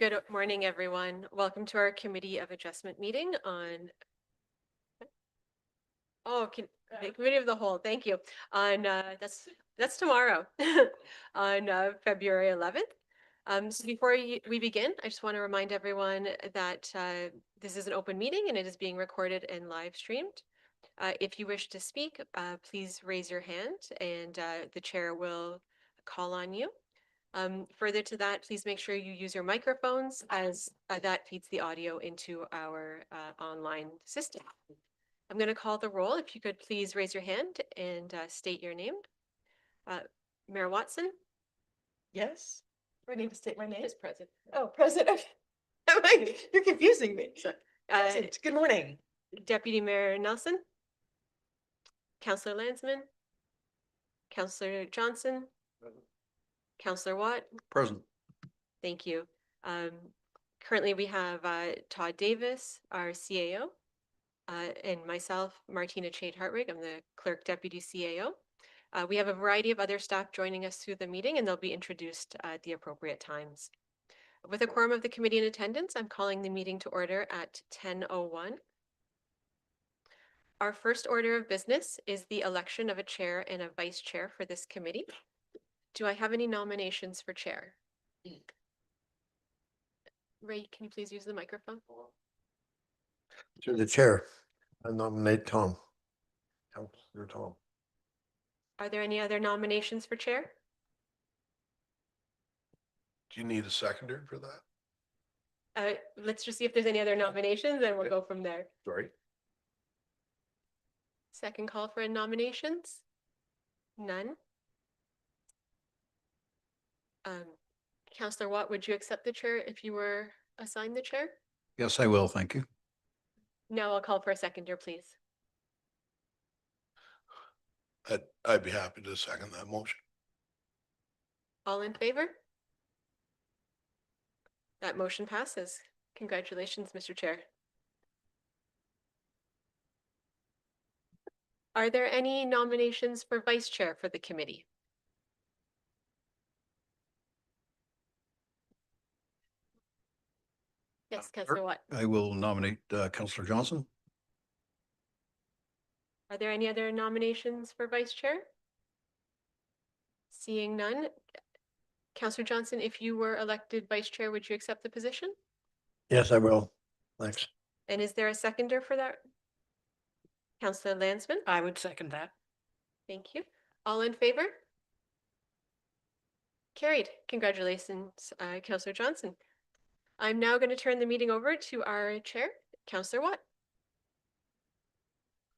Good morning, everyone. Welcome to our Committee of Adjustment meeting on, the Committee of the Whole, thank you, on, that's tomorrow, on February 11th. So before we begin, I just want to remind everyone that this is an open meeting and it is being recorded and live streamed. If you wish to speak, please raise your hand and the chair will call on you. Further to that, please make sure you use your microphones as that feeds the audio into our online system. I'm going to call the roll. If you could please raise your hand and state your name. Mayor Watson? Yes. Do I need to state my name? Is present. Oh, President. I'm like, you're confusing me. Present. Good morning. Deputy Mayor Nelson? Councillor Landsman? Councillor Johnson? Councillor Watt? Present. Thank you. Currently, we have Todd Davis, our CAO, and myself, Martina Chade-Hartwig. I'm the Clerk Deputy CAO. We have a variety of other staff joining us through the meeting, and they'll be introduced at the appropriate times. With a quorum of the committee in attendance, I'm calling the meeting to order at 10:01. Our first order of business is the election of a chair and a vice chair for this committee. Do I have any nominations for chair? Ray, can you please use the microphone? To the chair, I nominate Tom. Councillor Tom. Are there any other nominations for chair? Do you need a seconder for that? Let's just see if there's any other nominations and we'll go from there. Sorry. Second call for nominations? None. Councillor Watt, would you accept the chair if you were assigned the chair? Yes, I will. Thank you. Now I'll call for a seconder, please. I'd be happy to second that motion. All in favor? That motion passes. Congratulations, Mr. Chair. Are there any nominations for vice chair for the committee? Yes, Councillor Watt. I will nominate Councillor Johnson. Are there any other nominations for vice chair? Seeing none. Councillor Johnson, if you were elected vice chair, would you accept the position? Yes, I will. Thanks. And is there a seconder for that? Councillor Landsman? I would second that. Thank you. All in favor? Carried. Congratulations, Councillor Johnson. I'm now going to turn the meeting over to our chair, Councillor Watt.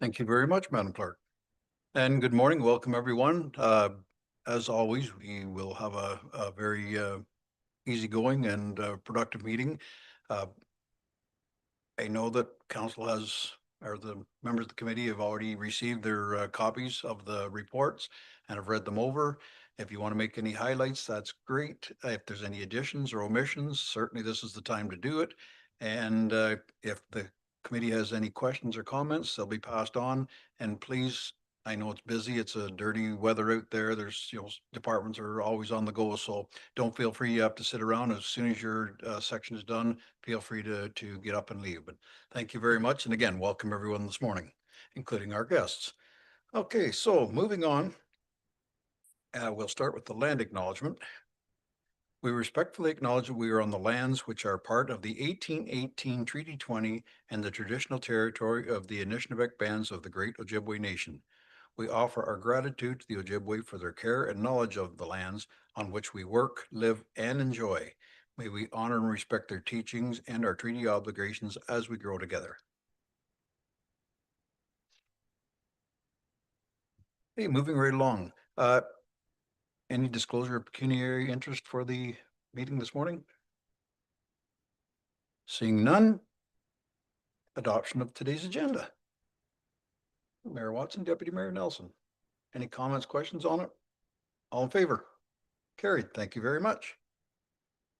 Thank you very much, Madam Clerk. And good morning. Welcome, everyone. As always, we will have a very easygoing and productive meeting. I know that council has, or the members of the committee have already received their copies of the reports and have read them over. If you want to make any highlights, that's great. If there's any additions or omissions, certainly this is the time to do it. And if the committee has any questions or comments, they'll be passed on. And please, I know it's busy. It's a dirty weather out there. There's, departments are always on the go. So don't feel free. You have to sit around. As soon as your section is done, feel free to get up and leave. But thank you very much. And again, welcome everyone this morning, including our guests. Okay, so moving on. We'll start with the land acknowledgement. We respectfully acknowledge that we are on the lands which are part of the 1818 Treaty 20 and the traditional territory of the Anishinaabe bands of the Great Ojibwe Nation. We offer our gratitude to the Ojibwe for their care and knowledge of the lands on which we work, live, and enjoy. May we honor and respect their teachings and our treaty obligations as we grow together. Okay, moving right along. Any disclosure of pecuniary interest for the meeting this morning? Seeing none. Adoption of today's agenda. Mayor Watson, Deputy Mayor Nelson. Any comments, questions on it? All in favor? Carried. Thank you very much.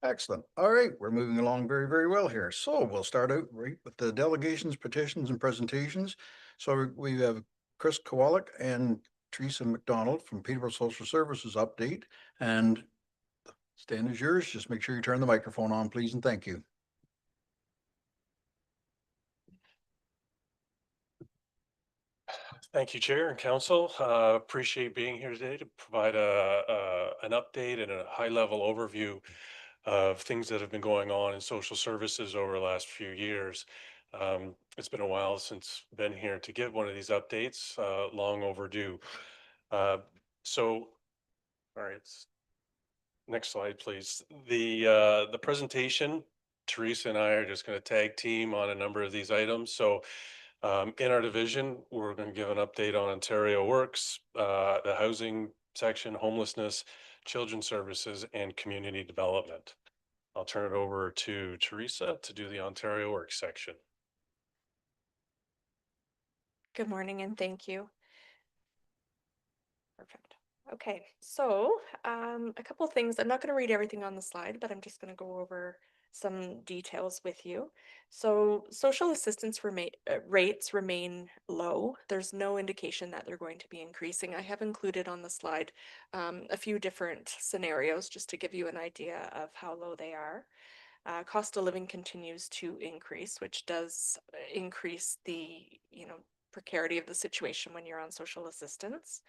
Excellent. All right, we're moving along very, very well here. So we'll start out right with the delegations, petitions, and presentations. So we have Chris Kowalik and Teresa McDonald from Peterborough Social Services update. And Stand is yours. Just make sure you turn the microphone on, please, and thank you. Thank you, Chair and Council. Appreciate being here today to provide an update and a high-level overview of things that have been going on in social services over the last few years. It's been a while since I've been here to give one of these updates, long overdue. Uh, so, all right, next slide, please. The presentation, Teresa and I are just going to tag team on a number of these items. So in our division, we're going to give an update on Ontario Works, the housing section, homelessness, children's services, and community development. I'll turn it over to Teresa to do the Ontario Works section. Good morning and thank you. Perfect. Okay, so a couple things. I'm not going to read everything on the slide, but I'm just going to go over some details with you. So social assistance rates remain low. There's no indication that they're going to be increasing. I have included on the slide a few different scenarios just to give you an idea of how low they are. Cost of living continues to increase, which does increase the, precarity of the situation when you're on social assistance.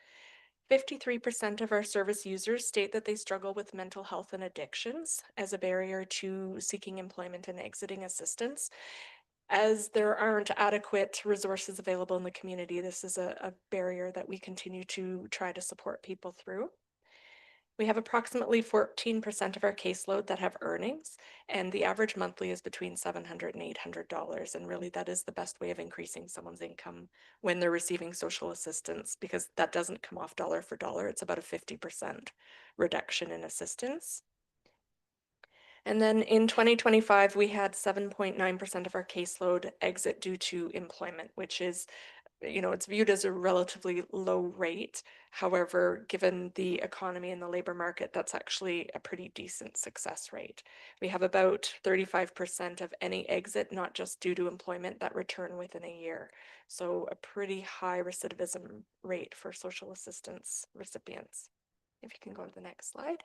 53% of our service users state that they struggle with mental health and addictions as a barrier to seeking employment and exiting assistance. As there aren't adequate resources available in the community, this is a barrier that we continue to try to support people through. We have approximately 14% of our caseload that have earnings, and the average monthly is between $700 and $800. And really, that is the best way of increasing someone's income when they're receiving social assistance, because that doesn't come off dollar for dollar. It's about a 50% reduction in assistance. And then in 2025, we had 7.9% of our caseload exit due to employment, which is, it's viewed as a relatively low rate. However, given the economy and the labor market, that's actually a pretty decent success rate. We have about 35% of any exit, not just due to employment, that return within a year. So a pretty high recidivism rate for social assistance recipients. If you can go to the next slide.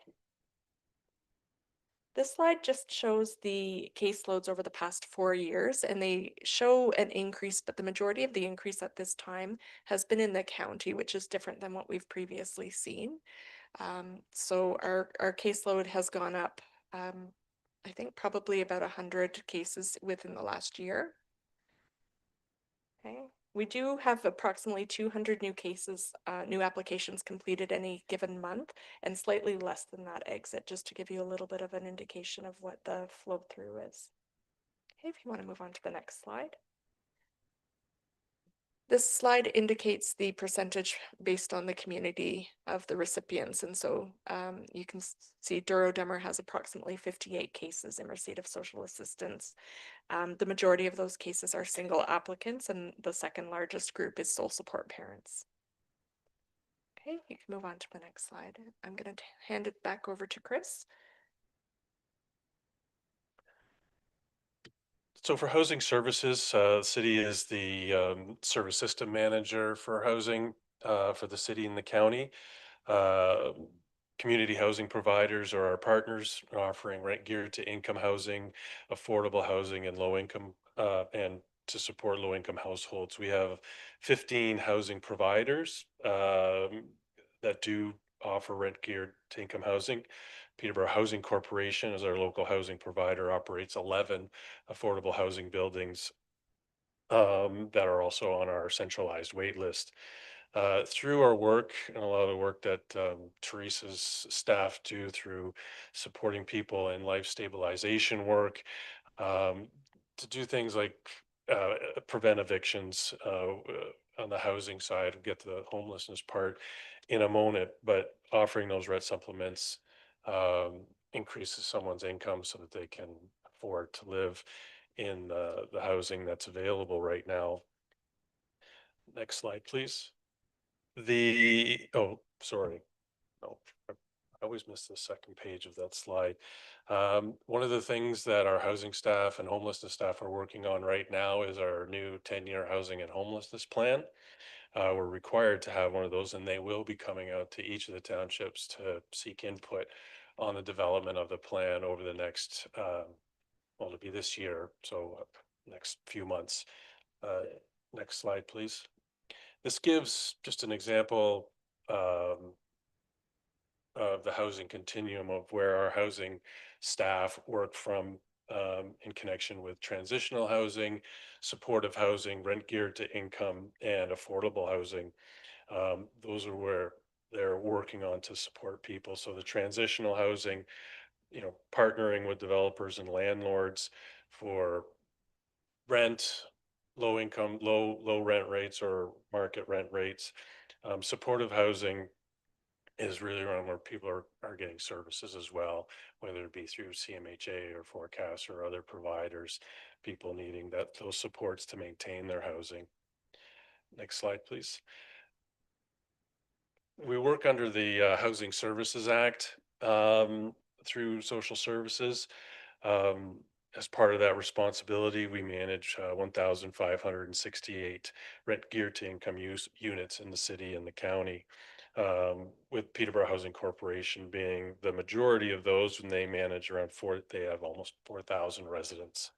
This slide just shows the caseloads over the past 4 years, and they show an increase, but the majority of the increase at this time has been in the county, which is different than what we've previously seen. So our caseload has gone up, I think probably about 100 cases within the last year. Okay. We do have approximately 200 new cases, new applications completed any given month, and slightly less than that exit, just to give you a little bit of an indication of what the flow through is. Okay, if you want to move on to the next slide. This slide indicates the percentage based on the community of the recipients. And so you can see Douro-Dummer has approximately 58 cases in receipt of social assistance. The majority of those cases are single applicants, and the second largest group is sole support parents. Okay, you can move on to the next slide. I'm going to hand it back over to Chris. So for housing services, the city is the service system manager for housing for the city and the county. Uh, Community housing providers are our partners, offering rent geared to income housing, affordable housing, and low income, and to support low income households. We have 15 housing providers that do offer rent geared to income housing. Peterborough Housing Corporation, as our local housing provider, operates 11 affordable housing buildings that are also on our centralized wait list. Through our work and a lot of the work that Teresa's staff do through supporting people in life stabilization work, um, to do things like prevent evictions on the housing side, get to the homelessness part in a moment, but offering those rent supplements increases someone's income so that they can afford to live in the housing that's available right now. Next slide, please. Oh, sorry. No, I always miss the second page of that slide. One of the things that our housing staff and homelessness staff are working on right now is our new 10-year housing and homelessness plan. We're required to have one of those, and they will be coming out to each of the townships to seek input on the development of the plan over the next, well, it'll be this year, so next few months. Next slide, please. This gives just an example of the housing continuum of where our housing staff work from in connection with transitional housing, supportive housing, rent geared to income, and affordable housing. Those are where they're working on to support people. So the transitional housing, you know, partnering with developers and landlords for rent, low income, low rent rates or market rent rates. Supportive housing is really around where people are getting services as well, whether it be through CMHA or forecasts or other providers, people needing those supports to maintain their housing. Next slide, please. We work under the Housing Services Act through social services. As part of that responsibility, we manage 1,568 rent geared to income units in the city and the county, with Peterborough Housing Corporation being the majority of those, and they manage they have almost 4,000 residents.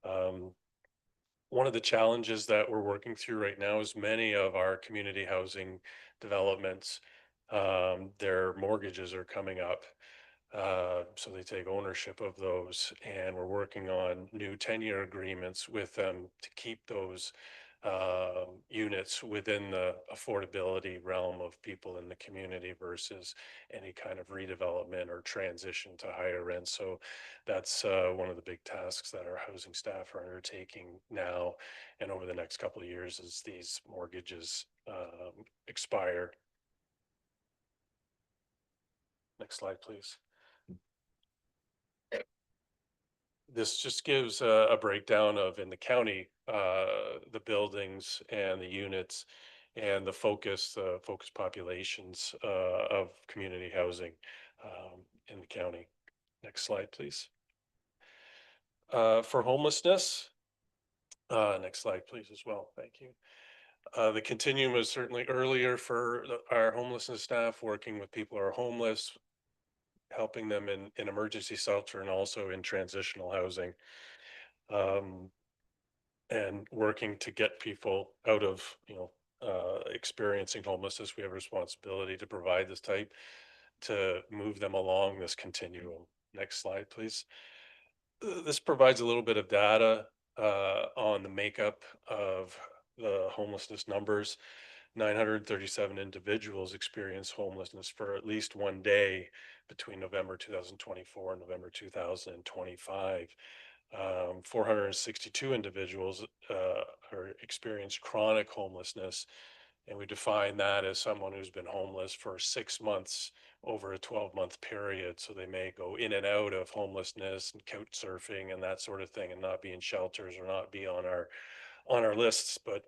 One of the challenges that we're working through right now is many of our community housing developments, their mortgages are coming up. So they take ownership of those, and we're working on new 10-year agreements with them to keep those units within the affordability realm of people in the community versus any kind of redevelopment or transition to higher rent. So that's one of the big tasks that our housing staff are undertaking now and over the next couple of years as these mortgages expire. Next slide, please. This just gives a breakdown of in the county, the buildings and the units and the focus populations of community housing in the county. Next slide, please. For homelessness, next slide, please, as well. Thank you. The continuum is certainly earlier for our homelessness staff, working with people who are homeless, helping them in emergency shelter and also in transitional housing. And working to get people out of, experiencing homelessness. We have a responsibility to provide this type to move them along this continuum. Next slide, please. This provides a little bit of data on the makeup of the homelessness numbers. 937 individuals experienced homelessness for at least one day between November 2024 and November 2025. 462 individuals experienced chronic homelessness, and we define that as someone who's been homeless for 6 months over a 12-month period. So they may go in and out of homelessness and couch surfing and that sort of thing, and not be in shelters or not be on our lists, but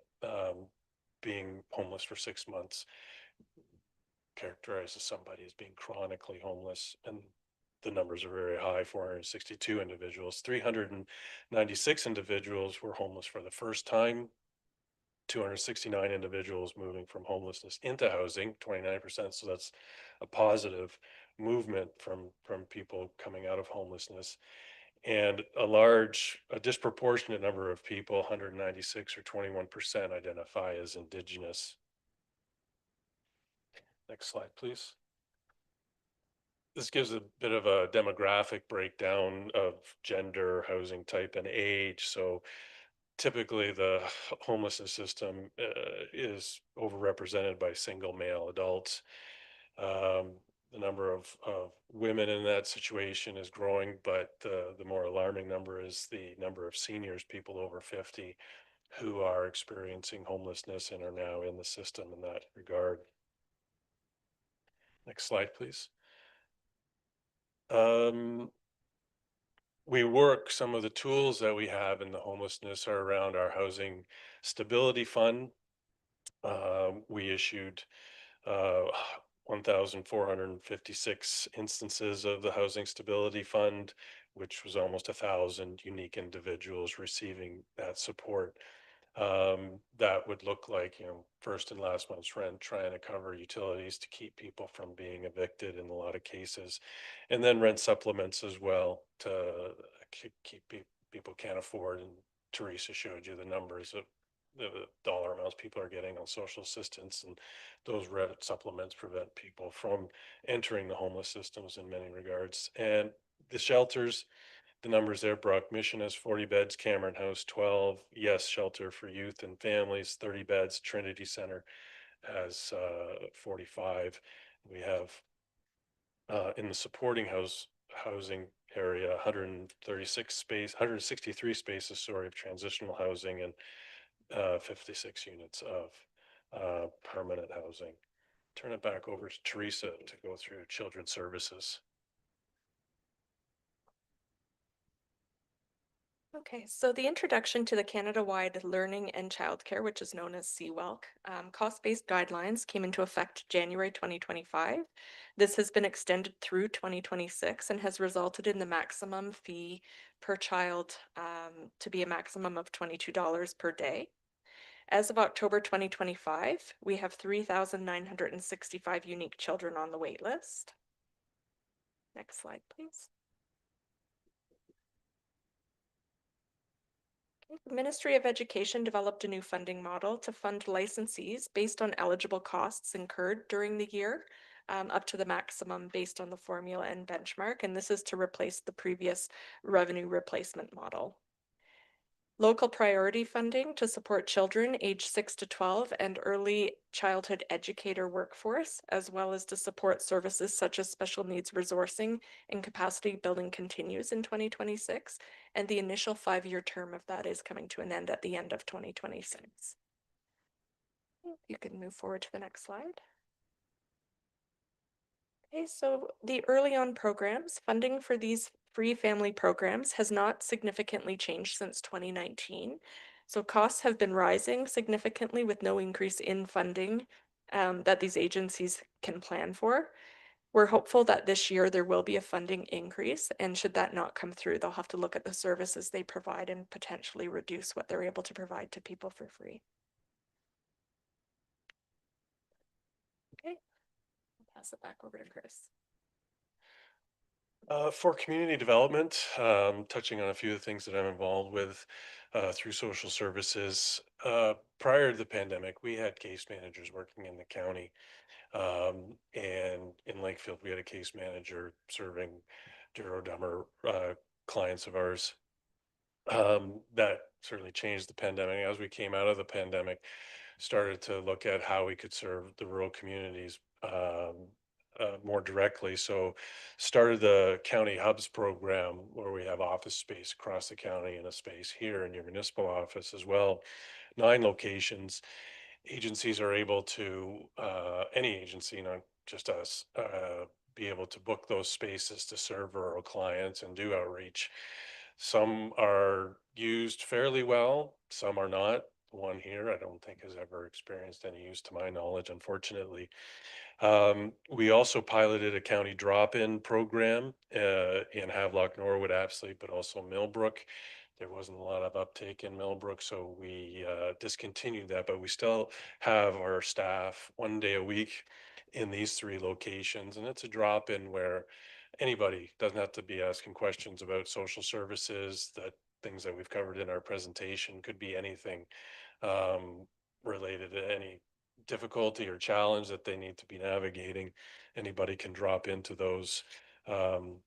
being homeless for 6 months characterized as somebody as being chronically homeless. And the numbers are very high. 462 individuals, 396 individuals were homeless for the first time, 269 individuals moving from homelessness into housing, 29%. So that's a positive movement from people coming out of homelessness. And a disproportionate number of people, 196 or 21%, identify as Indigenous. Next slide, please. This gives a bit of a demographic breakdown of gender, housing type, and age. So typically the homelessness system is overrepresented by single male adults. The number of women in that situation is growing, but the more alarming number is the number of seniors, people over 50, who are experiencing homelessness and are now in the system in that regard. Next slide, please. Some of the tools that we have in the homelessness are around our housing stability fund. We issued 1,456 instances of the housing stability fund, which was almost 1,000 unique individuals receiving that support. That would look like, first and last month's rent, trying to cover utilities to keep people from being evicted in a lot of cases. And then rent supplements as well to people can't afford. And Teresa showed you the numbers of the dollar amounts people are getting on social assistance, and those rent supplements prevent people from entering the homeless systems in many regards. And the shelters, the numbers there, Brock Mission has 40 beds, Cameron House 12, Yes Shelter for Youth and Families 30 beds, Trinity Center has 45. We have in the supporting housing area 163 spaces, sorry, of transitional housing, and 56 units of permanent housing. Turn it back over to Teresa to go through children's services. Okay, so the introduction to the Canada-wide Learning and Childcare, which is known as CWELC, cost-based guidelines came into effect January 2025. This has been extended through 2026 and has resulted in the maximum fee per child to be a maximum of $22 per day. As of October 2025, we have 3,965 unique children on the wait list. Next slide, please. The Ministry of Education developed a new funding model to fund licensees based on eligible costs incurred during the year, up to the maximum based on the formula and benchmark, and this is to replace the previous revenue replacement model. Local priority funding to support children aged 6 to 12 and early childhood educator workforce, as well as to support services such as special needs resourcing and capacity building continues in 2026. And the initial 5-year term of that is coming to an end at the end of 2026. You can move forward to the next slide. Okay, so the early on programs, funding for these free family programs has not significantly changed since 2019. So costs have been rising significantly with no increase in funding that these agencies can plan for. We're hopeful that this year there will be a funding increase, and should that not come through, they'll have to look at the services they provide and potentially reduce what they're able to provide to people for free. Okay, I'll pass it back over to Chris. For community development, touching on a few of the things that I'm involved with through social services. Prior to the pandemic, we had case managers working in the county. And in Lakefield, we had a case manager serving Douro-Dummer clients of ours. That certainly changed the pandemic. As we came out of the pandemic, started to look at how we could serve the rural communities more directly. So started the county hubs program where we have office space across the county and a space here in your municipal office as well. 9 locations. Agencies are able to, any agency, not just us, be able to book those spaces to serve rural clients and do outreach. Some are used fairly well, some are not. One here, I don't think has ever experienced any use to my knowledge, unfortunately. We also piloted a county drop-in program in Havelock, Norwood, Apsley, but also Millbrook. There wasn't a lot of uptake in Millbrook, so we discontinued that, but we still have our staff 1 day a week in these 3 locations. And it's a drop-in where anybody doesn't have to be asking questions about social services, that things that we've covered in our presentation could be anything related to any difficulty or challenge that they need to be navigating. Anybody can drop into those um,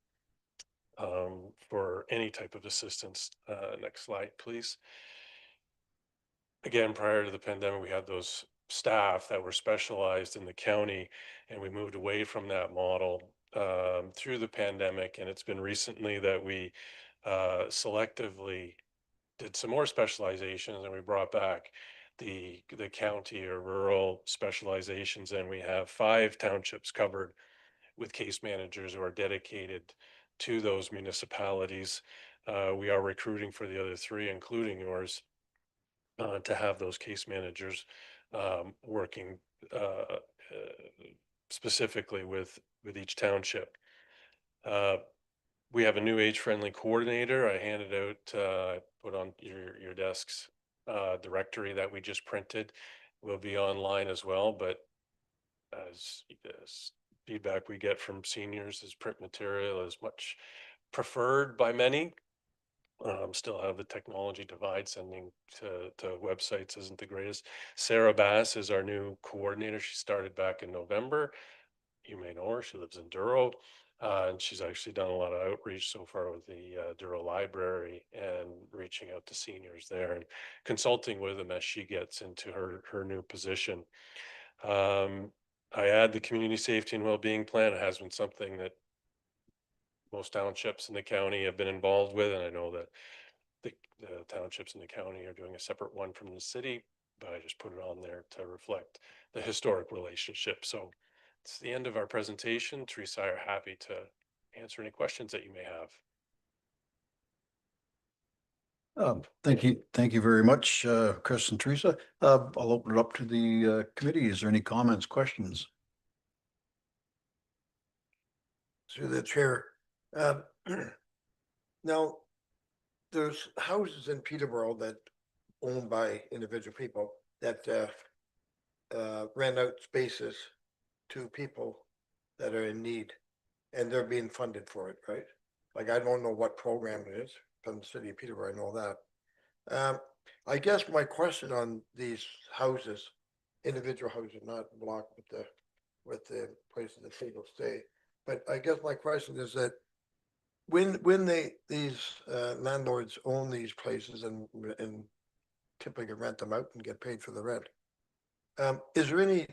for any type of assistance. Next slide, please. Again, prior to the pandemic, we had those staff that were specialized in the county, and we moved away from that model through the pandemic. And it's been recently that we selectively did some more specializations, and we brought back the county or rural specializations, and we have 5 townships covered with case managers who are dedicated to those municipalities. We are recruiting for the other 3, including yours, to have those case managers working specifically with each township. We have a new age-friendly coordinator. I handed out, put on your desks directory that we just printed will be online as well, but as feedback we get from seniors is print material is much preferred by many. Still have the technology divide, sending to websites isn't the greatest. Sarah Bass is our new coordinator. She started back in November. You may know her. She lives in Douro. And she's actually done a lot of outreach so far with the Douro Library and reaching out to seniors there and consulting with them as she gets into her new position. I add the community safety and well-being plan. It has been something that most townships in the county have been involved with, and I know that the townships in the county are doing a separate one from the city, but I just put it on there to reflect the historic relationship. So it's the end of our presentation. Teresa, I are happy to answer any questions that you may have. Thank you very much, Chris and Teresa. I'll open it up to the committee. Is there any comments, questions? Through the chair. Now, there's houses in Peterborough that owned by individual people that rent out spaces to people that are in need, and they're being funded for it, right? Like, I don't know what program it is from the city of Peterborough, I know that. I guess my question on these houses, individual houses, not blocked with the places that people stay. But I guess my question is that when these landlords own these places and typically rent them out and get paid for the rent, is there any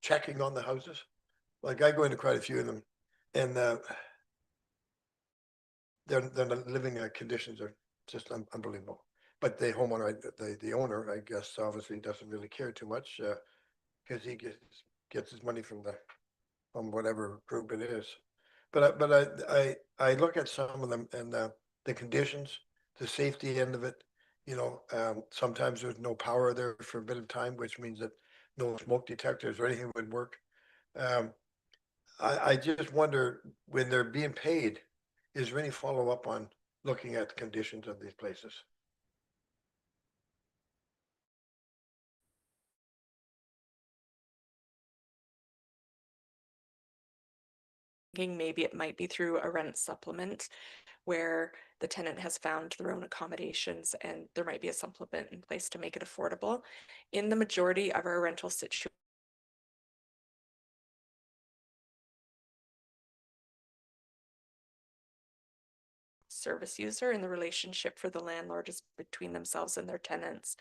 checking on the houses? Like, I go into quite a few of them, and their living conditions are just unbelievable. But the homeowner, the owner, I guess, obviously doesn't really care too much because he gets his money from whatever group it is. But I look at some of them and the conditions, the safety end of it. You know, sometimes there's no power there for a bit of time, which means that no smoke detectors or anything would work. I just wonder, when they're being paid, is there any follow up on looking at the conditions of these places? Thinking maybe it might be through a rent supplement where the tenant has found their own accommodations and there might be a supplement in place to make it affordable. In the majority of our rental situations, service user, and the relationship for the landlord is between themselves and their tenants.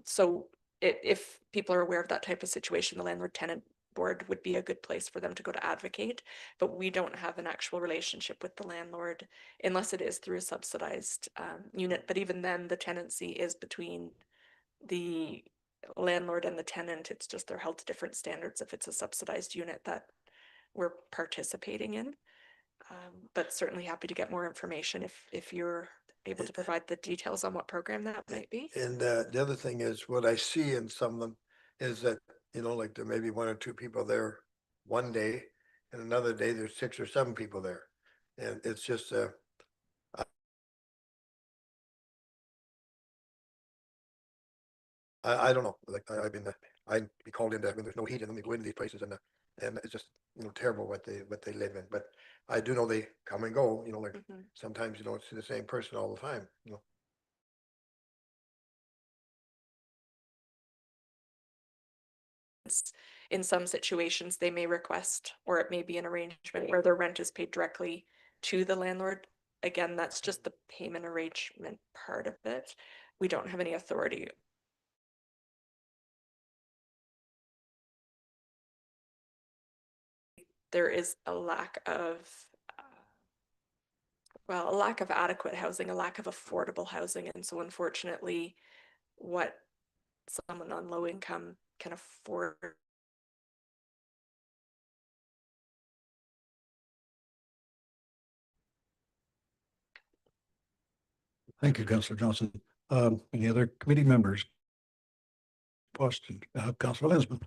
So if people are aware of that type of situation, the landlord tenant board would be a good place for them to go to advocate, but we don't have an actual relationship with the landlord unless it is through a subsidized unit. But even then, the tenancy is between the landlord and the tenant. It's just they're held to different standards if it's a subsidized unit that we're participating in. But certainly happy to get more information if you're able to provide the details on what program that might be. And the other thing is, what I see in some of them is that, you know, like there may be one or two people there one day, and another day there's 6 or 7 people there. And it's just I don't know. Like, I'd be called in when there's no heat, and then they go into these places, and it's just, you know, terrible what they live in. But I do know they come and go. You know, like sometimes you don't see the same person all the time. You know. In some situations, they may request, or it may be an arrangement where their rent is paid directly to the landlord. Again, that's just the payment arrangement part of it. We don't have any authority. There is a lack of a lack of adequate housing, a lack of affordable housing. And so unfortunately, what someone on low income can afford. Thank you, Councillor Johnson. Any other committee members? Question, Councillor Lisbon.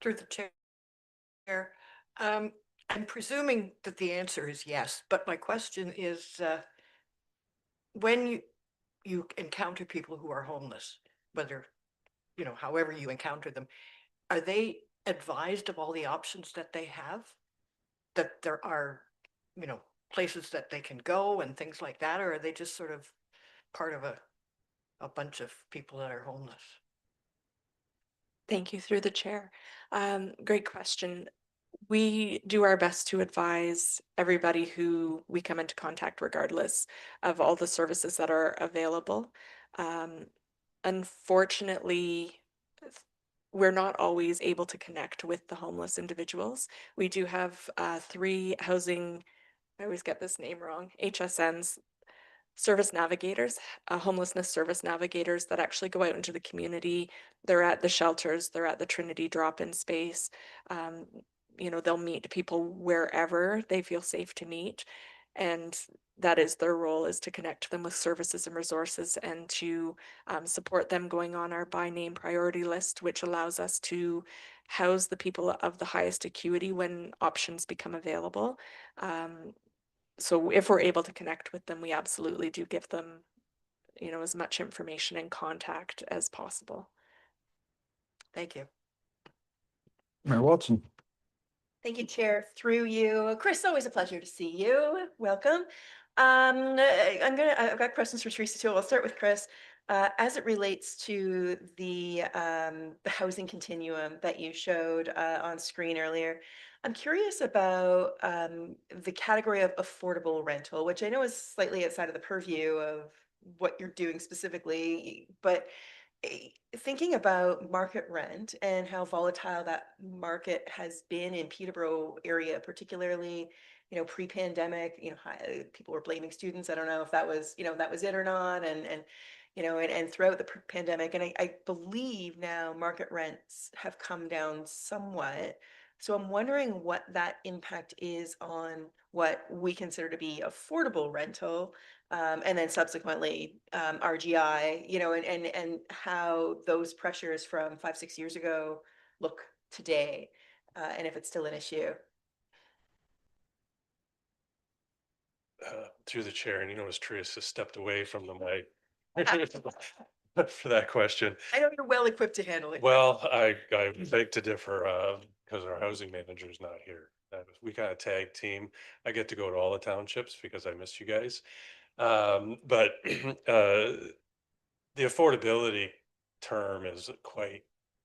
Through the chair. I'm presuming that the answer is yes, but my question is, when you encounter people who are homeless, whether, however you encounter them, are they advised of all the options that they have? That there are, places that they can go and things like that, or are they just sort of part of a bunch of people that are homeless? Thank you through the chair. Great question. We do our best to advise everybody who we come into contact, regardless of all the services that are available. Unfortunately, we're not always able to connect with the homeless individuals. We do have 3 housing, I always get this name wrong, HSNs, service navigators, homelessness service navigators that actually go out into the community. They're at the shelters, they're at the Trinity drop-in space. Um, they'll meet people wherever they feel safe to meet. And that is their role, is to connect them with services and resources and to support them going on our by name priority list, which allows us to house the people of the highest acuity when options become available. So if we're able to connect with them, we absolutely do give them, as much information and contact as possible. Thank you. Mayor Watson. Thank you, Chair. Through you, Chris, always a pleasure to see you. Welcome. I've got questions for Teresa too. I'll start with Chris. As it relates to the housing continuum that you showed on screen earlier, I'm curious about the category of affordable rental, which I know is slightly outside of the purview of what you're doing specifically, but thinking about market rent and how volatile that market has been in Peterborough area, particularly, pre-pandemic, people were blaming students. I don't know if that was, that was it or not. And throughout the pandemic, and I believe now market rents have come down somewhat. So I'm wondering what that impact is on what we consider to be affordable rental, and then subsequently RGI, and how those pressures from 5, 6 years ago look today, and if it's still an issue. Through the chair, and you notice Teresa stepped away from the mic for that question. I know you're well equipped to handle it. Well, I beg to differ, because our housing manager is not here. We kind of tag team. I get to go to all the townships because I miss you guys. But the affordability term is quite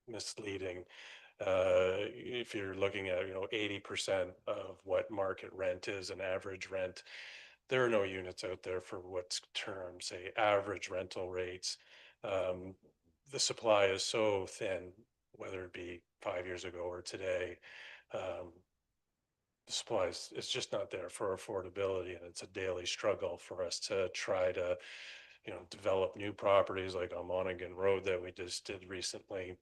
misleading. If you're looking at, 80% of what market rent is, an average rent, there are no units out there for what's termed, say, average rental rates. The supply is so thin, whether it be 5 years ago or today. The supply is just not there for affordability, and it's a daily struggle for us to try to, develop new properties like on Monaghan Road that we just did recently,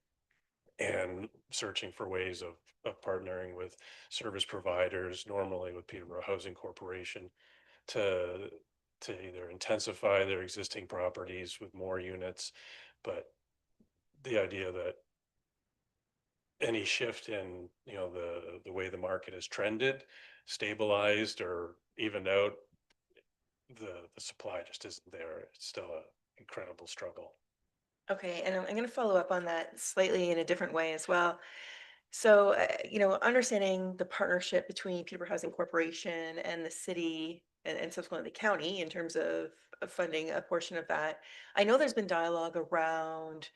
and searching for ways of partnering with service providers, normally with Peterborough Housing Corporation, to either intensify their existing properties with more units. But the idea that any shift in, the way the market has trended, stabilized or evened out, the supply just isn't there. It's still an incredible struggle. Okay, and I'm going to follow up on that slightly in a different way as well. So, understanding the partnership between Peterborough Housing Corporation and the city and subsequently the county in terms of funding a portion of that, I know there's been dialogue around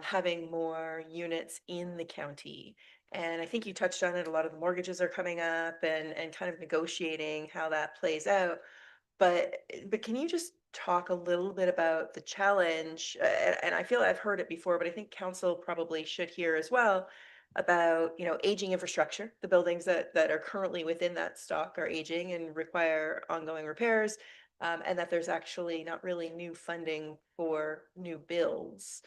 having more units in the county. And I think you touched on it. A lot of the mortgages are coming up and kind of negotiating how that plays out. But can you just talk a little bit about the challenge? And I feel I've heard it before, but I think council probably should hear as well about, aging infrastructure. The buildings that are currently within that stock are aging and require ongoing repairs, and that there's actually not really new funding for new builds.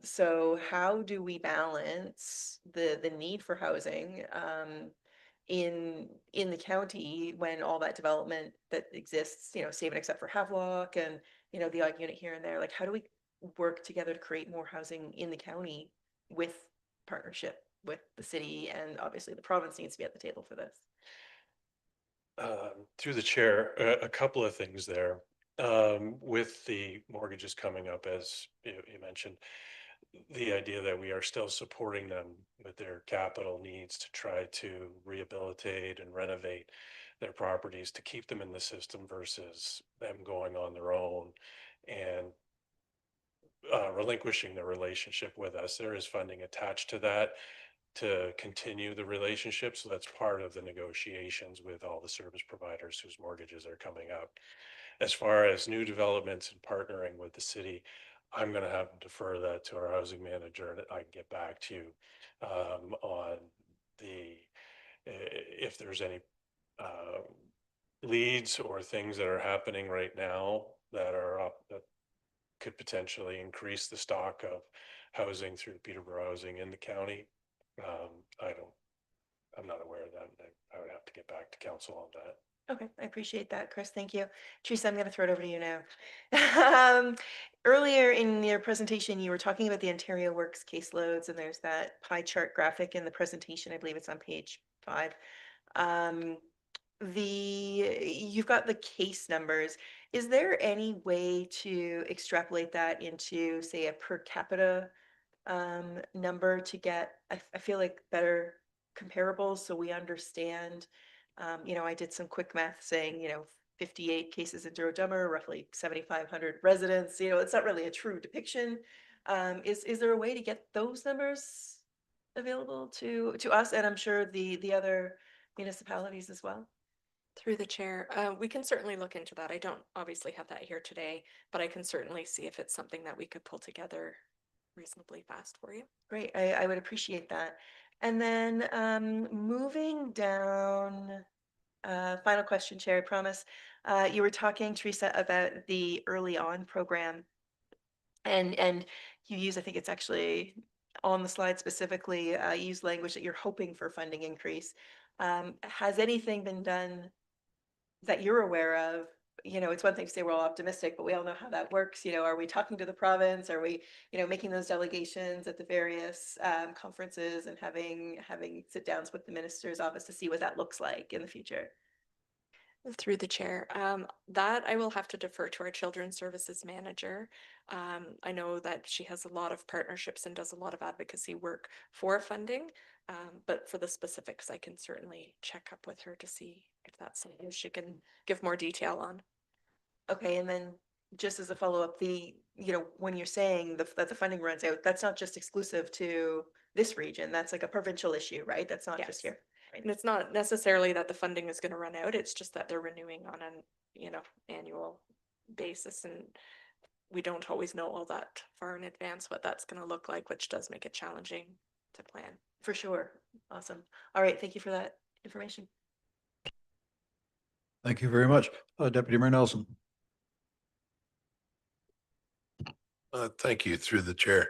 So how do we balance the need for housing in the county when all that development that exists, save and except for Havelock and, the odd unit here and there, like how do we work together to create more housing in the county with partnership with the city, and obviously the province needs to be at the table for this. Through the chair, a couple of things there. With the mortgages coming up, as you mentioned, the idea that we are still supporting them with their capital needs to try to rehabilitate and renovate their properties to keep them in the system versus them going on their own and relinquishing their relationship with us. There is funding attached to that to continue the relationship. So that's part of the negotiations with all the service providers whose mortgages are coming up. As far as new developments and partnering with the city, I'm going to have to defer that to our housing manager, and I can get back to you on the if there's any uh, leads or things that are happening right now that are up that could potentially increase the stock of housing through Peterborough Housing in the county. I don't, I'm not aware of that. I would have to get back to council on that. Okay, I appreciate that, Chris. Thank you. Teresa, I'm going to throw it over to you now. Earlier in your presentation, you were talking about the Ontario Works caseloads, and there's that pie chart graphic in the presentation. I believe it's on page 5. You've got the case numbers. Is there any way to extrapolate that into, say, a per capita number to get, I feel like, better comparables so we understand? I did some quick math saying, 58 cases in Douro-Dummer, roughly 7,500 residents. It's not really a true depiction. Is there a way to get those numbers available to us, and I'm sure the other municipalities as well? Through the chair, we can certainly look into that. I don't obviously have that here today, but I can certainly see if it's something that we could pull together reasonably fast for you. Great, I would appreciate that. And then moving down, final question, Chair, I promise. You were talking, Teresa, about the early on program, and you use, I think it's actually on the slide specifically, you use language that you're hoping for funding increase. Has anything been done that you're aware of? It's one thing to say we're all optimistic, but we all know how that works. Are we talking to the province? Are we, making those delegations at the various conferences and having sit downs with the minister's office to see what that looks like in the future? Through the chair, that I will have to defer to our children's services manager. I know that she has a lot of partnerships and does a lot of advocacy work for funding, but for the specifics, I can certainly check up with her to see if that's something she can give more detail on. Okay, and then just as a follow-up, when you're saying that the funding runs out, that's not just exclusive to this region, that's like a provincial issue, right? That's not just Yes. here. And it's not necessarily that the funding is going to run out, it's just that they're renewing on an, annual basis, and we don't always know all that far in advance what that's going to look like, which does make it challenging to plan. For sure. Awesome. All right, thank you for that information. Thank you very much. Deputy Mayor Nelson. Thank you, through the chair.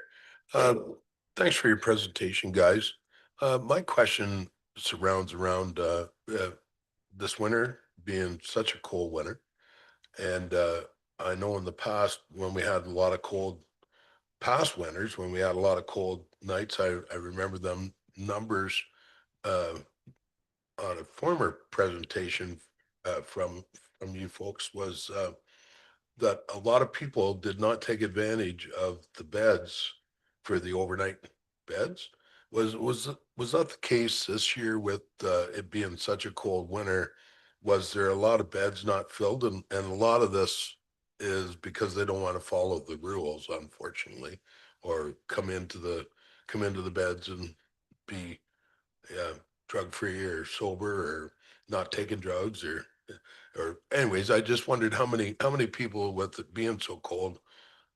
Thanks for your presentation, guys. My question surrounds around this winter being such a cold winter. And I know in the past, when we had a lot of past winters, when we had a lot of cold nights, I remember them numbers on a former presentation from you folks was that a lot of people did not take advantage of the beds for the overnight beds. Was that the case this year with it being such a cold winter? Was there a lot of beds not filled? And a lot of this is because they don't want to follow the rules, unfortunately, or come into the beds and be drug free or sober or not taking drugs or anyways, I just wondered how many people, with it being so cold,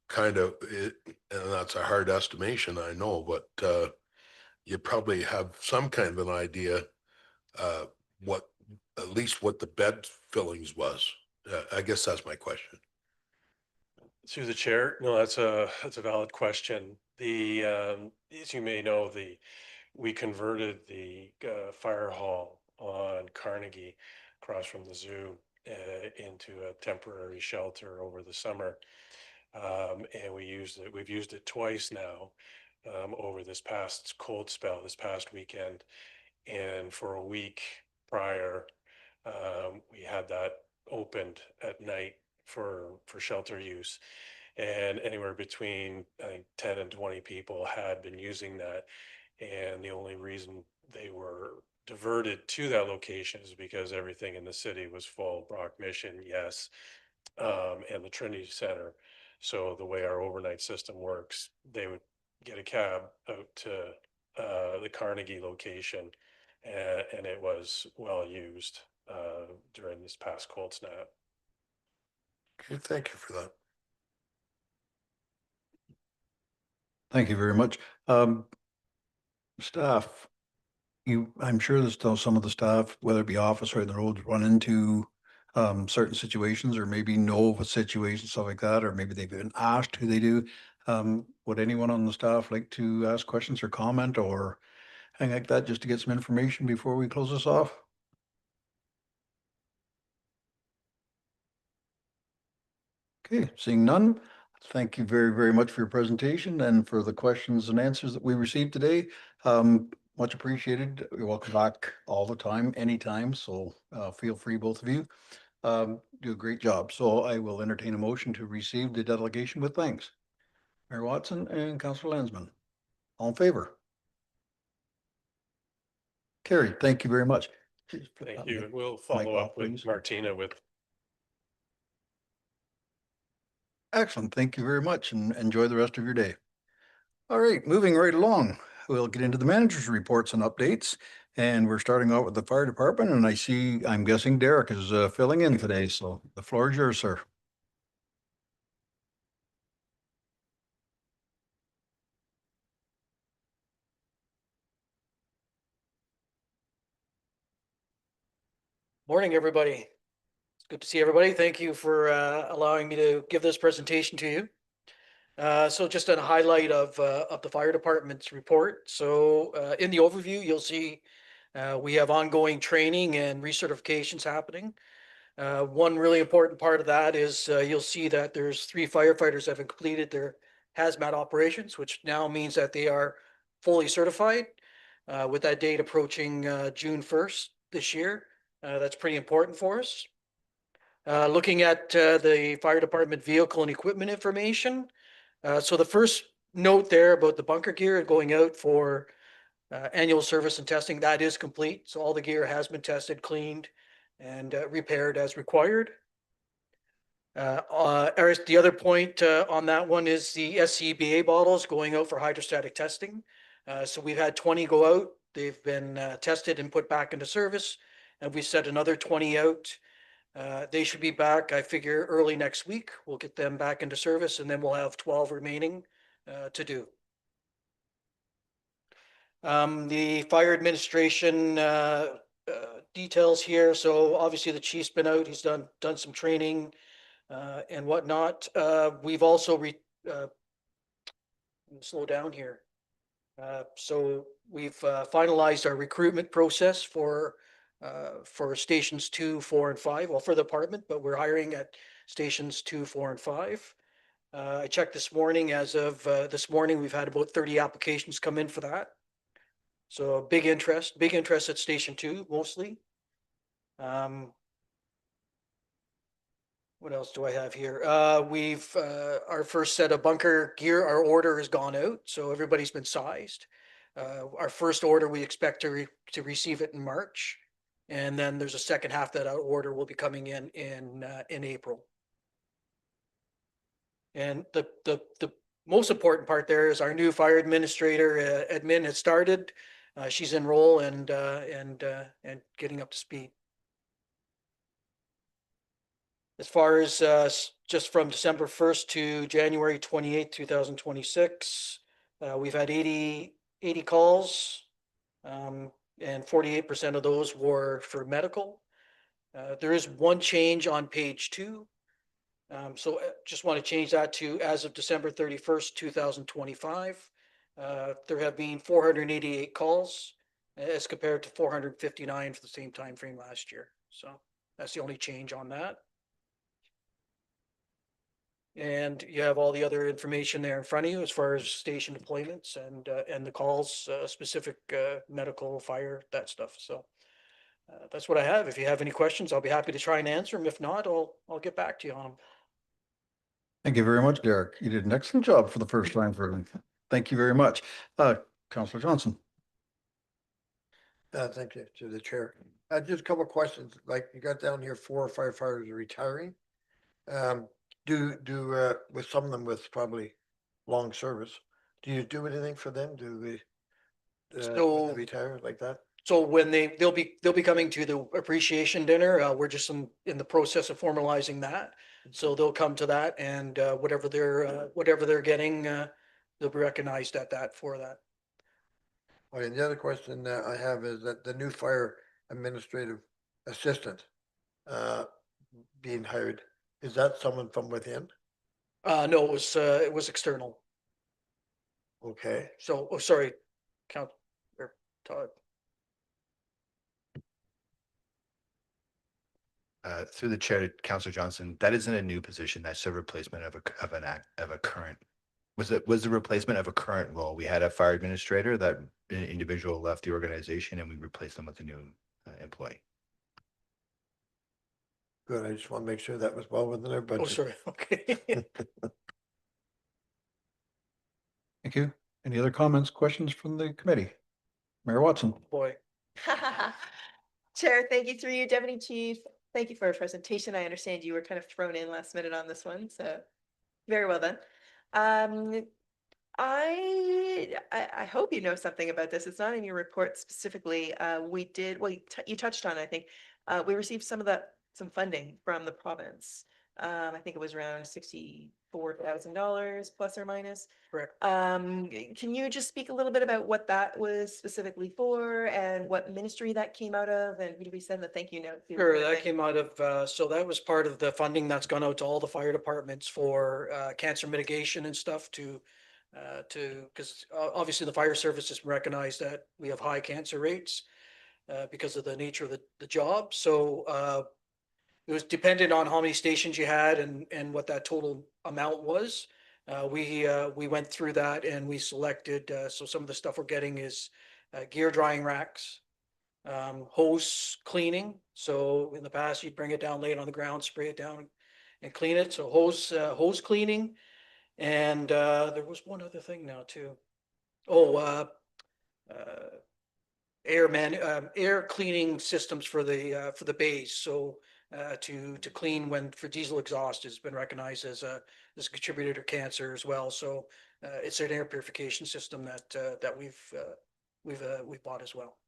kind of and that's a hard estimation, I know, but you probably have some kind of an idea what at least what the bed fillings was. I guess that's my question. Through the chair, no, that's a valid question. As you may know, we converted the fire hall on Carnegie across from the zoo into a temporary shelter over the summer. And we've used it twice now over this past cold spell, this past weekend. And for a week prior, had that opened at night for shelter use. And anywhere between, I think, 10 and 20 people had been using that. And the only reason they were diverted to that location is because everything in the city was full. Brock Mission, yes, and the Trinity Center. So the way our overnight system works, they would get a cab out to the Carnegie location, and it was well used during this past cold snap. Okay, thank you for that. Thank you very much. Staff, I'm sure there's still some of the staff, whether it be office or in the roads, run into certain situations or maybe know of a situation, stuff like that, or maybe they've been asked who they do. Would anyone on the staff like to ask questions or comment or anything like that, just to get some information before we close this off? Okay, seeing none, thank you very, very much for your presentation and for the questions and answers that we received today. Much appreciated. You're welcome back all the time, anytime. So feel free, both of you. Do a great job. So I will entertain a motion to receive the delegation with thanks. Mayor Watson and Councillor Landsman. All in favor? Carried. Thank you very much. Please put Thank that you. mic- And we'll mic follow off, up with please. Martina with Excellent. Thank you very much and enjoy the rest of your day. All right, moving right along. We'll get into the manager's reports and updates. And we're starting out with the fire department, and I'm guessing Derek is filling in today. So the floor is yours, sir. Morning, everybody. It's good to see everybody. Thank you for allowing me to give this presentation to you. So just a highlight of the fire department's report. So in the overview, you'll see we have ongoing training and recertifications happening. One really important part of that is you'll see that there's 3 firefighters that have completed their hazmat operations, which now means that they are fully certified with that date approaching June 1st this year. That's pretty important for us. Looking at the fire department vehicle and equipment information. So the first note there about the bunker gear going out for annual service and testing, that is complete. So all the gear has been tested, cleaned, and repaired as required. The other point on that one is the SCBA bottles going out for hydrostatic testing. So we've had 20 go out. They've been tested and put back into service. And we set another 20 out. They should be back, I figure, early next week. We'll get them back into service and then we'll have 12 remaining to do. The fire administration details here. So obviously the chief's been out. He's done some training and whatnot. We've also slow down here. So we've finalized our recruitment process for stations 2, 4, and 5. Well, for the department, but we're hiring at stations 2, 4, and 5. I checked this morning. As of this morning, we've had about 30 applications come in for that. So big interest at station 2 mostly. What else do I have here? We've our first set of bunker gear, our order has gone out, so everybody's been sized. Our first order, we expect to receive it in March, and then there's a second half that our order will be coming in April. And the most important part there is our new fire administrator, admin, has started. She's in role and getting up to speed. As far as just from December 1st to January 28th, 2026, we've had 80 calls, and 48% of those were for medical. There is one change on page 2. So just want to change that to as of December 31st, 2025. There have been 488 calls as compared to 459 for the same time frame last year. So that's the only change on that. And you have all the other information there in front of you as far as station deployments and the calls, specific medical, fire, that stuff. So That's what I have. If you have any questions, I'll be happy to try and answer them. If not, I'll get back to you on them. Thank you very much, Derek. You did an excellent job for the first time for me. Thank you very much. Councillor Johnson. Thank you to the chair. Just a couple of questions, like you got down here 4 firefighters are retiring. With some of them with probably long service, do you do anything for them? Do we? When So- they retire like that? So when they'll be coming to the appreciation dinner, we're just in the process of formalizing that. So they'll come to that and, whatever they're getting, they'll be recognized at that for that. Okay, and the other question that I have is that the new fire administrative assistant, being hired, is that someone from within? No, it was external. Okay, So, oh, sorry, Todd. Through the chair to Councillor Johnson, that isn't a new position. That's a replacement of a current. Was the replacement of a current role? We had a fire administrator, that an individual left the organization, and we replaced them with a new employee. good. I just want to make sure that was well within our budget. Oh, sorry, okay. Thank you. Any other comments, questions from the committee? Mayor Watson. Boy, Chair, thank you through you, Deputy Chief. Thank you for your presentation. I understand you were kind of thrown in last minute on this one, so very well done. I hope you know something about this. It's not in your report specifically. You touched on it, I think. We received some funding from the province. I think it was around $64,000 plus or minus. correct. Can you just speak a little bit about what that was specifically for and what ministry that came out of, and who do we send the thank you note to? Sure, kind of that thing? came out of, so that was part of the funding that's gone out to all the fire departments for cancer mitigation and stuff because obviously the fire service has recognized that we have high cancer rates because of the nature of the job. So it was dependent on how many stations you had and what that total amount was. We went through that and we selected, so some of the stuff we're getting is gear drying racks, hose cleaning. So in the past, you'd bring it down, lay it on the ground, spray it down and clean it. So hose cleaning. And there was one other thing now too. Oh, air cleaning systems for the bays. So to clean for diesel exhaust has been recognized as a contributor to cancer as well. So it's an air purification system that we've bought as well.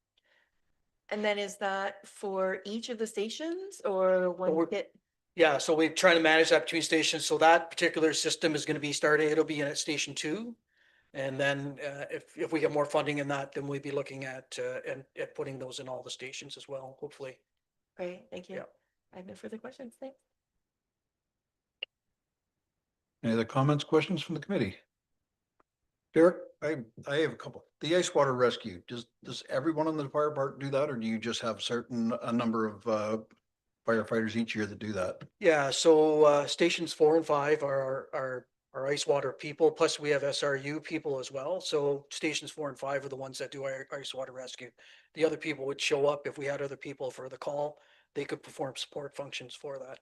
And then is that for each of the stations or one we're- kit? Yeah, so we're trying to manage that between stations. So that particular system is going to be starting, it'll be in at station 2. And then if we get more funding in that, then we'll be looking at putting those in all the stations as well, hopefully. Great, thank you. Yeah. I have no further questions, thanks. Any other comments, questions from the committee? Derek, I have a couple. The ice water rescue, does everyone in the fire part do that, or do you just have a number of firefighters each year that do that? Yeah, so stations 4 and 5 are ice water people, plus we have SRU people as well. So stations 4 and 5 are the ones that do our ice water rescue. The other people would show up if we had other people for the call. They could perform support functions for that.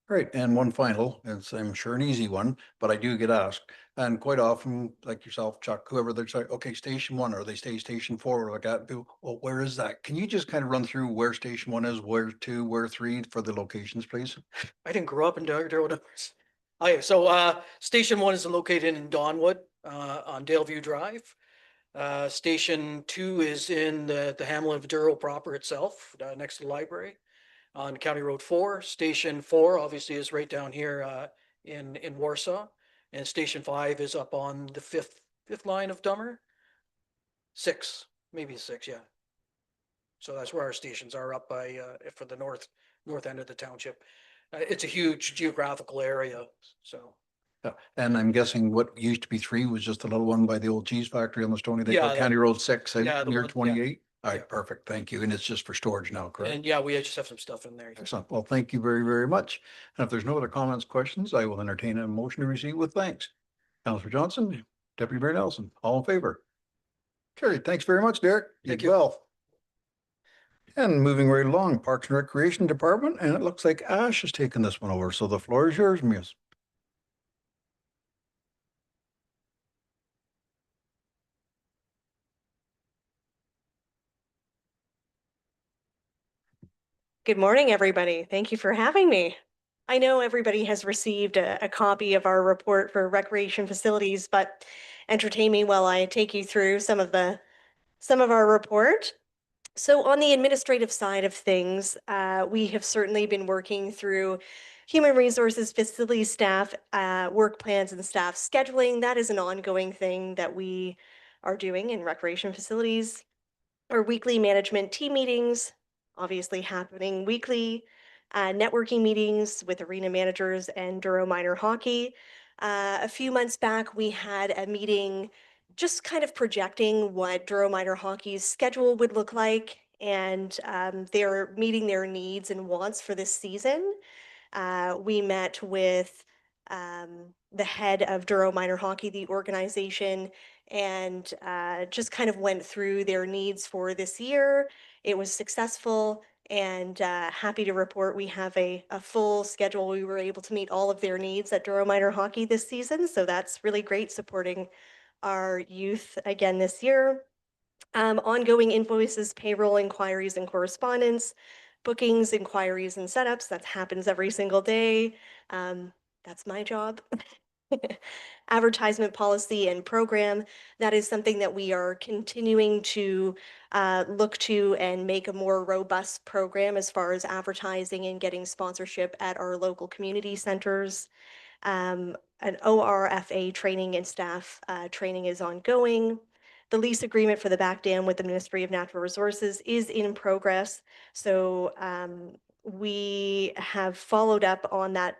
Great. And one final, it's I'm sure an easy one, but I do get asked, and quite often, like yourself, Chuck, whoever, they're like, okay, station 1, or they stay station 4, or like that. Well, where is that? Can you just kind of run through where station 1 is, where 2, where 3 for the locations, please? I didn't grow up in Douro-Dummer. Okay, so station 1 is located in Donwood on Daleview Drive. Station 2 is in the hamlet of Douro proper itself, next to the library on County Road 4. Station 4 obviously is right down here in Warsaw, and Station 5 is up on the fifth line of Dummer. 6, maybe 6, yeah. So that's where our stations are up by for the north end of the township. It's a huge geographical area, so. Yeah. And I'm guessing what used to be 3 was just a little one by the old cheese factory on the Stony. They Yeah, call that- County Road 6 yeah, the near one, yeah. 28. All right, Yeah. perfect. Thank you. And it's just for storage now, correct? And yeah, we just have some stuff in there. Excellent. Well, thank you very, very much. And if there's no other comments, questions, I will entertain a motion to receive with thanks. Councillor Johnson, Deputy Mayor Nelson, all in favor? Carried. Thanks very much, Derek. Thank Did you. well. And moving right along, Parks and Recreation Department, and it looks like Ash has taken this one over. So the floor is yours, Muse. Good morning, everybody. Thank you for having me. I know everybody has received a copy of our report for recreation facilities, but entertain me while I take you through some of our report. So on the administrative side of things, we have certainly been working through human resources, facilities, staff, work plans, and staff scheduling. That is an ongoing thing that we are doing in recreation facilities. Our weekly management team meetings, obviously happening weekly, networking meetings with arena managers and Douro minor hockey. A few months back, we had a meeting just kind of projecting what Douro minor hockey's schedule would look like, and they're meeting their needs and wants for this season. We met with the head of Douro Minor Hockey, the organization, and just kind of went through their needs for this year. It was successful, and happy to report we have a full schedule. We were able to meet all of their needs at Douro Minor Hockey this season, so that's really great, supporting our youth again this year. Ongoing invoices, payroll inquiries and correspondence, bookings, inquiries and setups. That happens every single day. That's my job. Advertisement policy and program. That is something that we are continuing to look to and make a more robust program as far as advertising and getting sponsorship at our local community centers. An ORFA training and staff training is ongoing. The lease agreement for the back dam with the Ministry of Natural Resources is in progress. So we have followed up on that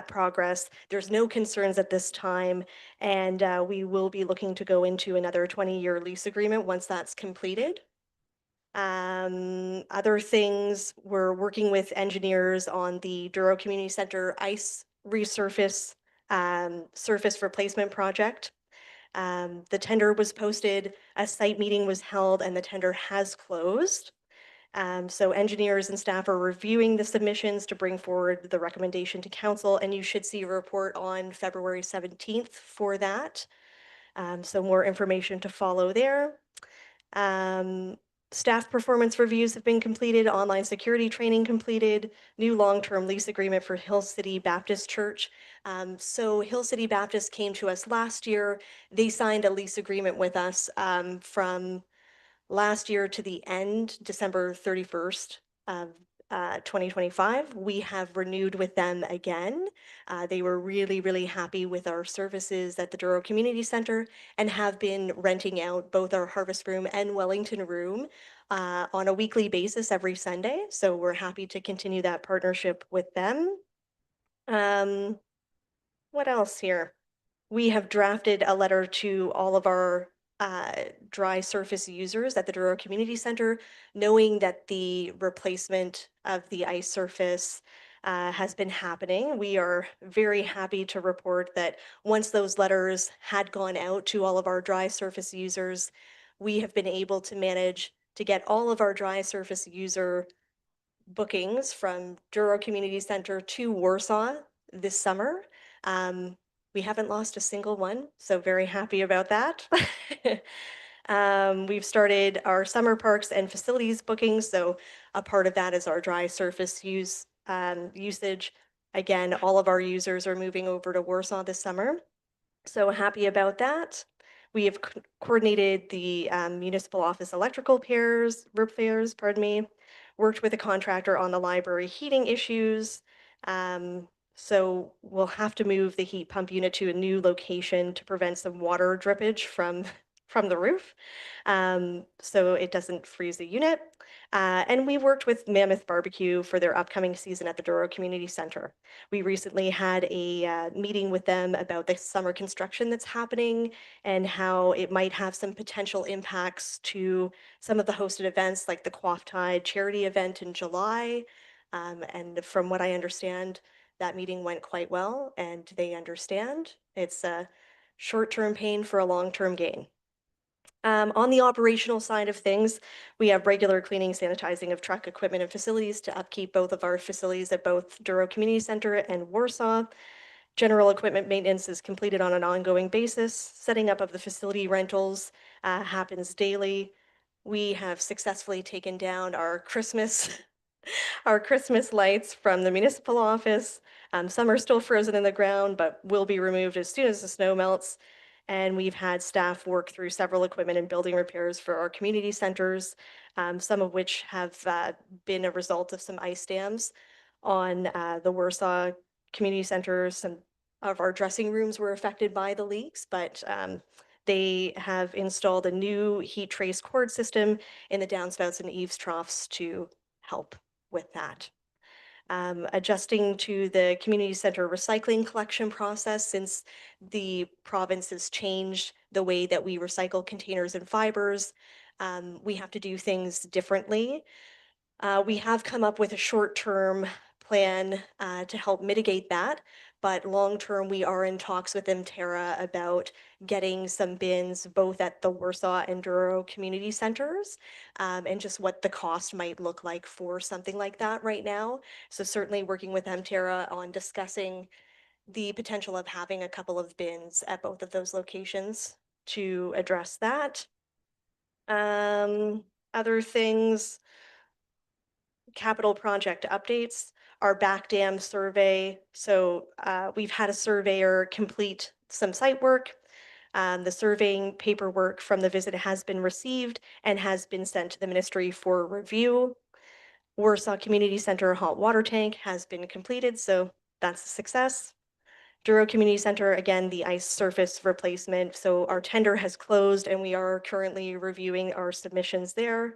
progress. There's no concerns at this time, and we will be looking to go into another 20-year lease agreement once that's completed. Other things, we're working with engineers on the Douro Community Center ice resurface surface replacement project. The tender was posted, a site meeting was held, and the tender has closed. So engineers and staff are reviewing the submissions to bring forward the recommendation to council, and you should see a report on February 17th for that. So more information to follow there. Staff performance reviews have been completed, online security training completed, new long-term lease agreement for Hill City Baptist Church. So Hill City Baptist came to us last year. They signed a lease agreement with us from last year to the end, December 31st of 2025. We have renewed with them again. They were really, really happy with our services at the Douro Community Center and have been renting out both our Harvest Room and Wellington Room on a weekly basis every Sunday. So we're happy to continue that partnership with them. What else here? We have drafted a letter to all of our dry surface users at the Douro Community Center, knowing that the replacement of the ice surface has been happening. We are very happy to report that once those letters had gone out to all of our dry surface users, we have been able to manage to get all of our dry surface user bookings from Douro Community Center to Warsaw this summer. We haven't lost a single one, so very happy about that. We've started our summer parks and facilities bookings, so a part of that is our dry surface usage. Again, all of our users are moving over to Warsaw this summer, so happy about that. We have coordinated the municipal office electrical repairs, pardon me, worked with a contractor on the library heating issues. So we'll have to move the heat pump unit to a new location to prevent some water drippage from the roof, so it doesn't freeze the unit. And we worked with Mammoth Barbecue for their upcoming season at the Douro Community Center. We recently had a meeting with them about the summer construction that's happening and how it might have some potential impacts to some of the hosted events like the Quaff Tide charity event in July. And from what I understand, that meeting went quite well and they understand it's a short-term pain for a long-term gain. On the operational side of things, we have regular cleaning, sanitizing of truck equipment and facilities to upkeep both of our facilities at both Douro Community Center and Warsaw. General equipment maintenance is completed on an ongoing basis. Setting up of the facility rentals happens daily. We have successfully taken down our Christmas our Christmas lights from the municipal office. Some are still frozen in the ground, but will be removed as soon as the snow melts. And we've had staff work through several equipment and building repairs for our community centers, some of which have been a result of some ice dams on the Warsaw Community Center. Some of our dressing rooms were affected by the leaks, but they have installed a new heat trace cord system in the downspouts and eaves troughs to help with that. Adjusting to the community center recycling collection process since the province has changed the way that we recycle containers and fibers. We have to do things differently. We have come up with a short-term plan to help mitigate that, but long-term, we are in talks with Mterra about getting some bins both at the Warsaw and Douro community centers, and just what the cost might look like for something like that right now. So certainly working with Mterra on discussing the potential of having a couple of bins at both of those locations to address that. Other things, capital project updates, our back dam survey. So we've had a surveyor complete some site work. The surveying paperwork from the visit has been received and has been sent to the ministry for review. Warsaw Community Center hot water tank has been completed, so that's a success. Douro Community Center, again, the ice surface replacement. So our tender has closed and we are currently reviewing our submissions there.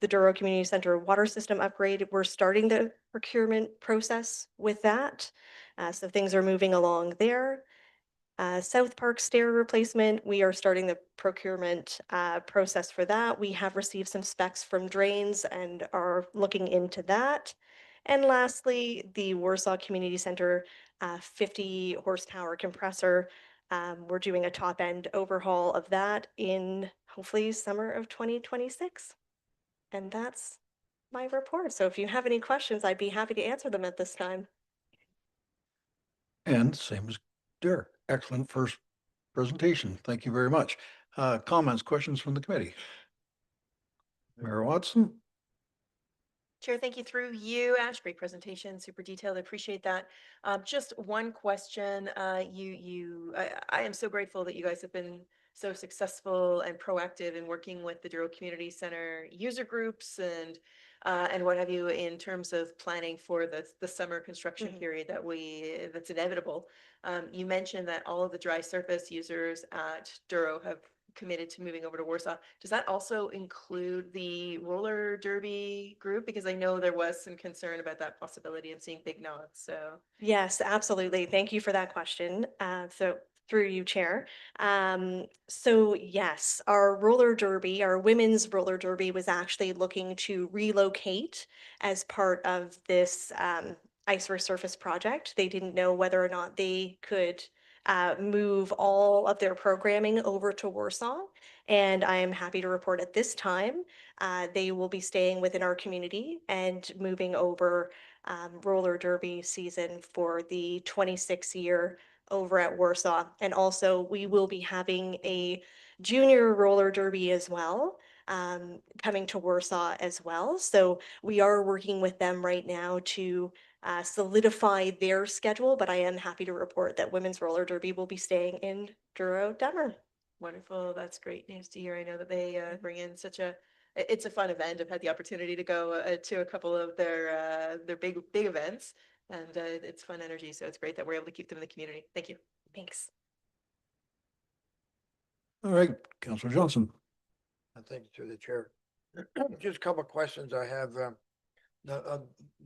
The Douro Community Center water system upgrade, we're starting the procurement process with that. So things are moving along there. South Park stair replacement, we are starting the procurement process for that. We have received some specs from drains and are looking into that. And lastly, the Warsaw Community Center 50 horsepower compressor. We're doing a top end overhaul of that in hopefully summer of 2026. And that's my report. So if you have any questions, I'd be happy to answer them at this time. And same as Derek. Excellent first presentation. Thank you very much. Comments, questions from the committee? Mayor Watson? Chair, thank you. Through you, Ash, great presentation, super detailed. I appreciate that. Just one question. I am so grateful that you guys have been so successful and proactive in working with the Douro Community Center user groups and what have you in terms of planning for the summer construction period that's inevitable. You mentioned that all of the dry surface users at Douro have committed to moving over to Warsaw. Does that also include the roller derby group? Because I know there was some concern about that possibility. I'm seeing big nods, so. Yes, absolutely. Thank you for that question. So through you, Chair. So yes, our roller derby, our women's roller derby was actually looking to relocate as part of this ice resurface project. They didn't know whether or not they could move all of their programming over to Warsaw. And I am happy to report at this time, they will be staying within our community and moving over roller derby season for the 26 year over at Warsaw. And also we will be having a junior roller derby as well, coming to Warsaw as well. So we are working with them right now to solidify their schedule, but I am happy to report that women's roller derby will be staying in Douro-Dummer. Wonderful. That's great news to hear. I know that they bring in it's a fun event. I've had the opportunity to go to a couple of their big events, and it's fun energy. So it's great that we're able to keep them in the community. Thank you. Thanks. All right, Councillor Johnson. Thank you to the chair. Just a couple of questions I have.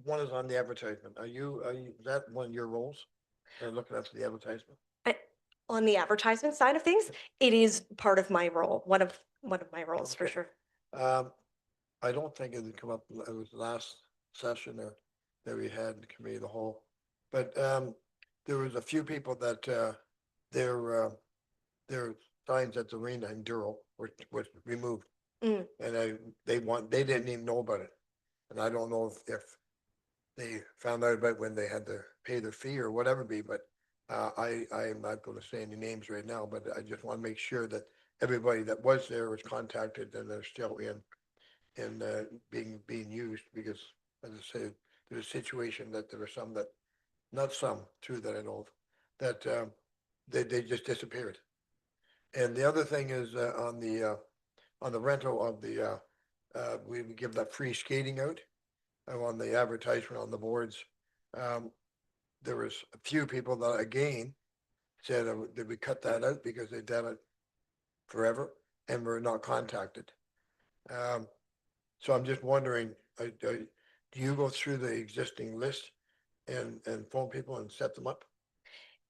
One is on the advertisement. Is that one of your roles? Looking after the advertisement? On the advertisement side of things, it is part of my role, one of my roles for Okay. sure. I don't think it had come up, it was last session that we had in the committee of the whole. But there was a few people that their signs at the arena in Douro was removed. Mm. And they didn't even know about it. And I don't know if they found out about when they had to pay their fee or whatever be, but I am not going to say any names right now, but I just want to make sure that everybody that was there was contacted and they're still being used, because as I said, there's a situation that there are some that, not some, two that I know of, that they just disappeared. And the other thing is on the rental of the we would give that free skating out on the advertisement on the boards. There was a few people that again said that we cut that out because they'd done it forever and were not contacted. So I'm just wondering, do you go through the existing list and phone people and set them up?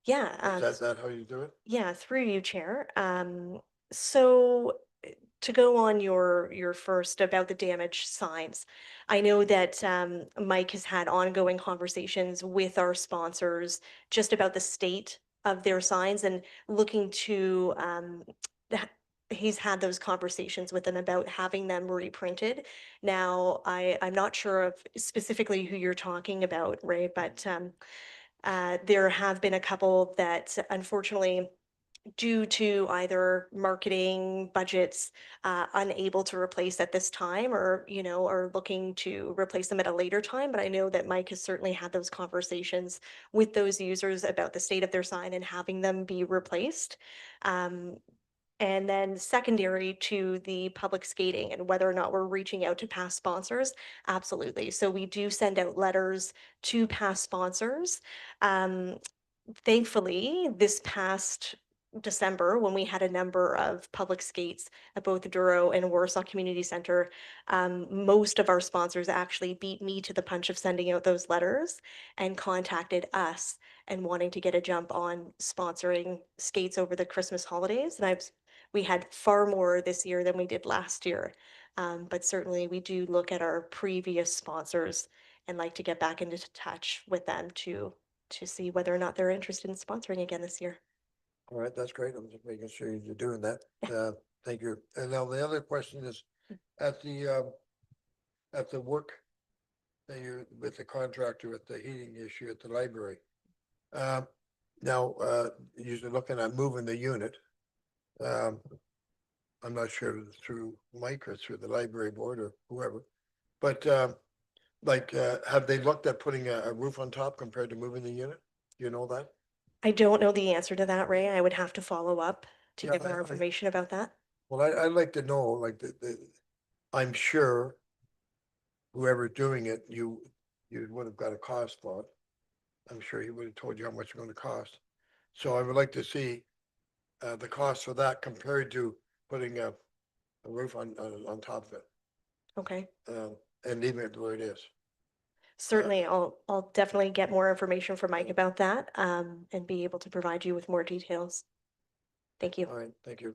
Yeah. Is that how you do it? Yeah, through you, Chair. So to go on your first about the damaged signs, I know that Mike has had ongoing conversations with our sponsors just about the state of their signs and looking to he's had those conversations with them about having them reprinted. Now, I'm not sure of specifically who you're talking about, Ray, but there have been a couple that unfortunately, due to either marketing budgets, unable to replace at this time, or are looking to replace them at a later time. But I know that Mike has certainly had those conversations with those users about the state of their sign and having them be replaced. Um, and then secondary to the public skating and whether or not we're reaching out to past sponsors, absolutely. So we do send out letters to past sponsors. Um, Thankfully, this past December, when we had a number of public skates at both Douro and Warsaw Community Center, most of our sponsors actually beat me to the punch of sending out those letters and contacted us and wanting to get a jump on sponsoring skates over the Christmas holidays. And we had far more this year than we did last year. But certainly we do look at our previous sponsors and like to get back into touch with them to see whether or not they're interested in sponsoring again this year. All right, that's great. I'm just making sure you're doing that. Thank you. And now the other question is at the work that you with the contractor with the heating issue at the library. Now, usually looking at moving the unit. I'm not sure if it's through Mike or through the library board or whoever, but have they looked at putting a roof on top compared to moving the unit? Do you know that? I don't know the answer to that, Ray. I would have to follow up to Yeah, get more information about that. Well, I'd like to know, like, I'm sure whoever's doing it, you would have got a cost for it. I'm sure he would have told you how much it's going to cost. So I would like to see the cost for that compared to putting a roof on top of it, Okay. and leaving it the way it is. Certainly, I'll definitely get more information from Mike about that, and be able to provide you with more details. Thank you. All right, thank you.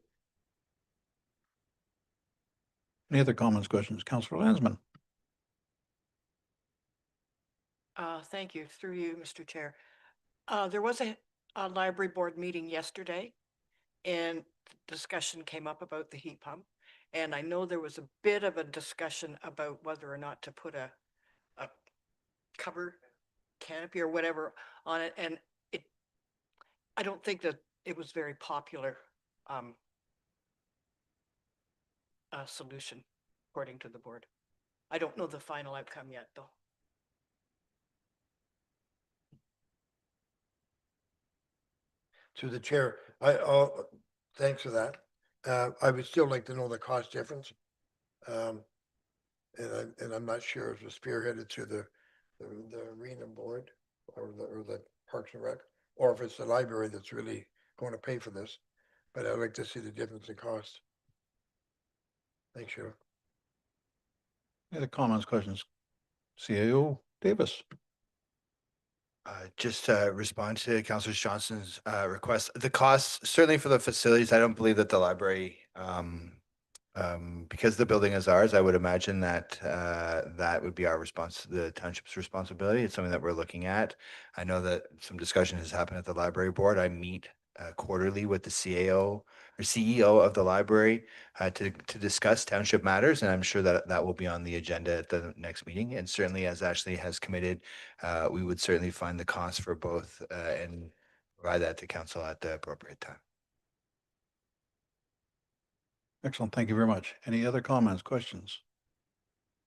Any other comments, questions? Councillor Lansman? Thank you, through you, Mr. Chair. There was a library board meeting yesterday and discussion came up about the heat pump. And I know there was a bit of a discussion about whether or not to put a cover canopy or whatever on it. And I don't think that it was very popular solution, according to the board. I don't know the final outcome yet, though. To the chair, thanks for that. I would still like to know the cost difference. And I'm not sure if it's spearheaded through the arena board or the Parks and Rec, or if it's the library that's really going to pay for this. But I'd like to see the difference in cost. Thanks, Cheryl. Any other comments, questions? CAO Davis? Just to respond to Councillor Johnson's request, the costs certainly for the facilities, I don't believe that the library, because the building is ours, I would imagine that that would be our response, the township's responsibility. It's something that we're looking at. I know that some discussion has happened at the library board. I meet quarterly with the CAO or CEO of the library to discuss township matters. And I'm sure that that will be on the agenda at the next meeting. And certainly, as Ashley has committed, we would certainly find the cost for both and provide that to council at the appropriate time. Excellent. Thank you very much. Any other comments, questions?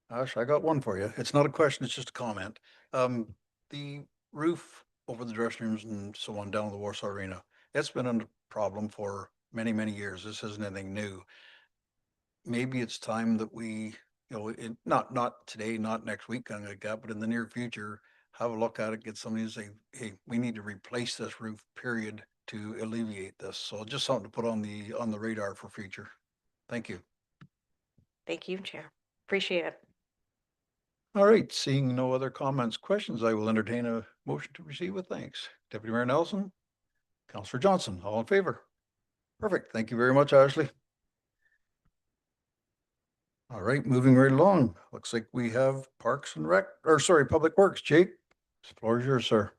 Ash, I got one for you. It's not a question, it's just a comment. The roof over the dressing rooms and so on down at the Warsaw Arena, it's been a problem for many, many years. This isn't anything new. Maybe it's time that we, not today, not next week, kind of like that, but in the near future, have a look at it, get somebody to say, hey, we need to replace this roof, period, to alleviate this. So just something to put on the radar for future. Thank you. Thank you, Chair. Appreciate it. All right, seeing no other comments, questions, I will entertain a motion to proceed with thanks. Deputy Mayor Nelson, Councillor Johnson, all in favor? Perfect. Thank you very much, Ashley. All right, moving right along. Looks like we have Parks and Rec, or sorry, Public Works. Jake, the floor is yours, sir.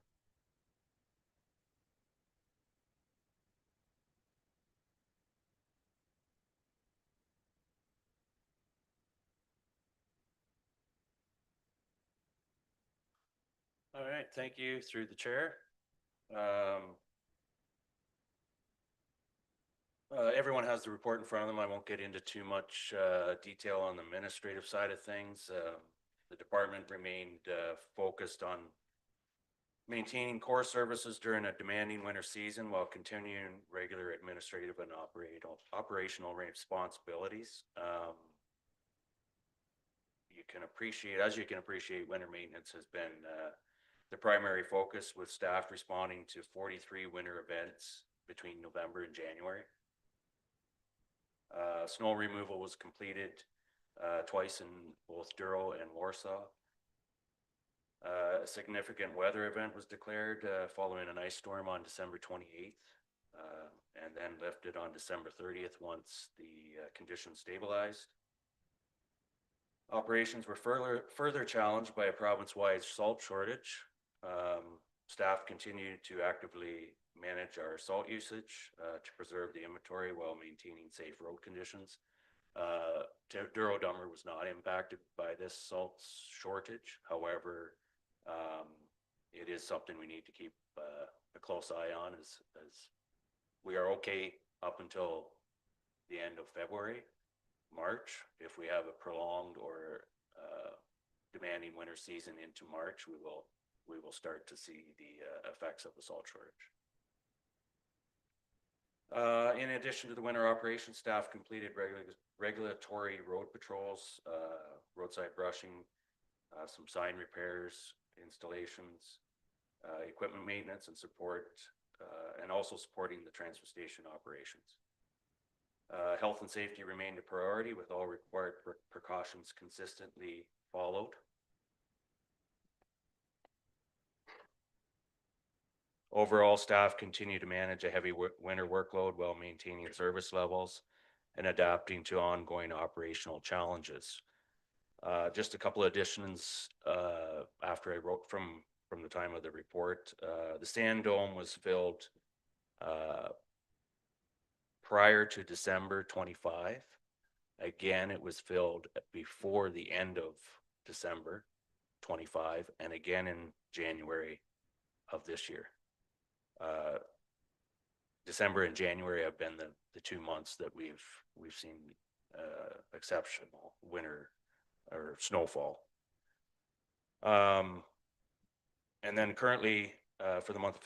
All right, thank you through the chair. Everyone has the report in front of them. I won't get into too much detail on the administrative side of things. The department remained focused on maintaining core services during a demanding winter season while continuing regular administrative and operational responsibilities. As you can appreciate, winter maintenance has been the primary focus, with staff responding to 43 winter events between November and January. Snow removal was completed twice in both Douro and Warsaw. A significant weather event was declared following an ice storm on December 28th, and then lifted on December 30th once the conditions stabilized. Operations were further challenged by a province-wide salt shortage. Staff continued to actively manage our salt usage to preserve the inventory while maintaining safe road conditions. Douro-Dummer was not impacted by this salt shortage. However, it is something we need to keep a close eye on, as we are okay up until the end of February. March, if we have a prolonged or demanding winter season into March, we will start to see the effects of the salt shortage. In addition to the winter operations, staff completed regulatory road patrols, roadside brushing, some sign repairs, installations, equipment maintenance and support, and also supporting the transfer station operations. Health and safety remained a priority, with all required precautions consistently followed. Overall, staff continue to manage a heavy winter workload while maintaining service levels and adapting to ongoing operational challenges. Just a couple of additions after I wrote from the time of the report. The sand dome was filled prior to December 25. Again, it was filled before the end of December 25, and again in January of this year. December and January have been the 2 months that we've seen exceptional winter or snowfall. And then currently for the month of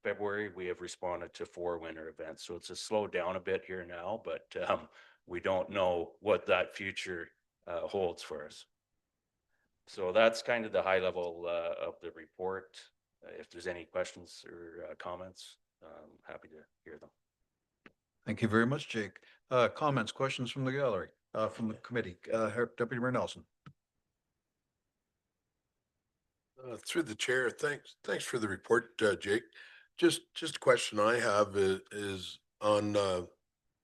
February, we have responded to 4 winter events. So it's a slowed down a bit here now, but we don't know what that future holds for us. So that's kind of the high level of the report. If there's any questions or comments, I'm happy to hear them. Thank you very much, Jake. Comments, questions from the gallery, from the committee. Deputy Mayor Nelson. Through the chair, thanks for the report, Jake. Just a question I have is on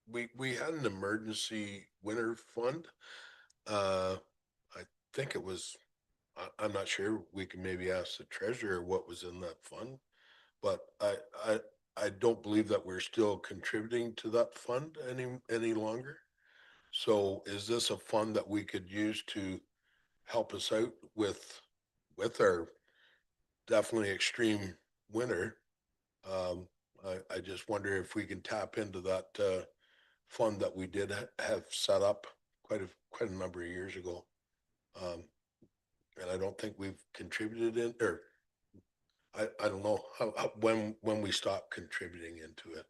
we had an emergency winter fund. I think it was, I'm not sure, we can maybe ask the treasurer what was in that fund, but I don't believe that we're still contributing to that fund any longer. So is this a fund that we could use to help us out with our definitely extreme winter? I just wonder if we can tap into that fund that we did have set up quite a number of years ago. And I don't think we've contributed in, or I don't know when we stop contributing into it.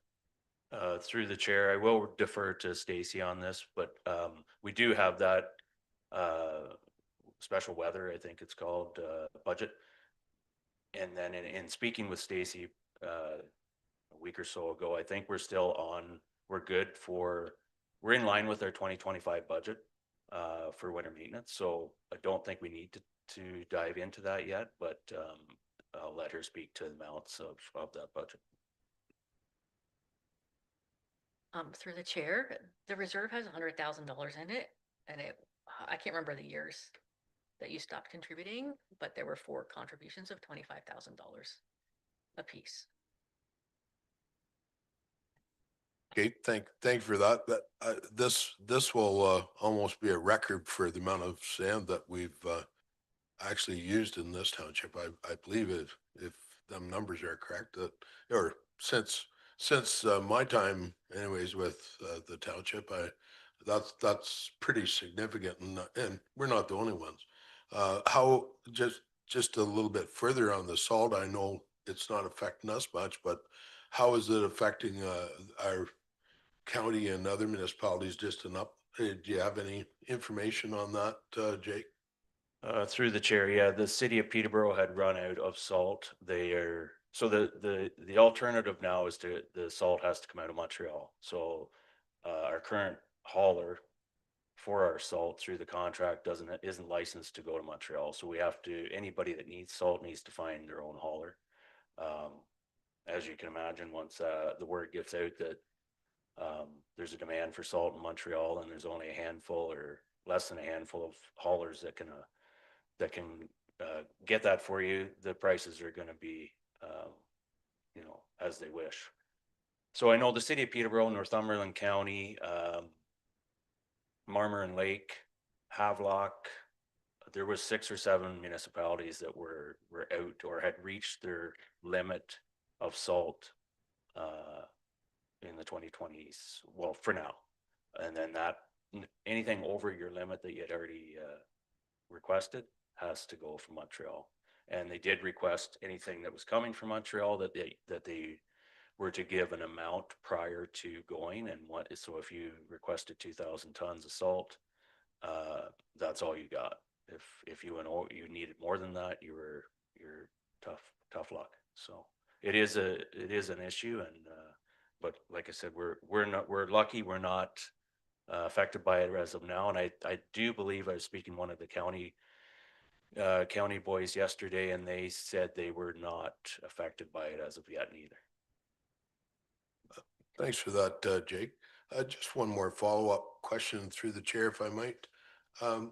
Through the chair, I will defer to Stacy on this, but we do have that special weather, I think it's called, budget. And then in speaking with Stacy a week or so ago, I think we're good we're in line with our 2025 budget for winter maintenance. So I don't think we need to dive into that yet, but I'll let her speak to the amounts of that budget. Through the chair, the reserve has $100,000 in it, and I can't remember the years that you stopped contributing, but there were 4 contributions of $25,000 a piece. Okay, thank you for that. This will almost be a record for the amount of sand that we've actually used in this township. I believe if them numbers are correct, that or since my time anyways with the township, that's pretty significant, and we're not the only ones. How just a little bit further on the salt, I know it's not affecting us much, but how is it affecting our county and other municipalities just enough? Do you have any information on that, Jake? Through the chair, yeah, the city of Peterborough had run out of salt. So the alternative now is the salt has to come out of Montreal. So our current hauler for our salt through the contract isn't licensed to go to Montreal. So anybody that needs salt needs to find their own hauler. As you can imagine, once the word gets out that there's a demand for salt in Montreal and there's only a handful or less than a handful of haulers that can get that for you, the prices are going to be as they wish. So I know the city of Peterborough, Northumberland County, Marmor and Lake, Havelock, there was 6 or 7 municipalities that were out or had reached their limit of salt in the 2020s. Well, for now, and then anything over your limit that you had already requested has to go from Montreal. And they did request anything that was coming from Montreal that they were to give an amount prior to going. And so if you requested 2,000 tons of salt, that's all you got. If you needed more than that, you're tough luck. So it is an issue, and but like I said, we're lucky we're not affected by it as of now. And I do believe I was speaking to one of the county boys yesterday, and they said they were not affected by it as of yet neither. Thanks for that, Jake. Just one more follow-up question through the chair, if I might. I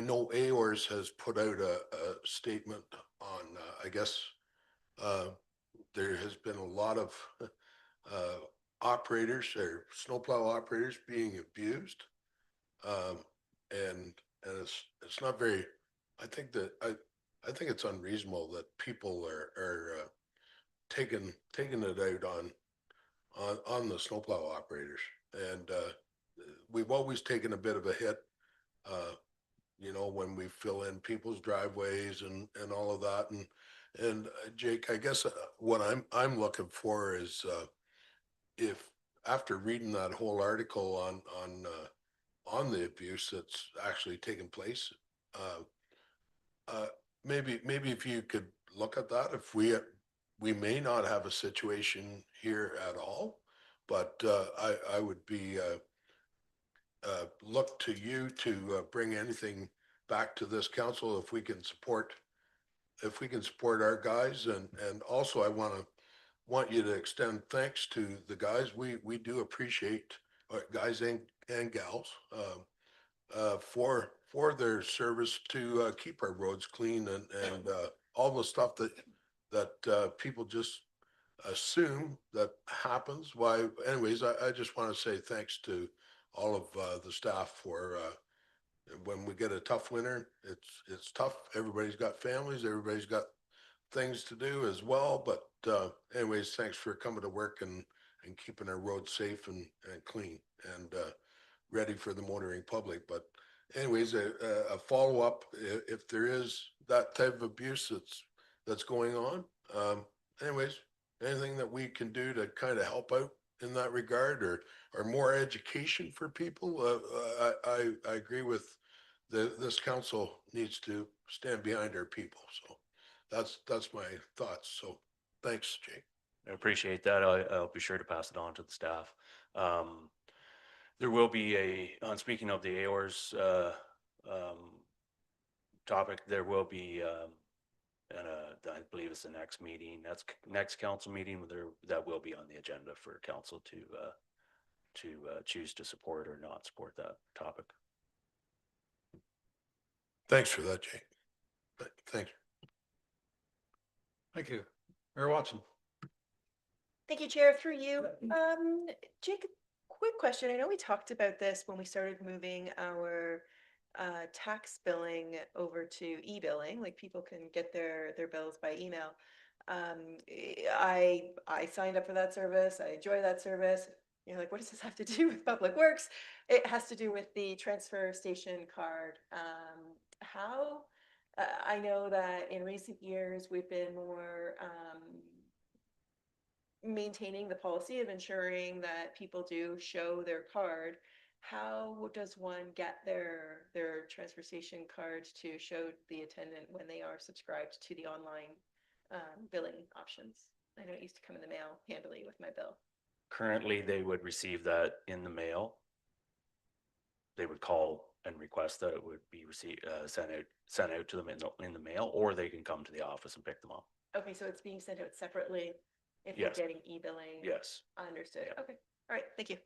know AORS has put out a statement on, I guess, there has been a lot of operators or snowplow operators being abused. And it's not very, I think it's unreasonable that people are taking it out on the snowplow operators. And we've always taken a bit of a hit, when we fill in people's driveways and all of that. And Jake, I guess what I'm looking for is if after reading that whole article on the abuse that's actually taken place, maybe if you could look at that, if we may not have a situation here at all, but I would be look to you to bring anything back to this council if we can support our guys. And also I want you to extend thanks to the guys. We do appreciate guys and gals for their service to keep our roads clean and all the stuff that people just assume that happens. Why, anyways, I just want to say thanks to all of the staff for when we get a tough winter, it's tough. Everybody's got families, everybody's got things to do as well. But anyways, thanks for coming to work and keeping our roads safe and clean and ready for the motoring public. But anyways, a follow-up, if there is that type of abuse that's going on. Anyways, anything that we can do to kind of help out in that regard, or more education for people. I agree with this council needs to stand behind our people. So that's my thoughts. So thanks, Jake. I appreciate that. I'll be sure to pass it on to the staff. There will be on speaking of the AOR's topic, there will be, I believe it's the next meeting, next council meeting, that will be on the agenda for council to choose to support or not support that topic. Thanks for that, Jake. Thanks. Thank you. Mayor Watson. Thank you, Chair, through you. Jake, quick question. I know we talked about this when we started moving our tax billing over to e-billing, like people can get their bills by email. I signed up for that service. I enjoy that service. You're like, what does this have to do with Public Works? It has to do with the transfer station card. How I know that in recent years we've been more maintaining the policy of ensuring that people do show their card. How does one get their transfer station card to show the attendant when they are subscribed to the online billing options? I know it used to come in the mail handily with my bill. Currently, they would receive that in the mail. They would call and request that it would be sent out to them in the mail, or they can come to the office and pick them up. Okay, so it's being sent out separately if Yes. you're getting e-billing. Yes. Understood. Yeah. Okay. All right. Thank you.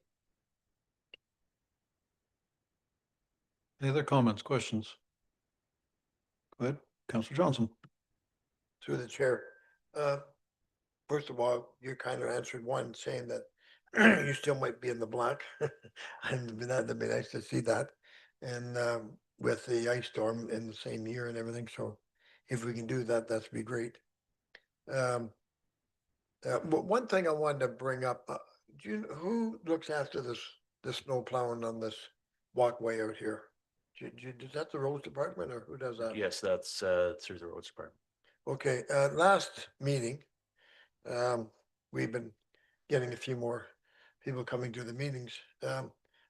Any other comments, questions? Go ahead, Councillor Johnson. Through the chair. First of all, you kind of answered one saying that you still might be in the black. And that'd be nice to see that. And with the ice storm in the same year and everything. So if we can do that, that'd be great. But one thing I wanted to bring up, do you know who looks after the snow plowing on this walkway out here? Is that the roads department or who does that? Yes, that's through the roads department. Okay, last meeting, we've been getting a few more people coming to the meetings.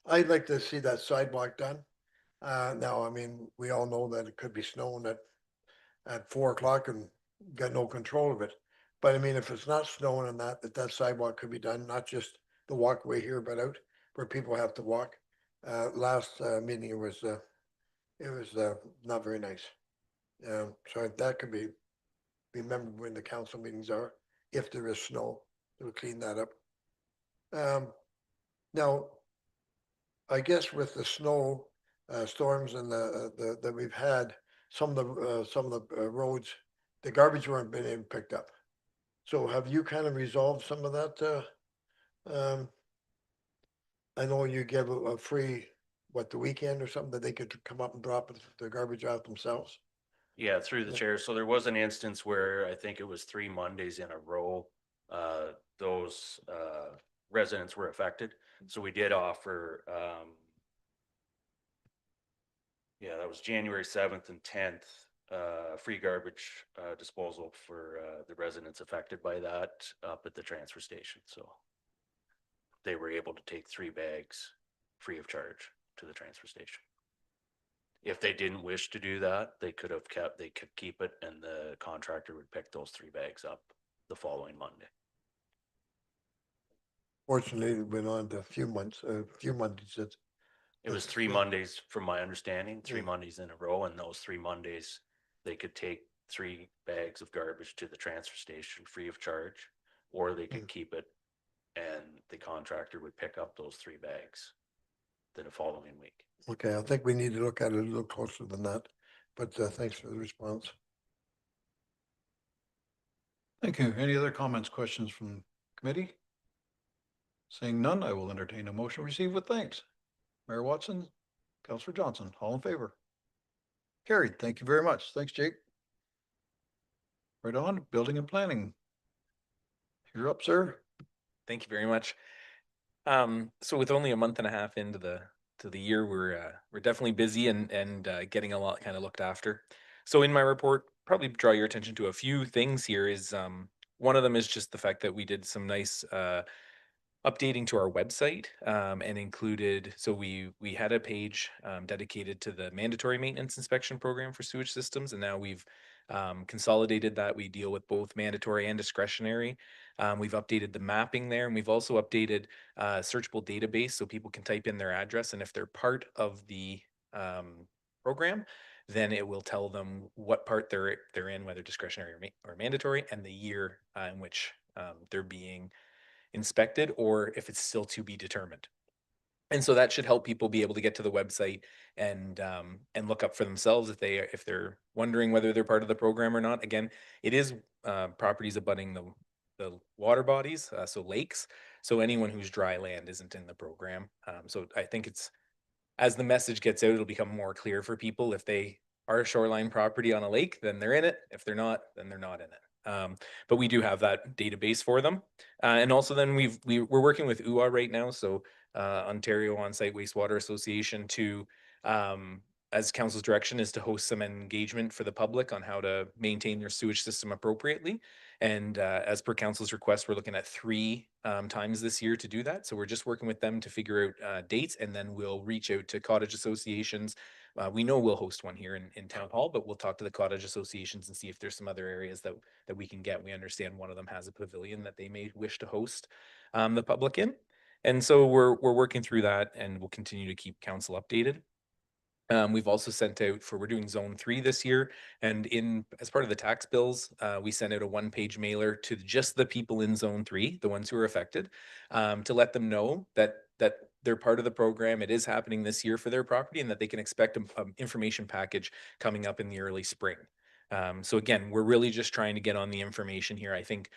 I'd like to see that sidewalk done. Now, I mean, we all know that it could be snowing at 4 o'clock and got no control of it. But I mean, if it's not snowing and that sidewalk could be done, not just the walkway here, but out where people have to walk. Last meeting, it was not very nice. So that could be remembered when the council meetings are, if there is snow, we'll clean that up. Now, I guess with the snow storms and that we've had, some of the roads, the garbage weren't being picked up. So have you kind of resolved some of that? I know you give a free, the weekend or something that they could come up and drop the garbage out themselves. Yeah, through the chair. So there was an instance where I think it was 3 Mondays in a row. Those residents were affected. So we did offer, that was January 7th and 10th, free garbage disposal for the residents affected by that up at the transfer station. So they were able to take 3 bags free of charge to the transfer station. If they didn't wish to do that, they could keep it, and the contractor would pick those 3 bags up the following Monday. Fortunately, it went on to a few Mondays. It was 3 Mondays, from my understanding, 3 Yeah. Mondays in a row, and those 3 Mondays, they could take 3 bags of garbage to the transfer station free of charge, or they could keep it, and the contractor would pick up those 3 bags the following week. Okay, I think we need to look at it a little closer than that, but thanks for the response. Thank you. Any other comments, questions from committee? Seeing none, I will entertain a motion received with thanks. Mayor Watson, Councillor Johnson, all in favor? Carried. Thank you very much. Thanks, Jake. Right on, building and planning. You're up, sir. Thank you very much. So with only a month and a half into the year, we're definitely busy and getting a lot kind of looked after. So in my report, probably draw your attention to a few things here. Is one of them is just the fact that we did some nice updating to our website, and included, so we had a page dedicated to the mandatory maintenance inspection program for sewage systems, and now we've consolidated that. We deal with both mandatory and discretionary. We've updated the mapping there, and we've also updated searchable database so people can type in their address, and if they're part of the program, then it will tell them what part they're in, whether discretionary or mandatory, and the year in which they're being inspected, or if it's still to be determined. And so that should help people be able to get to the website and look up for themselves if they're wondering whether they're part of the program or not. Again, it is properties abutting the water bodies, so lakes. So anyone who's dry land isn't in the program. So I think it's, as the message gets out, it'll become more clear for people. If they are a shoreline property on a lake, then they're in it. If they're not, then they're not in it. But we do have that database for them. And also then we're working with UA right now. So Ontario On-Site Wastewater Association to, as council's direction is to host some engagement for the public on how to maintain their sewage system appropriately. And as per council's request, we're looking at 3 times this year to do that. So we're just working with them to figure out dates, and then we'll reach out to cottage associations. We know we'll host one here in Town Hall, but we'll talk to the cottage associations and see if there's some other areas that we can get. We understand one of them has a pavilion that they may wish to host the public in. And so we're working through that, and we'll continue to keep council updated. We've also sent out we're doing zone 3 this year, and as part of the tax bills, we sent out a 1-page mailer to just the people in zone 3, the ones who are affected, to let them know that they're part of the program. It is happening this year for their property, and that they can expect an information package coming up in the early spring. So again, we're really just trying to get on the information here. I think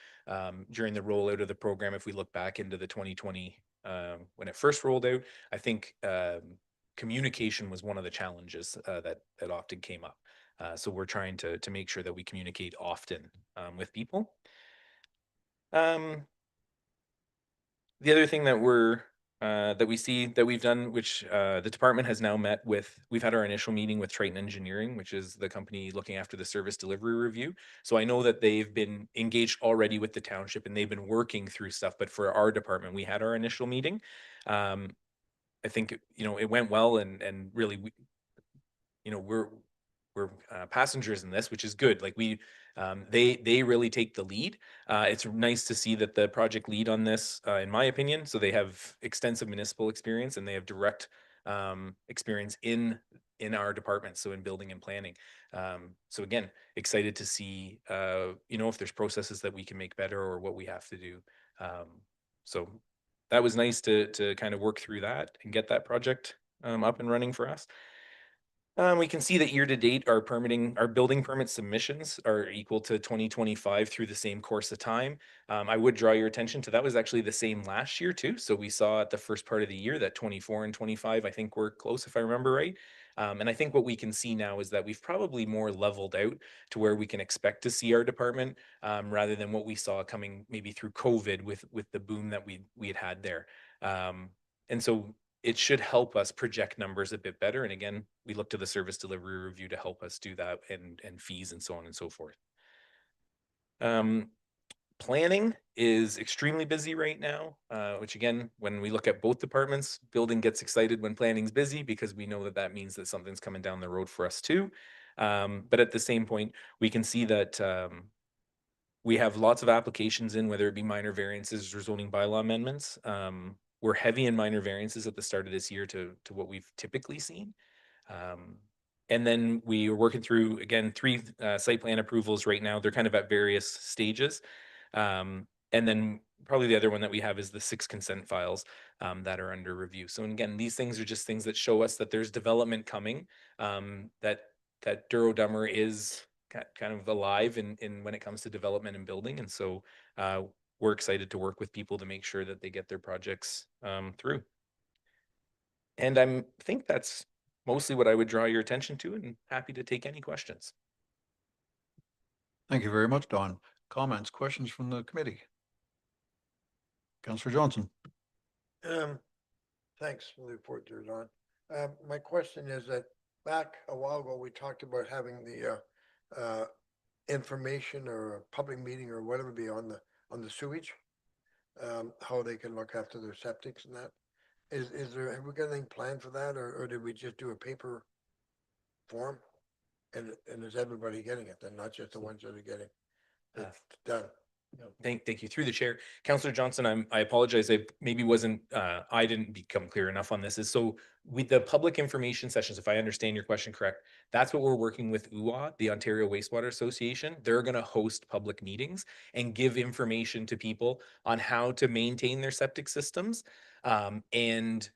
during the rollout of the program, if we look back into the 2020, when it first rolled out, I think communication was one of the challenges that often came up. So we're trying to make sure that we communicate often with people. The other thing that we see that we've done, which the department has now met with, we've had our initial meeting with Triton Engineering, which is the company looking after the service delivery review. So I know that they've been engaged already with the township, and they've been working through stuff. But for our department, we had our initial meeting. I think, it went well, and really, we're passengers in this, which is good. Like they really take the lead. It's nice to see that the project lead on this, in my opinion, so they have extensive municipal experience, and they have direct experience in our department, so in building and planning. So again, excited to see, if there's processes that we can make better or what we have to do. So that was nice to kind of work through that and get that project up and running for us. We can see that year to date, our building permit submissions are equal to 2025 through the same course of time. I would draw your attention to that was actually the same last year too. So we saw at the first part of the year that 24 and 25, I think were close, if I remember right. And I think what we can see now is that we've probably more leveled out to where we can expect to see our department, rather than what we saw coming maybe through COVID with the boom that we had there. And so it should help us project numbers a bit better. And again, we look to the service delivery review to help us do that, and fees and so on and so forth. Planning is extremely busy right now, which again, when we look at both departments, building gets excited when planning's busy because we know that means that something's coming down the road for us too. But at the same point, we can see that we have lots of applications in, whether it be minor variances or zoning bylaw amendments. We're heavy in minor variances at the start of this year to what we've typically seen. And then we are working through, again, 3 site plan approvals right now. They're kind of at various stages. And then probably the other one that we have is the 6 consent files that are under review. So again, these things are just things that show us that there's development coming, that Douro-Dummer is kind of alive in when it comes to development and building. And so we're excited to work with people to make sure that they get their projects through. And think that's mostly what I would draw your attention to, and happy to take any questions. Thank you very much, Don. Comments, questions from the committee? Councillor Johnson. Thanks for the report there, Don. My question is that back a while ago, we talked about having the information or a public meeting or whatever be on the sewage. How they can look after their septics and that. Is there, have we got anything planned for that, or did we just do a paper form? And is everybody getting it then, not just the ones that are getting it done? Thank you. Through the chair, Councillor Johnson, I apologize. I maybe wasn't, I didn't become clear enough on this. Is so with the public information sessions, if I understand your question correct, that's what we're working with UWA, the Ontario Wastewater Association. They're going to host public meetings and give information to people on how to maintain their septic systems, and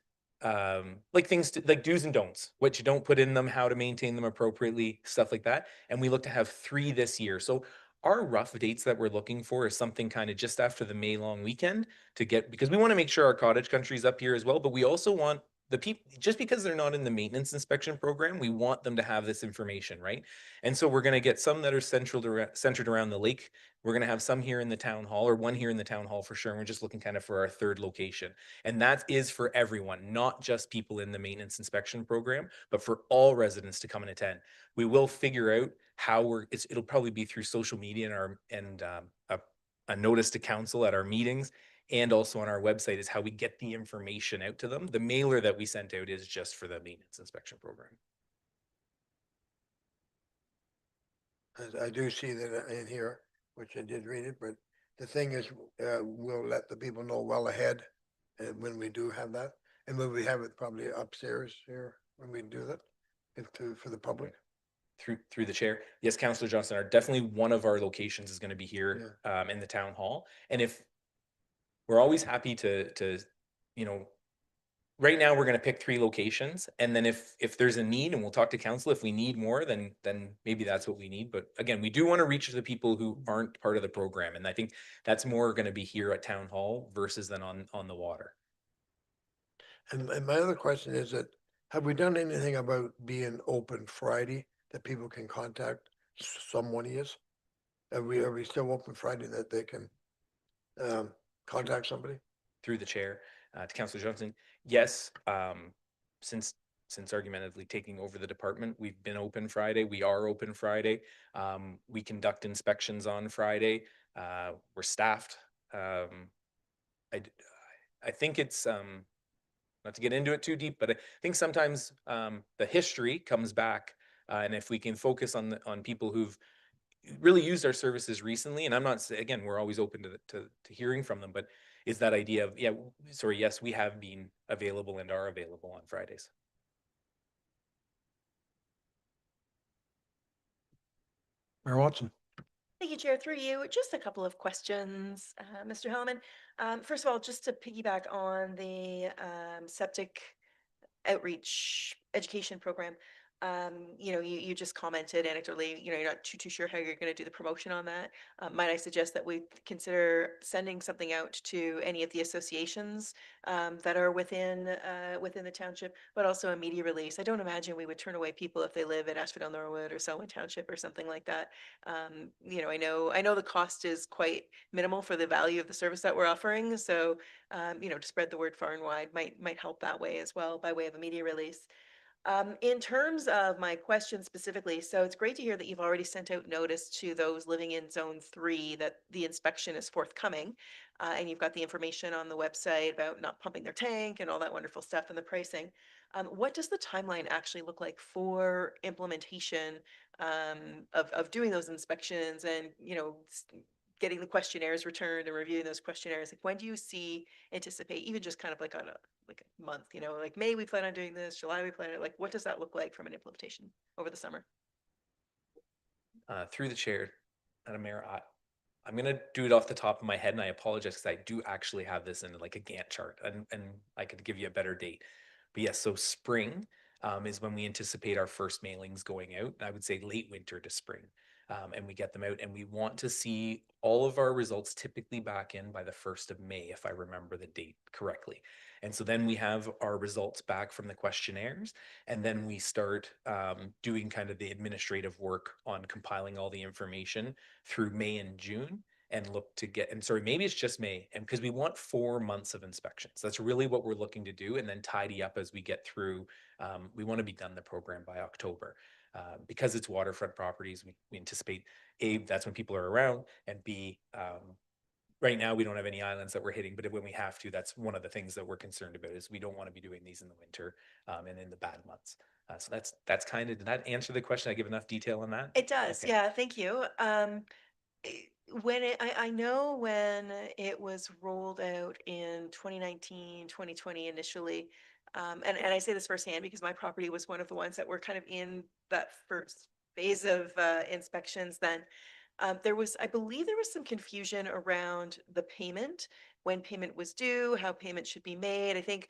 like things like do's and don'ts, what you don't put in them, how to maintain them appropriately, stuff like that. And we look to have 3 this year. So our rough dates that we're looking for is something kind of just after the May long weekend to get, because we want to make sure our cottage country is up here as well, but we also want the people, just because they're not in the maintenance inspection program, we want them to have this information, right? And so we're going to get some that are centered around the lake. We're going to have some here in the town hall, or one here in the town hall for sure. And we're just looking kind of for our 3rd location. And that is for everyone, not just people in the maintenance inspection program, but for all residents to come and attend. We will figure out how it'll probably be through social media and a notice to council at our meetings, and also on our website is how we get the information out to them. The mailer that we sent out is just for the maintenance inspection program. I do see that in here, which I did read it, but the thing is, we'll let the people know well ahead when we do have that. And will we have it probably upstairs here when we do that, for the public? Through the chair, yes, Councillor Johnson, definitely one of our locations is going to be here in the town hall. And if we're always happy to right now we're going to pick 3 locations, and then if there's a need, and we'll talk to council, if we need more, then maybe that's what we need. But again, we do want to reach the people who aren't part of the program, and I think that's more going to be here at town hall versus than on the water. And my other question is that, have we done anything about being open Friday that people can contact someone is? Are we still open Friday that they can contact somebody? Through the chair, to Councillor Johnson, yes, since argumentatively taking over the department, we've been open Friday. We are open Friday. We conduct inspections on Friday. We're staffed. I think it's not to get into it too deep, but I think sometimes the history comes back, and if we can focus on people who've really used our services recently, and I'm not, again, we're always open to hearing from them, but is that idea of, yes, we have been available and are available on Fridays. Mayor Watson. Thank you, Chair. Through you, just a couple of questions, Mr. Hellman. First of all, just to piggyback on the septic outreach education program. You just commented anecdotally, you're not too sure how you're going to do the promotion on that. Might I suggest that we consider sending something out to any of the associations that are within the township, but also a media release. I don't imagine we would turn away people if they live in Ashfield-on-Norwood or Selwyn Township or something like that. I know the cost is quite minimal for the value of the service that we're offering. So, to spread the word far and wide might help that way as well, by way of a media release. In terms of my question specifically, so it's great to hear that you've already sent out notice to those living in Zone 3 that the inspection is forthcoming, and you've got the information on the website about not pumping their tank and all that wonderful stuff and the pricing. What does the timeline actually look like for implementation of doing those inspections and, getting the questionnaires returned and reviewing those questionnaires? Like, when do you anticipate, even just kind of like on a month, like May we plan on doing this, July we plan on, like, what does that look like from an implementation over the summer? Through the chair, Madam Mayor, I'm going to do it off the top of my head, and I apologize because I do actually have this in like a Gantt chart, and I could give you a better date. But yes, so spring is when we anticipate our first mailings going out. I would say late winter to spring. and we get them out, and we want to see all of our results typically back in by the 1st of May, if I remember the date correctly. And so then we have our results back from the questionnaires, and then we start doing kind of the administrative work on compiling all the information through May and June, and look to get, and sorry, maybe it's just May, and because we want 4 months of inspections. That's really what we're looking to do, and then tidy up as we get through. We want to be done the program by October. Because it's waterfront properties, we anticipate A, that's when people are around, and B, right now we don't have any islands that we're hitting, but when we have to, that's one of the things that we're concerned about, is we don't want to be doing these in the winter and in the bad months. So that's kind of, did that answer the question? I give enough detail on that? It does, Okay. yeah, thank you. When I know when it was rolled out in 2019, 2020 initially, and I say this firsthand because my property was one of the ones that were kind of in that first phase of inspections then. I believe there was some confusion around the payment, when payment was due, how payment should be made. I think,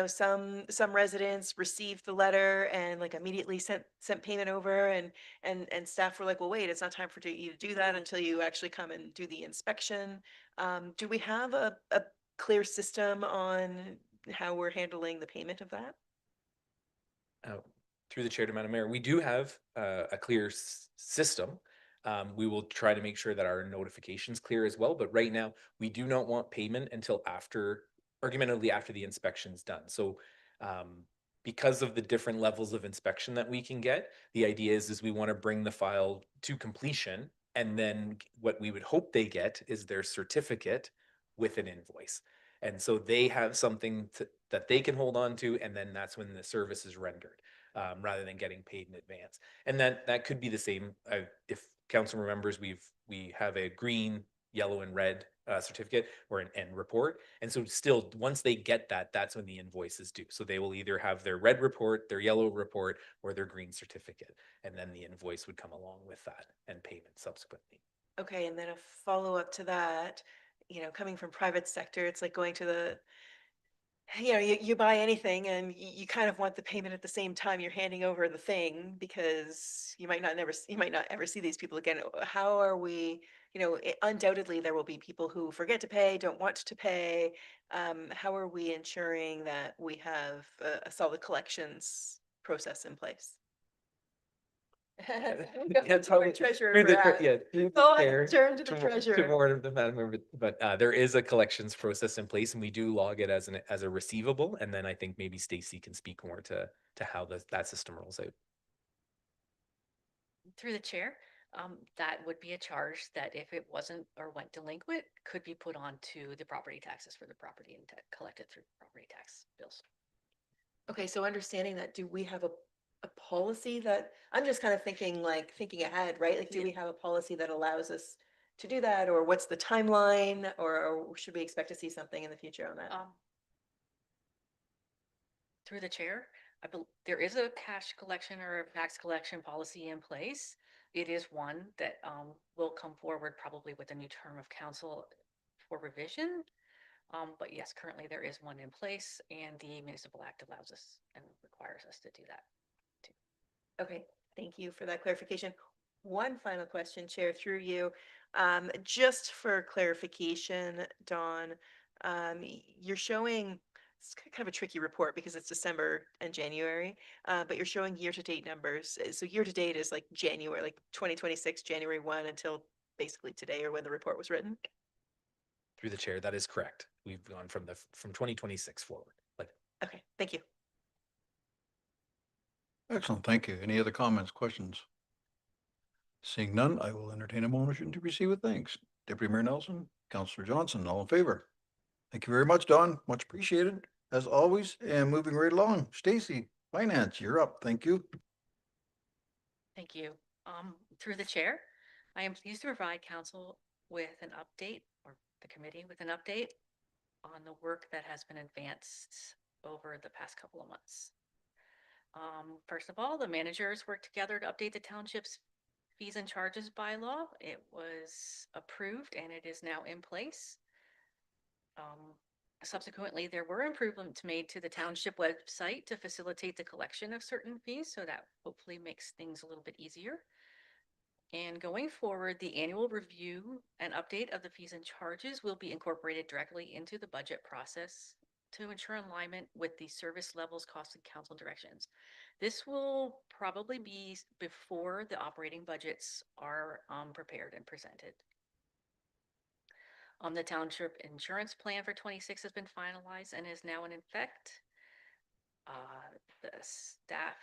some residents received the letter and like immediately sent payment over, and staff were like, well, wait, it's not time for you to do that until you actually come and do the inspection. Do we have a clear system on how we're handling the payment of that? Through the chair to Madam Mayor, we do have a clear system. We will try to make sure that our notification's clear as well, but right now we do not want payment until argumentatively after the inspection's done. So because of the different levels of inspection that we can get, the idea is we want to bring the file to completion, and then what we would hope they get is their certificate with an invoice. And so they have something that they can hold on to, and then that's when the service is rendered, rather than getting paid in advance. And that could be the same. If council remembers, we have a green, yellow, and red certificate and report. And so still, once they get that, that's when the invoice is due. So they will either have their red report, their yellow report, or their green certificate. And then the invoice would come along with that and payment subsequently. Okay, and then a follow-up to that, coming from private sector, it's like going to you buy anything and you kind of want the payment at the same time you're handing over the thing, because you might not ever see these people again. How are we, undoubtedly there will be people who forget to pay, don't want to pay. How are we ensuring that we have a solid collections process in place? That's how Treasurer through the Brad. Oh, I turn to the treasurer. more of the Madam Mayor, but there is a collections process in place, and we do log it as a receivable. And then I think maybe Stacy can speak more to how that system rolls out. Through the chair, that would be a charge that if it wasn't or went delinquent, could be put onto the property taxes for the property and collected through property tax bills. Okay, so understanding that, do we have a policy that, I'm just kind of thinking ahead, right? Like, do we have a policy that allows us to do that, or what's the timeline, or should we expect to see something in the future on that? Through the chair, there is a cash collection or a tax collection policy in place. It is one that will come forward probably with a new term of council for revision. But yes, currently there is one in place, and the Municipal Act allows us and requires us to do that too. Okay, thank you for that clarification. One final question, Chair, through you. Just for clarification, Dawn, you're showing, it's kind of a tricky report because it's December and January, but you're showing year-to-date numbers. So year-to-date is like January, like 2026, January 1 until basically today, or when the report was written? Through the chair, that is correct. We've gone from 2026 forward. Okay, thank you. Excellent, thank you. Any other comments, questions? Seeing none, I will entertain a motion to receive with thanks. Deputy Mayor Nelson, Councillor Johnson, all in favor? Thank you very much, Don. Much appreciated, as always. And moving right along, Stacy, Finance, you're up. Thank you. Thank you. Through the chair, I am pleased to provide council with an update, or the committee with an update on the work that has been advanced over the past couple of months. First of all, the managers worked together to update the township's fees and charges bylaw. It was approved and it is now in place. Subsequently, there were improvements made to the township website to facilitate the collection of certain fees, so that hopefully makes things a little bit easier. And going forward, the annual review and update of the fees and charges will be incorporated directly into the budget process to ensure alignment with the service levels, costs, and council directions. This will probably be before the operating budgets are prepared and presented. The township insurance plan for 26 has been finalized and is now in effect. The staff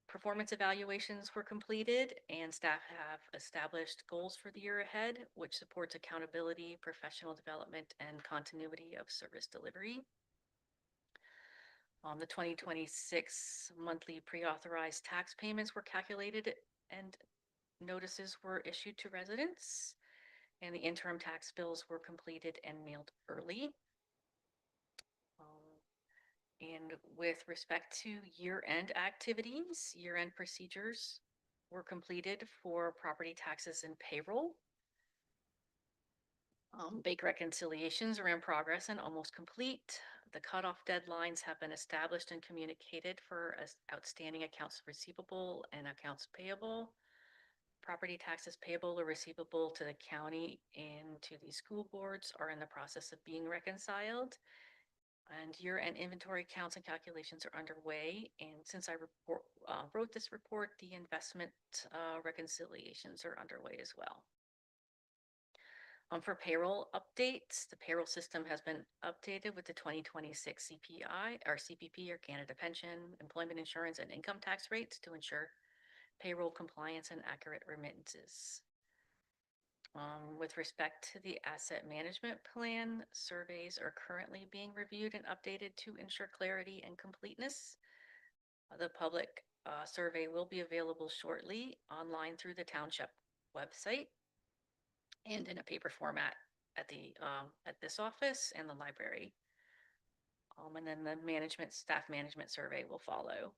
performance evaluations were completed and staff have established goals for the year ahead, which supports accountability, professional development, and continuity of service delivery. The 2026 monthly pre-authorized tax payments were calculated and notices were issued to residents, and the interim tax bills were completed and mailed early. And with respect to year-end activities, year-end procedures were completed for property taxes and payroll. Bank reconciliations are in progress and almost complete. The cutoff deadlines have been established and communicated for outstanding accounts receivable and accounts payable. Property taxes payable or receivable to the county and to the school boards are in the process of being reconciled. And year-end inventory counts and calculations are underway. And since I wrote this report, the investment reconciliations are underway as well. For payroll updates, the payroll system has been updated with the 2026 CPI or CPP or Canada Pension, employment insurance, and income tax rates to ensure payroll compliance and accurate remittances. With respect to the asset management plan, surveys are currently being reviewed and updated to ensure clarity and completeness. The public survey will be available shortly online through the township website and in a paper format at this office and the library. And then the staff management survey will follow.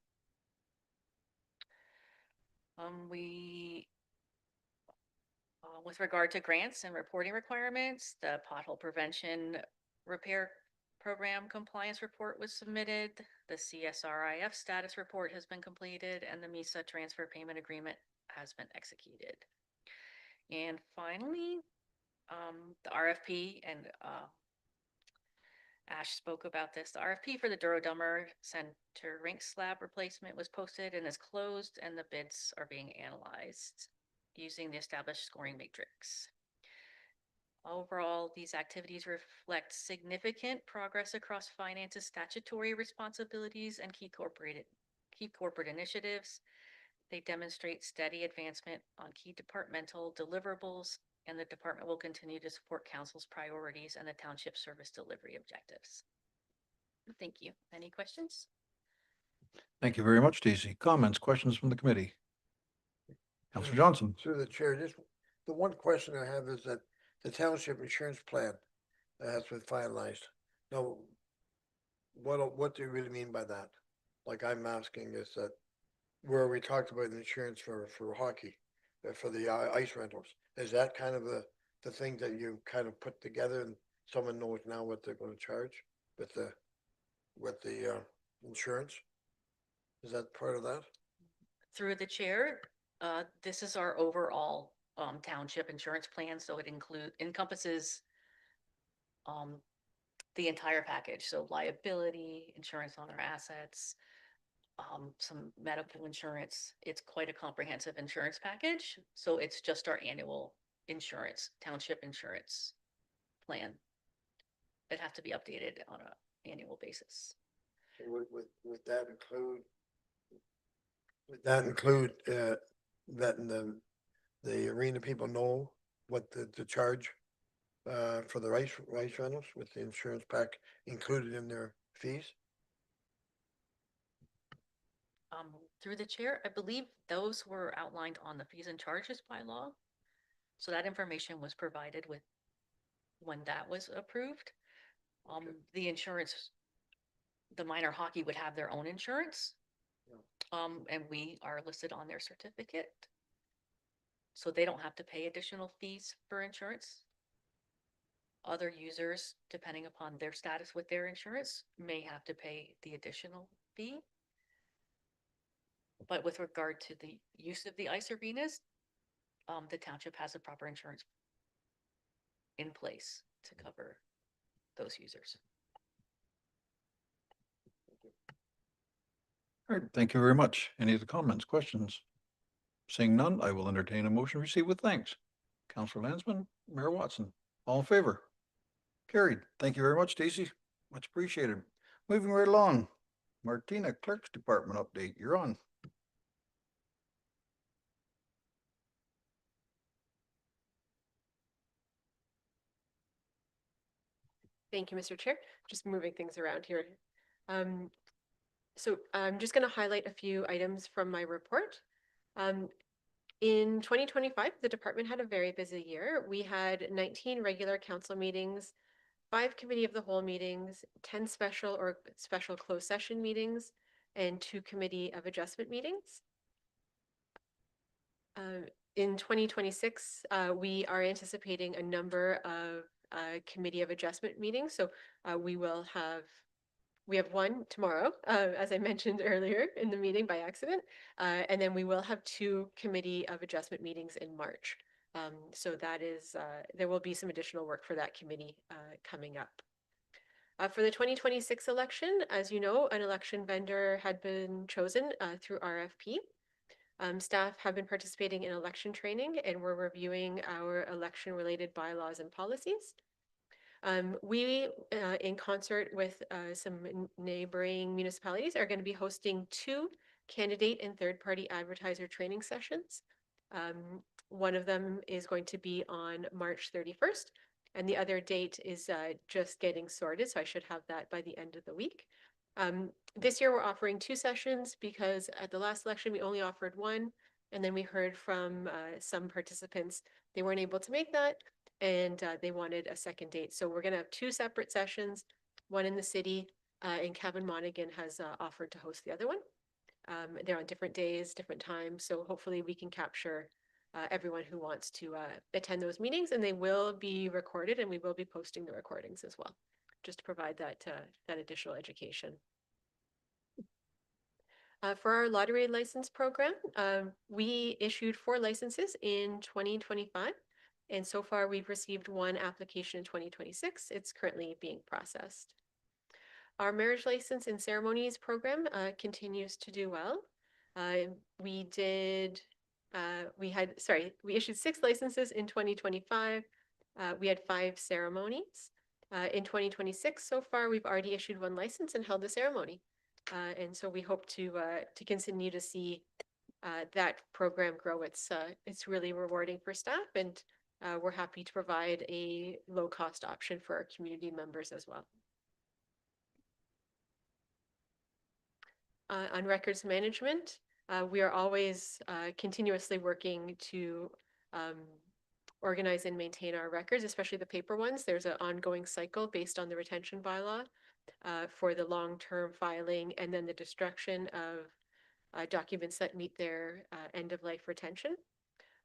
With regard to grants and reporting requirements, the pothole prevention repair program compliance report was submitted. The CSRIF status report has been completed and the MISA transfer payment agreement has been executed. And finally, the RFP, and Ash spoke about this. The RFP for the Douro-Dummer Center rink slab replacement was posted and is closed, and the bids are being analyzed using the established scoring matrix. Overall, these activities reflect significant progress across finance's statutory responsibilities and key corporate initiatives. They demonstrate steady advancement on key departmental deliverables, and the department will continue to support council's priorities and the township service delivery objectives. Thank you. Any questions? Thank you very much, Stacy. Comments, questions from the committee? Councillor Johnson. Through the chair, just the one question I have is that the township insurance plan has been finalized. Now, what do you really mean by that? Like I'm asking is that where we talked about insurance for hockey, for the ice rentals, is that kind of the thing that you kind of put together and someone knows now what they're going to charge with the insurance? Is that part of that? Through the chair, this is our overall township insurance plan, so it encompasses the entire package. So liability, insurance on our assets, some medical insurance. It's quite a comprehensive insurance package. So it's just our annual insurance, township insurance plan. It has to be updated on an annual basis. So would that include letting the arena people know what the charge for the rice rentals with the insurance pack included in their fees? Through the chair, I believe those were outlined on the fees and charges bylaw. So that information was provided with when that was approved. The insurance, the minor hockey would have their own insurance. And we are listed on their certificate. So they don't have to pay additional fees for insurance. Other users, depending upon their status with their insurance, may have to pay the additional fee. But with regard to the use of the ice arenas, the township has the proper insurance in place to cover those users. All right, thank you very much. Any other comments, questions? Seeing none, I will entertain a motion received with thanks. Councillor Lansman, Mayor Watson, all in favor? Carried. Thank you very much, Stacy. Much appreciated. Moving right along. Martina, Clerk's Department update. You're on. Thank you, Mr. Chair. Just moving things around here. So I'm just going to highlight a few items from my report. In 2025, the department had a very busy year. We had 19 regular council meetings, 5 committee of the whole meetings, 10 special or special closed session meetings, and 2 committee of adjustment meetings. In 2026, we are anticipating a number of committee of adjustment meetings. So we have one tomorrow, as I mentioned earlier in the meeting by accident, and then we will have 2 committee of adjustment meetings in March. So that is, there will be some additional work for that committee coming up. For the 2026 election, as you know, an election vendor had been chosen through RFP. Staff have been participating in election training, and we're reviewing our election-related bylaws and policies. We, in concert with some neighboring municipalities, are going to be hosting 2 candidate and third-party advertiser training sessions. One of them is going to be on March 31st, and the other date is just getting sorted, so I should have that by the end of the week. This year we're offering 2 sessions because at the last election we only offered 1, and then we heard from some participants they weren't able to make that, and they wanted a second date. So we're going to have 2 separate sessions, one in the city, and Kevin Monaghan has offered to host the other one. They're on different days, different times, so hopefully we can capture everyone who wants to attend those meetings, and they will be recorded, and we will be posting the recordings as well, just to provide that additional education. For our lottery license program, we issued 4 licenses in 2025, and so far we've received 1 application in 2026. It's currently being processed. Our marriage license and ceremonies program continues to do well. We issued 6 licenses in 2025. We had 5 ceremonies. In 2026, so far, we've already issued 1 license and held a ceremony. And so we hope to continue to see that program grow. It's really rewarding for staff, and we're happy to provide a low-cost option for our community members as well. On records management, we are always continuously working to organize and maintain our records, especially the paper ones. There's an ongoing cycle based on the retention bylaw for the long-term filing and then the destruction of documents that meet their end-of-life retention.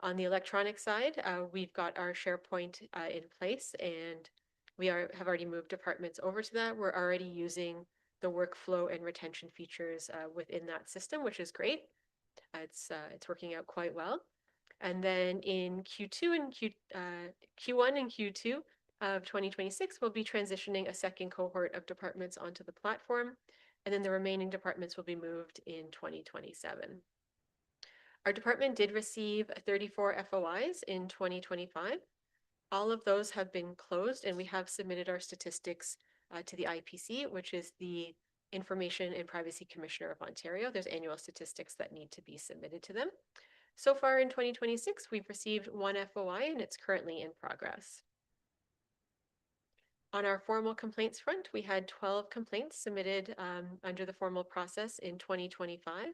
On the electronic side, we've got our SharePoint in place, and we have already moved departments over to that. We're already using the workflow and retention features within that system, which is great. It's working out quite well. And then in Q1 and Q2 of 2026, we'll be transitioning a second cohort of departments onto the platform, and then the remaining departments will be moved in 2027. Our department did receive 34 FOIs in 2025. All of those have been closed, and we have submitted our statistics to the IPC, which is the Information and Privacy Commissioner of Ontario. There's annual statistics that need to be submitted to them. So far in 2026, we've received 1 FOI, and it's currently in progress. On our formal complaints front, we had 12 complaints submitted under the formal process in 2025.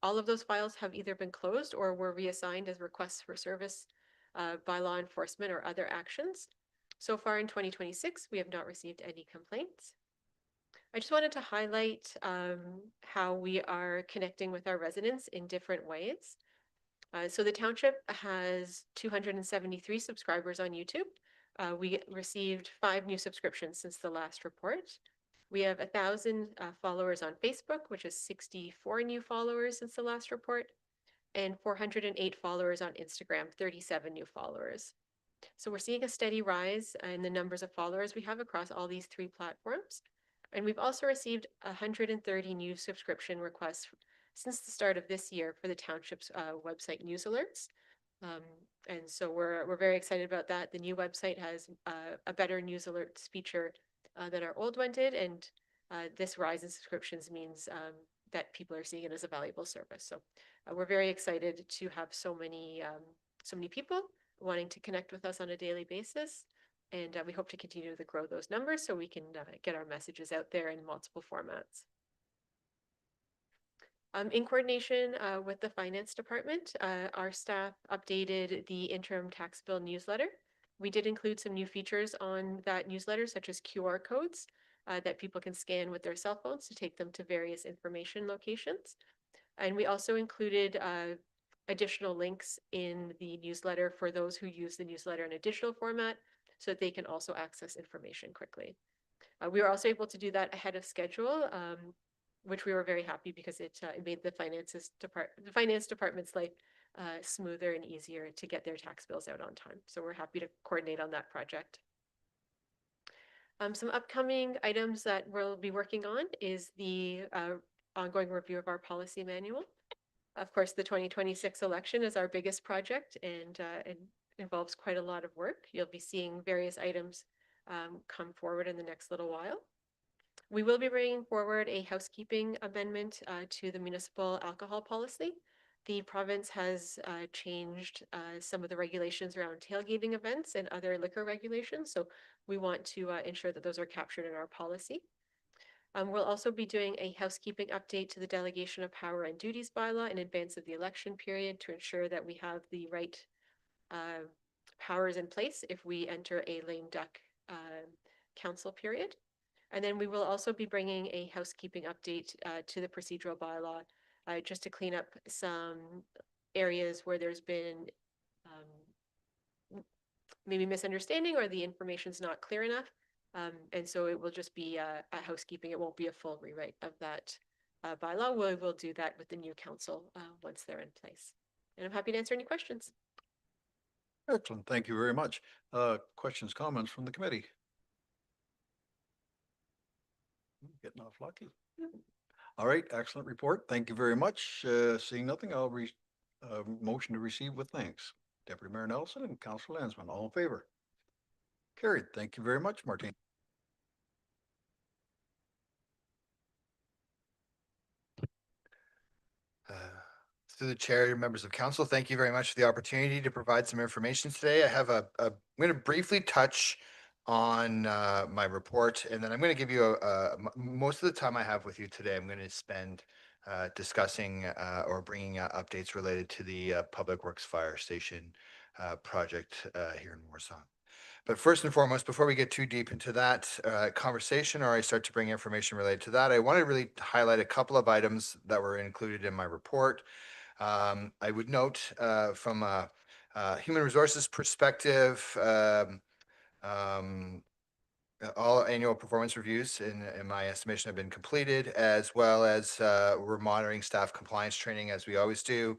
All of those files have either been closed or were reassigned as requests for service by law enforcement or other actions. So far in 2026, we have not received any complaints. I just wanted to highlight how we are connecting with our residents in different ways. So the township has 273 subscribers on YouTube. We received 5 new subscriptions since the last report. We have 1,000 followers on Facebook, which is 64 new followers since the last report. and 408 followers on Instagram, 37 new followers. So we're seeing a steady rise in the numbers of followers we have across all these three platforms. And we've also received 130 new subscription requests since the start of this year for the Township's website news alerts. And so we're very excited about that. The new website has a better news alerts feature than our old one did, and this rise in subscriptions means that people are seeing it as a valuable service. So we're very excited to have so many people wanting to connect with us on a daily basis, and we hope to continue to grow those numbers so we can get our messages out there in multiple formats. In coordination with the finance department, our staff updated the interim tax bill newsletter. We did include some new features on that newsletter, such as QR codes that people can scan with their cell phones to take them to various information locations. And we also included additional links in the newsletter for those who use the newsletter in a digital format so that they can also access information quickly. We were also able to do that ahead of schedule, which we were very happy because it made the finance department's life smoother and easier to get their tax bills out on time. So we're happy to coordinate on that project. Some upcoming items that we'll be working on is the ongoing review of our policy manual. Of course, the 2026 election is our biggest project, and it involves quite a lot of work. You'll be seeing various items come forward in the next little while. We will be bringing forward a housekeeping amendment to the municipal alcohol policy. The province has changed some of the regulations around tailgating events and other liquor regulations, so we want to ensure that those are captured in our policy. We'll also be doing a housekeeping update to the delegation of power and duties bylaw in advance of the election period to ensure that we have the right powers in place if we enter a lame duck council period. And then we will also be bringing a housekeeping update to the procedural bylaw just to clean up some areas where there's been maybe misunderstanding or the information's not clear enough. And so it will just be a housekeeping. It won't be a full rewrite of that bylaw. We will do that with the new council once they're in place. And I'm happy to answer any questions. Excellent. Thank you very much. Questions, comments from the committee? Getting off lucky. All right, excellent report. Thank you very much. Seeing nothing, I'll motion to receive with thanks. Deputy Mayor Nelson and Councillor Lansman, all in favor? Carried. Thank you very much, Martine. Through the chair, members of council, thank you very much for the opportunity to provide some information today. I have I'm going to briefly touch on my report, and then I'm going to give you most of the time I have with you today, I'm going to spend discussing or bringing updates related to the Public Works Fire Station project here in Warsaw. But first and foremost, before we get too deep into that conversation, or I start to bring information related to that, I want to really highlight a couple of items that were included in my report. I would note from a human resources perspective, all annual performance reviews in my estimation have been completed, as well as we're monitoring staff compliance training as we always do.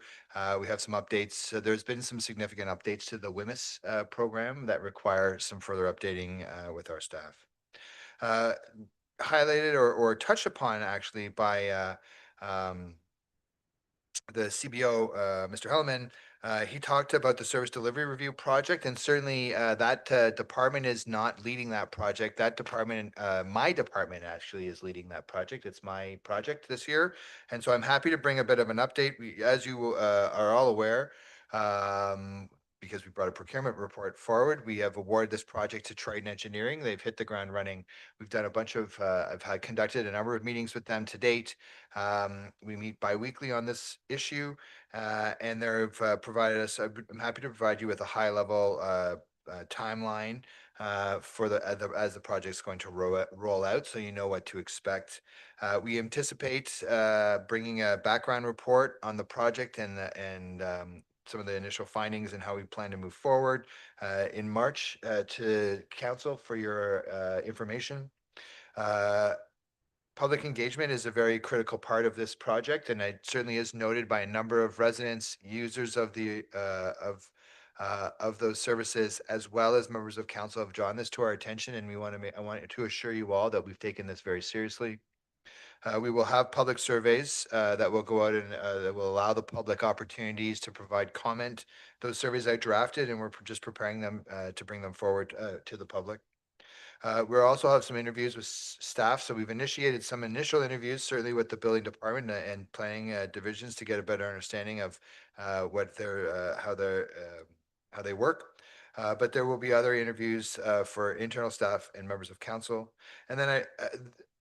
We have some updates. There's been some significant updates to the WMIS program that require some further updating with our staff. Highlighted or touched upon actually by the CBO, Mr. Hellman, he talked about the service delivery review project, and certainly that department is not leading that project. That department, my department actually is leading that project. It's my project this year. And so I'm happy to bring a bit of an update. As you are all aware, because we brought a procurement report forward, we have awarded this project to Triton Engineering. They've hit the ground running. We've done a bunch of, I've conducted a number of meetings with them to date. We meet bi-weekly on this issue, and they've provided us, I'm happy to provide you with a high level timeline for as the project's going to roll out, so you know what to expect. We anticipate bringing a background report on the project and some of the initial findings and how we plan to move forward in March to council for your information. Public engagement is a very critical part of this project, and it certainly is noted by a number of residents, users of the of those services, as well as members of council have drawn this to our attention, and we want to make, I want to assure you all that we've taken this very seriously. We will have public surveys that will go out and that will allow the public opportunities to provide comment. Those surveys I drafted, and we're just preparing them to bring them forward to the public. We'll also have some interviews with staff. So we've initiated some initial interviews, certainly with the building department and planning divisions, to get a better understanding of what their how they work. But there will be other interviews for internal staff and members of council. And then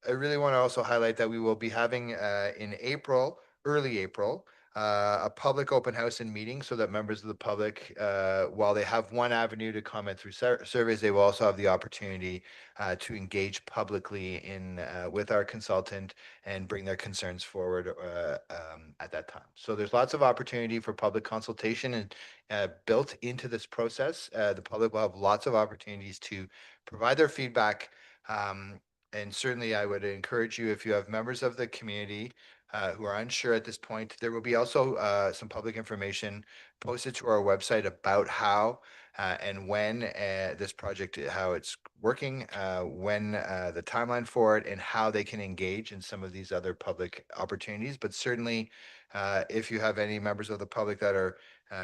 I really want to also highlight that we will be having in April, early April, a public open house and meeting so that members of the public, while they have one avenue to comment through surveys, they will also have the opportunity to engage publicly in with our consultant and bring their concerns forward at that time. So there's lots of opportunity for public consultation and built into this process. The public will have lots of opportunities to provide their feedback. And certainly I would encourage you, if you have members of the community who are unsure at this point, there will be also some public information posted to our website about how and when this project, how it's working, when the timeline for it, and how they can engage in some of these other public opportunities. But certainly, if you have any members of the public that are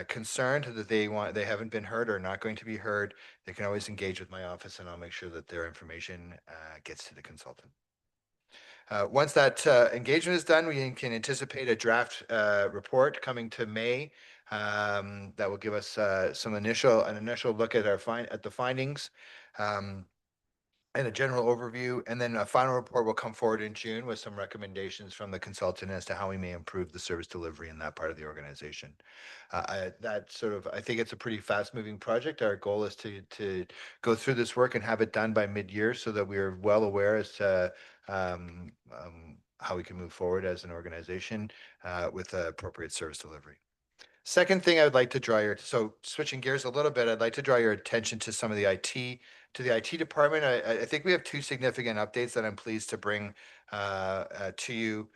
concerned that they haven't been heard or not going to be heard, they can always engage with my office, and I'll make sure that their information gets to the consultant. Once that engagement is done, we can anticipate a draft report coming to May that will give us an initial look at at the findings. And a general overview, and then a final report will come forward in June with some recommendations from the consultant as to how we may improve the service delivery in that part of the organization. I think it's a pretty fast-moving project. Our goal is to go through this work and have it done by mid-year so that we are well aware as to how we can move forward as an organization with appropriate service delivery. Second thing I would like to so switching gears a little bit, I'd like to draw your attention to some of the IT department. I think we have two significant updates that I'm pleased to bring to you.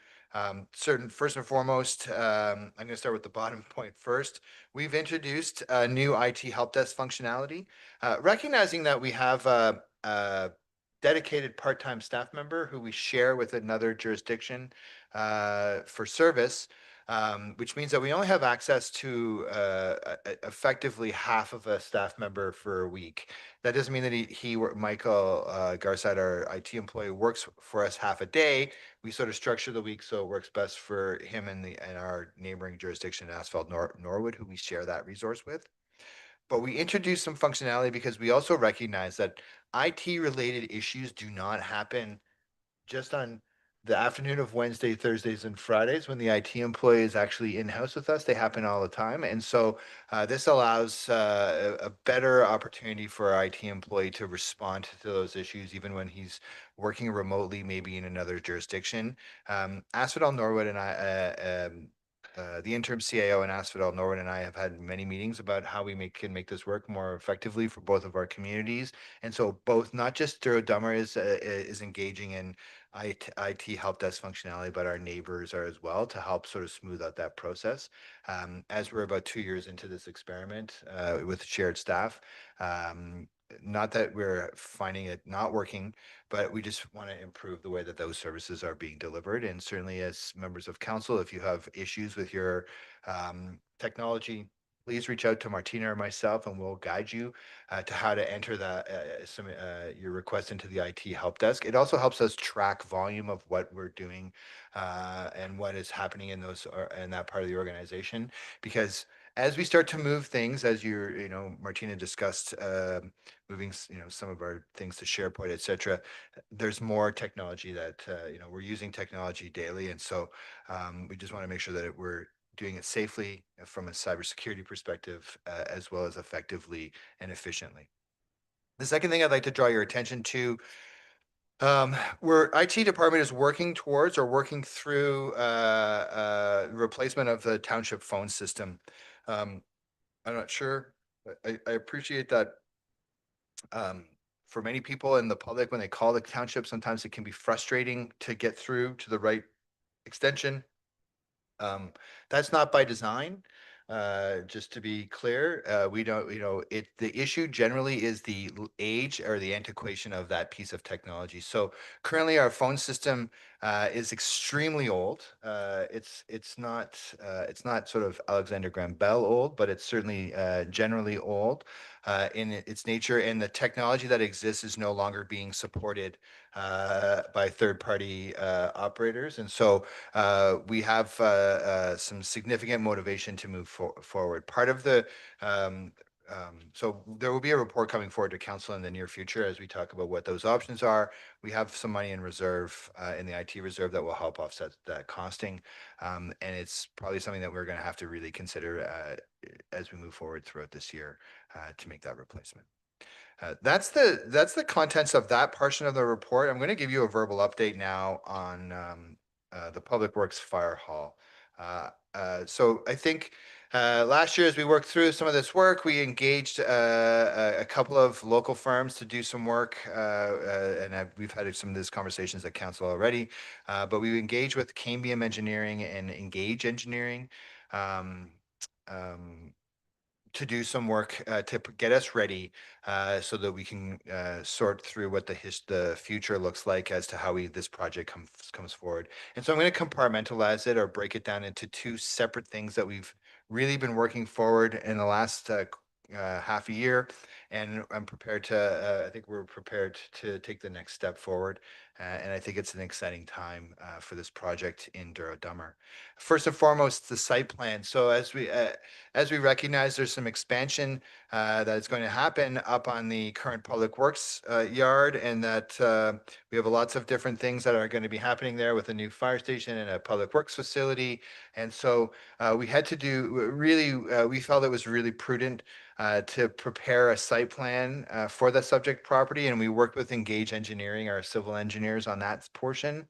First and foremost, I'm going to start with the bottom point first. We've introduced a new IT help desk functionality, recognizing that we have a dedicated part-time staff member who we share with another jurisdiction for service. Which means that we only have access to effectively half of a staff member for a week. That doesn't mean that Michael Garside, our IT employee, works for us half a day. We sort of structure the week so it works best for him and our neighboring jurisdiction, Asphalt Norwood, who we share that resource with. But we introduced some functionality because we also recognize that IT-related issues do not happen just on the afternoon of Wednesday, Thursdays, and Fridays when the IT employee is actually in-house with us. They happen all the time. And so this allows a better opportunity for our IT employee to respond to those issues, even when he's working remotely, maybe in another jurisdiction. Asphodel Norwood and I, the interim CAO in Asphodel Norwood and I have had many meetings about how we can make this work more effectively for both of our communities. And so both, not just Douro-Dummer is engaging in IT help desk functionality, but our neighbors are as well, to help sort of smooth out that process. As we're about 2 years into this experiment with shared staff, not that we're finding it not working, but we just want to improve the way that those services are being delivered. And certainly as members of council, if you have issues with your technology, please reach out to Martina or myself, and we'll guide you to how to enter your request into the IT help desk. It also helps us track volume of what we're doing and what is happening in that part of the organization. Because as we start to move things, as Martina discussed, moving some of our things to SharePoint, etc., there's more technology that we're using technology daily, and so we just want to make sure that we're doing it safely from a cybersecurity perspective, as well as effectively and efficiently. The second thing I'd like to draw your attention to, where IT department is working towards or working through replacement of the township phone system. I'm not sure. I appreciate that for many people in the public, when they call the township, sometimes it can be frustrating to get through to the right extension. That's not by design. Just to be clear, we don't, the issue generally is the age or the antiquation of that piece of technology. So currently our phone system is extremely old. It's not sort of Alexander Graham Bell old, but it's certainly generally old in its nature, and the technology that exists is no longer being supported by third-party operators. And so we have some significant motivation to move forward. Part of the so there will be a report coming forward to council in the near future as we talk about what those options are. We have some money in reserve in the IT reserve that will help offset that costing, and it's probably something that we're going to have to really consider as we move forward throughout this year to make that replacement. That's the contents of that portion of the report. I'm going to give you a verbal update now on the Public Works Fire Hall. So I think last year, as we worked through some of this work, we engaged a couple of local firms to do some work, and we've had some of these conversations at council already. But we engaged with Cambium Engineering and Engage Engineering. To do some work to get us ready so that we can sort through what the future looks like as to how this project comes forward. And so I'm going to compartmentalize it or break it down into two separate things that we've really been working forward in the last half a year. And I'm prepared to, I think we're prepared to take the next step forward. And I think it's an exciting time for this project in Douro-Dummer. First and foremost, the site plan. So as we recognize, there's some expansion that is going to happen up on the current Public Works yard, and that we have lots of different things that are going to be happening there with a new fire station and a Public Works facility. And so we had to do really, we felt it was really prudent to prepare a site plan for the subject property, and we worked with Engage Engineering, our civil engineers, on that portion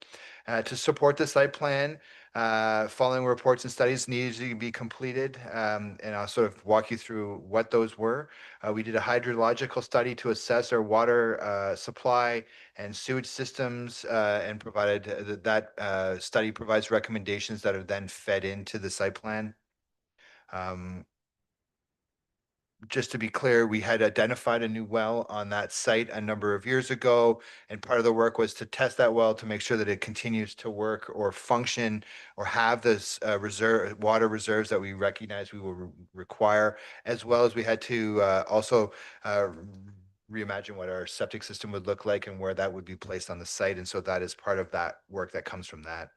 to support the site plan. Following reports and studies needed to be completed, and I'll sort of walk you through what those were. We did a hydrological study to assess our water supply and sewage systems, and provided that study provides recommendations that are then fed into the site plan. Just to be clear, we had identified a new well on that site a number of years ago, and part of the work was to test that well to make sure that it continues to work or function or have this water reserves that we recognize we will require, as well as we had to also reimagine what our septic system would look like and where that would be placed on the site. And so that is part of that work that comes from that.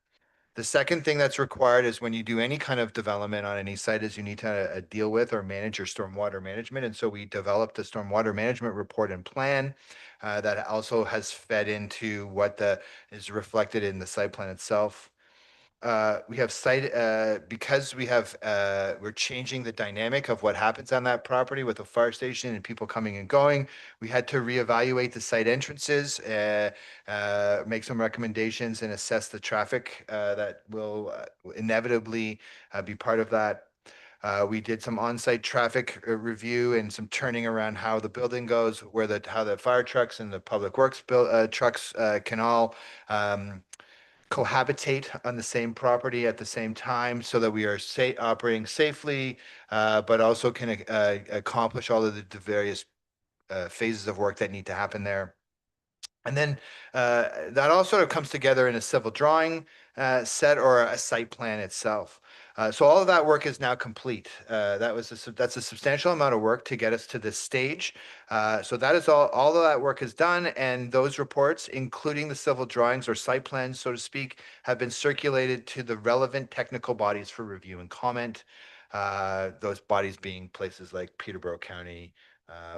The second thing that's required is when you do any kind of development on any site is you need to deal with or manage your stormwater management. And so we developed a stormwater management report and plan that also has fed into what is reflected in the site plan itself. We have because we're changing the dynamic of what happens on that property with the fire station and people coming and going. We had to reevaluate the site entrances, make some recommendations, and assess the traffic that will inevitably be part of that. We did some on-site traffic review and some turning around how the building goes, how the fire trucks and the public works trucks can all cohabitate on the same property at the same time so that we are operating safely, but also can accomplish all of the various phases of work that need to happen there. And then that all sort of comes together in a civil drawing set or a site plan itself. So all of that work is now complete. That's a substantial amount of work to get us to this stage. So that is all of that work is done, and those reports, including the civil drawings or site plans, so to speak, have been circulated to the relevant technical bodies for review and comment. Those bodies being places like Peterborough County,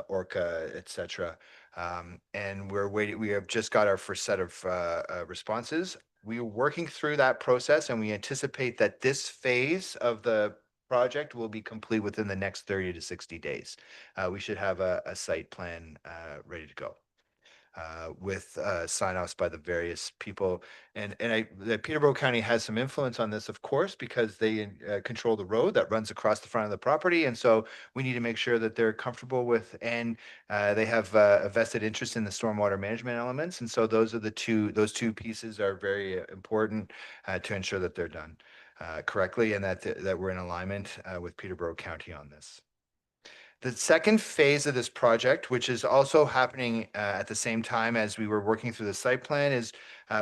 Orca, etc. And we're waiting. We have just got our first set of responses. We are working through that process, and we anticipate that this phase of the project will be complete within the next 30 to 60 days. We should have a site plan ready to go. with sign-offs by the various people. The Peterborough County has some influence on this, of course, because they control the road that runs across the front of the property. And so we need to make sure that they're comfortable with, and they have a vested interest in the stormwater management elements. And so those two pieces are very important to ensure that they're done correctly, and that we're in alignment with Peterborough County on this. The second phase of this project, which is also happening at the same time as we were working through the site plan, is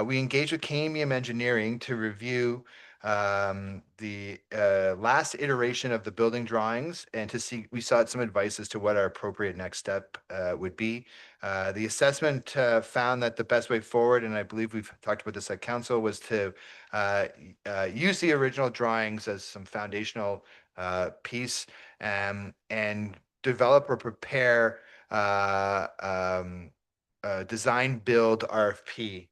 we engaged with Camium Engineering to review the last iteration of the building drawings and to see, we sought some advice as to what our appropriate next step would be. The assessment found that the best way forward, and I believe we've talked about this at council, was to use the original drawings as some foundational piece and develop or prepare design build RFP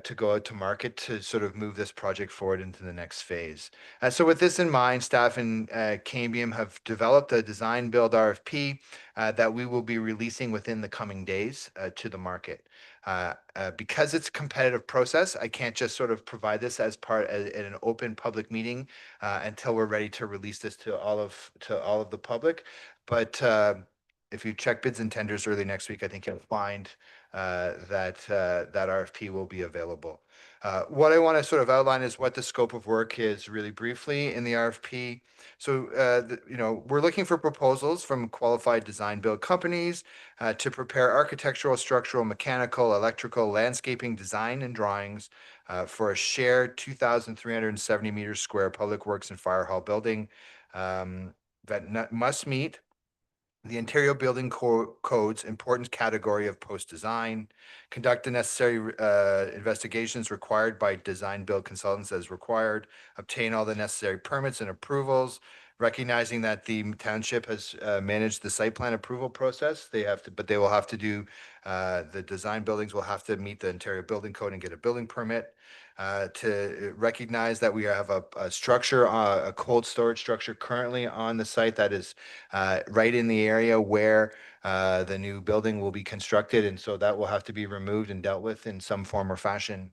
to go out to market to sort of move this project forward into the next phase. So with this in mind, staff and Cambium have developed a design build RFP that we will be releasing within the coming days to the market. Because it's a competitive process, I can't just sort of provide this as in an open public meeting until we're ready to release this to all of the public. But if you check bids and tenders early next week, I think you'll find that RFP will be available. What I want to sort of outline is what the scope of work is really briefly in the RFP. So, we're looking for proposals from qualified design build companies to prepare architectural, structural, mechanical, electrical, landscaping design and drawings for a shared 2,370 meters square public works and fire hall building that must meet the Ontario Building Code's important category of post-design, conduct the necessary investigations required by design build consultants as required, obtain all the necessary permits and approvals, recognizing that the township has managed the site plan approval process. But they will have to do, the design buildings will have to meet the Ontario Building Code and get a building permit. To recognize that we have a structure, a cold storage structure currently on the site that is right in the area where the new building will be constructed. And so that will have to be removed and dealt with in some form or fashion.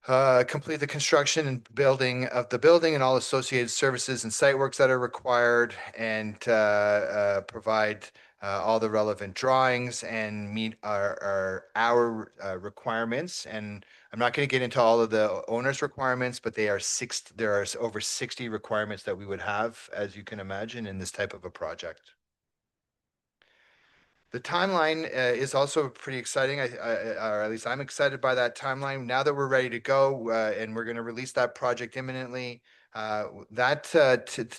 Complete the construction and building of the building and all associated services and site works that are required, and provide all the relevant drawings and meet our requirements. And I'm not going to get into all of the owner's requirements, but there are over 60 requirements that we would have, as you can imagine, in this type of a project. The timeline is also pretty exciting, or at least I'm excited by that timeline. Now that we're ready to go and we're going to release that project imminently, that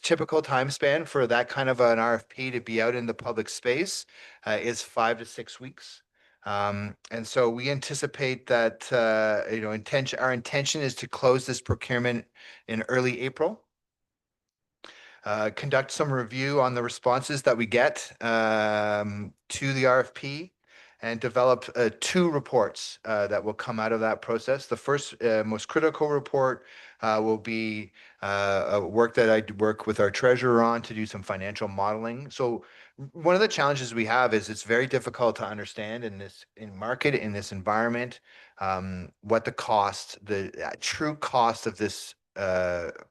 typical time span for that kind of an RFP to be out in the public space is 5 to 6 weeks. And so we anticipate that, our intention is to close this procurement in early April. Conduct some review on the responses that we get to the RFP, and develop 2 reports that will come out of that process. The first, most critical report will be a work that I work with our treasurer on to do some financial modeling. So one of the challenges we have is it's very difficult to understand in this environment, what the true cost of this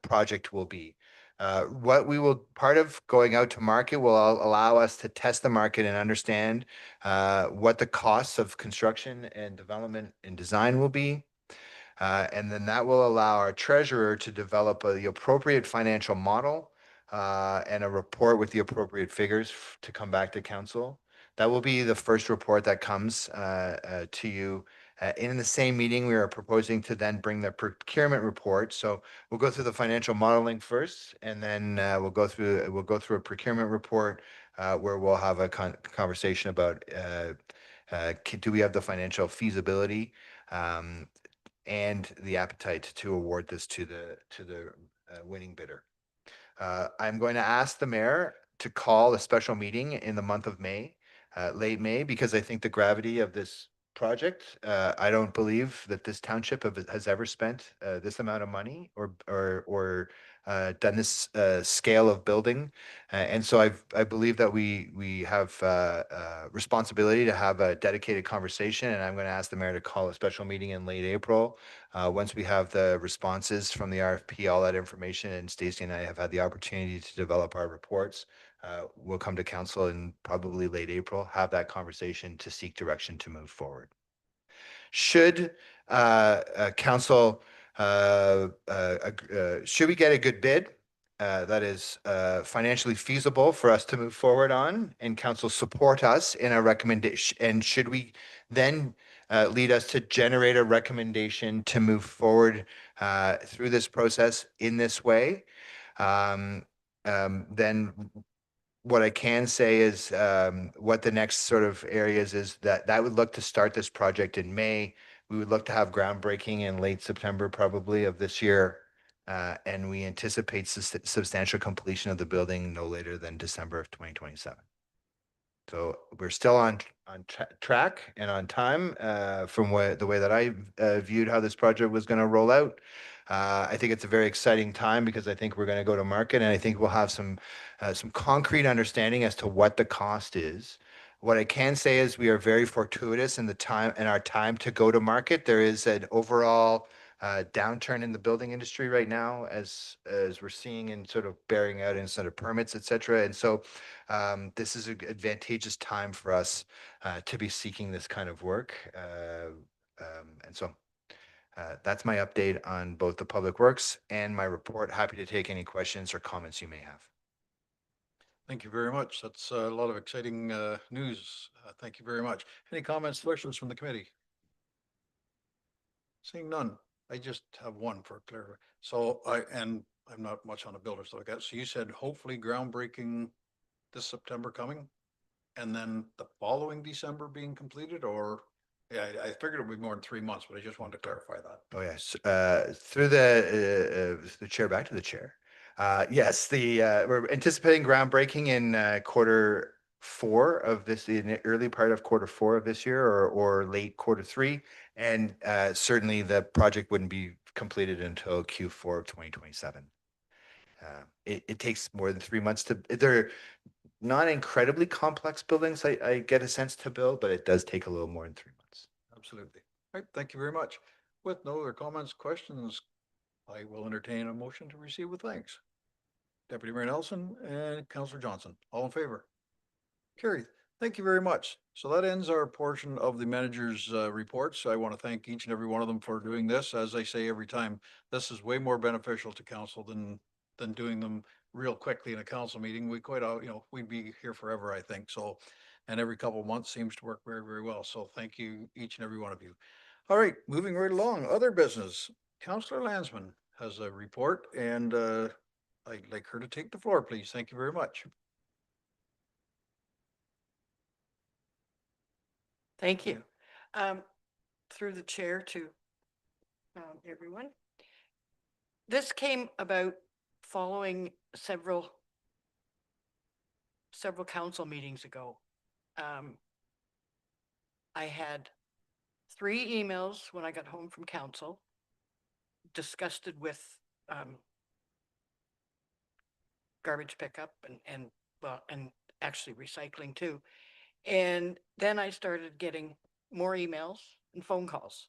project will be. Part of going out to market will allow us to test the market and understand what the costs of construction and development and design will be. And then that will allow our treasurer to develop the appropriate financial model and a report with the appropriate figures to come back to council. That will be the first report that comes to you. In the same meeting, we are proposing to then bring the procurement report. So we'll go through the financial modeling first, and then we'll go through a procurement report where we'll have a conversation about do we have the financial feasibility and the appetite to award this to the winning bidder. I'm going to ask the mayor to call a special meeting in the month of May, late May, because I think the gravity of this project, I don't believe that this township has ever spent this amount of money or done this scale of building. And so I believe that we have responsibility to have a dedicated conversation, and I'm going to ask the mayor to call a special meeting in late April. Once we have the responses from the RFP, all that information, and Stacy and I have had the opportunity to develop our reports, we'll come to council in probably late April, have that conversation to seek direction to move forward. Should council, should we get a good bid that is financially feasible for us to move forward on, and council support us in a recommendation, and should we then lead us to generate a recommendation to move forward through this process in this way, then what I can say is what the next sort of areas is that would look to start this project in May. We would look to have groundbreaking in late September, probably, of this year. And we anticipate substantial completion of the building no later than December of 2027. So we're still on track and on time from the way that I viewed how this project was going to roll out. I think it's a very exciting time because I think we're going to go to market, and I think we'll have some concrete understanding as to what the cost is. What I can say is we are very fortuitous in the time and our time to go to market. There is an overall downturn in the building industry right now, as we're seeing and sort of bearing out in sort of permits, et cetera. And so this is an advantageous time for us to be seeking this kind of work. And so that's my update on both the public works and my report. Happy to take any questions or comments you may have. Thank you very much. That's a lot of exciting news. Thank you very much. Any comments, questions from the committee? Seeing none, I just have one for clear. So I'm not much on a builder, so I guess, so you said hopefully groundbreaking this September coming, and then the following December being completed, or? Yeah, I figured it would be more than 3 months, but I just wanted to clarify that. Oh, yes. Through the chair, back to the chair. Yes, we're anticipating groundbreaking in Q4 of this, in the early part of Q4 of this year, or late Q3. And certainly the project wouldn't be completed until Q4 of 2027. It takes more than 3 months they're not incredibly complex buildings, I get a sense, to build, but it does take a little more than 3 months. Absolutely. All right, thank you very much. With no other comments, questions, I will entertain a motion to receive with thanks. Deputy Mayor Nelson and Councillor Johnson, all in favor? Carried. Thank you very much. So that ends our portion of the manager's reports. I want to thank each and every one of them for doing this. As I say every time, this is way more beneficial to council than doing them real quickly in a council meeting. We quite, we'd be here forever, I think. So, and every couple of months seems to work very, very well. So thank you, each and every one of you. All right, moving right along. Other business. Councillor Landsman has a report, and I'd like her to take the floor, please. Thank you very much. Thank you. Through the chair to everyone. This came about following several council meetings ago. I had 3 emails when I got home from council, disgusted with garbage pickup and actually recycling too. And then I started getting more emails and phone calls.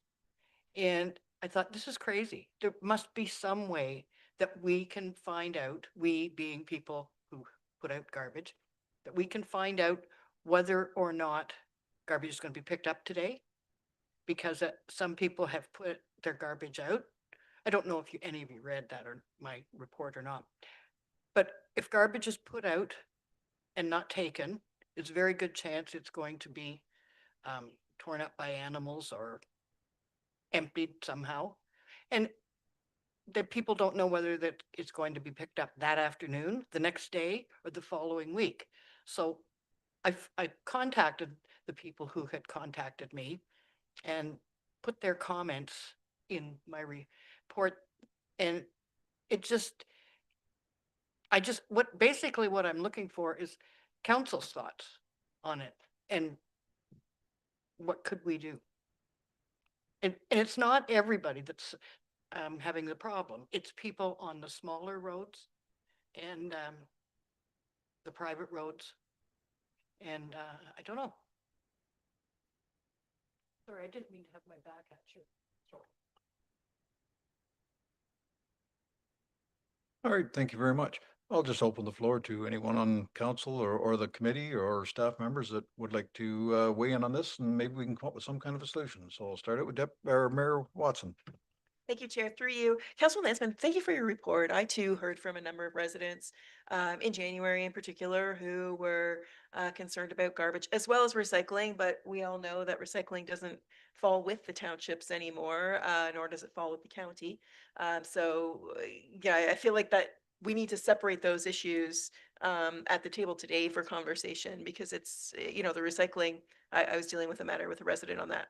And I thought, this is crazy. There must be some way that we can find out, we being people who put out garbage, that we can find out whether or not garbage is going to be picked up today. Because some people have put their garbage out. I don't know if any of you read that or my report or not. But if garbage is put out and not taken, it's a very good chance it's going to be torn up by animals or emptied somehow. And that people don't know whether that it's going to be picked up that afternoon, the next day, or the following week. So I contacted the people who had contacted me and put their comments in my report. And basically what I'm looking for is council's thoughts on it and what could we do? And it's not everybody having the problem. It's people on the smaller roads and the private roads. And I don't know. Sorry, I didn't mean to have my back at you. Sorry. All right, thank you very much. I'll just open the floor to anyone on council or the committee or staff members that would like to weigh in on this, and maybe we can come up with some kind of a solution. So I'll start it with Mayor Watson. Thank you, Chair. Through you. Councilman Lansman, thank you for your report. I too heard from a number of residents in January in particular who were concerned about garbage as well as recycling, but we all know that recycling doesn't fall with the townships anymore, nor does it fall with the county. Yeah, I feel like that we need to separate those issues at the table today for conversation because it's, the recycling, I was dealing with a matter with a resident on that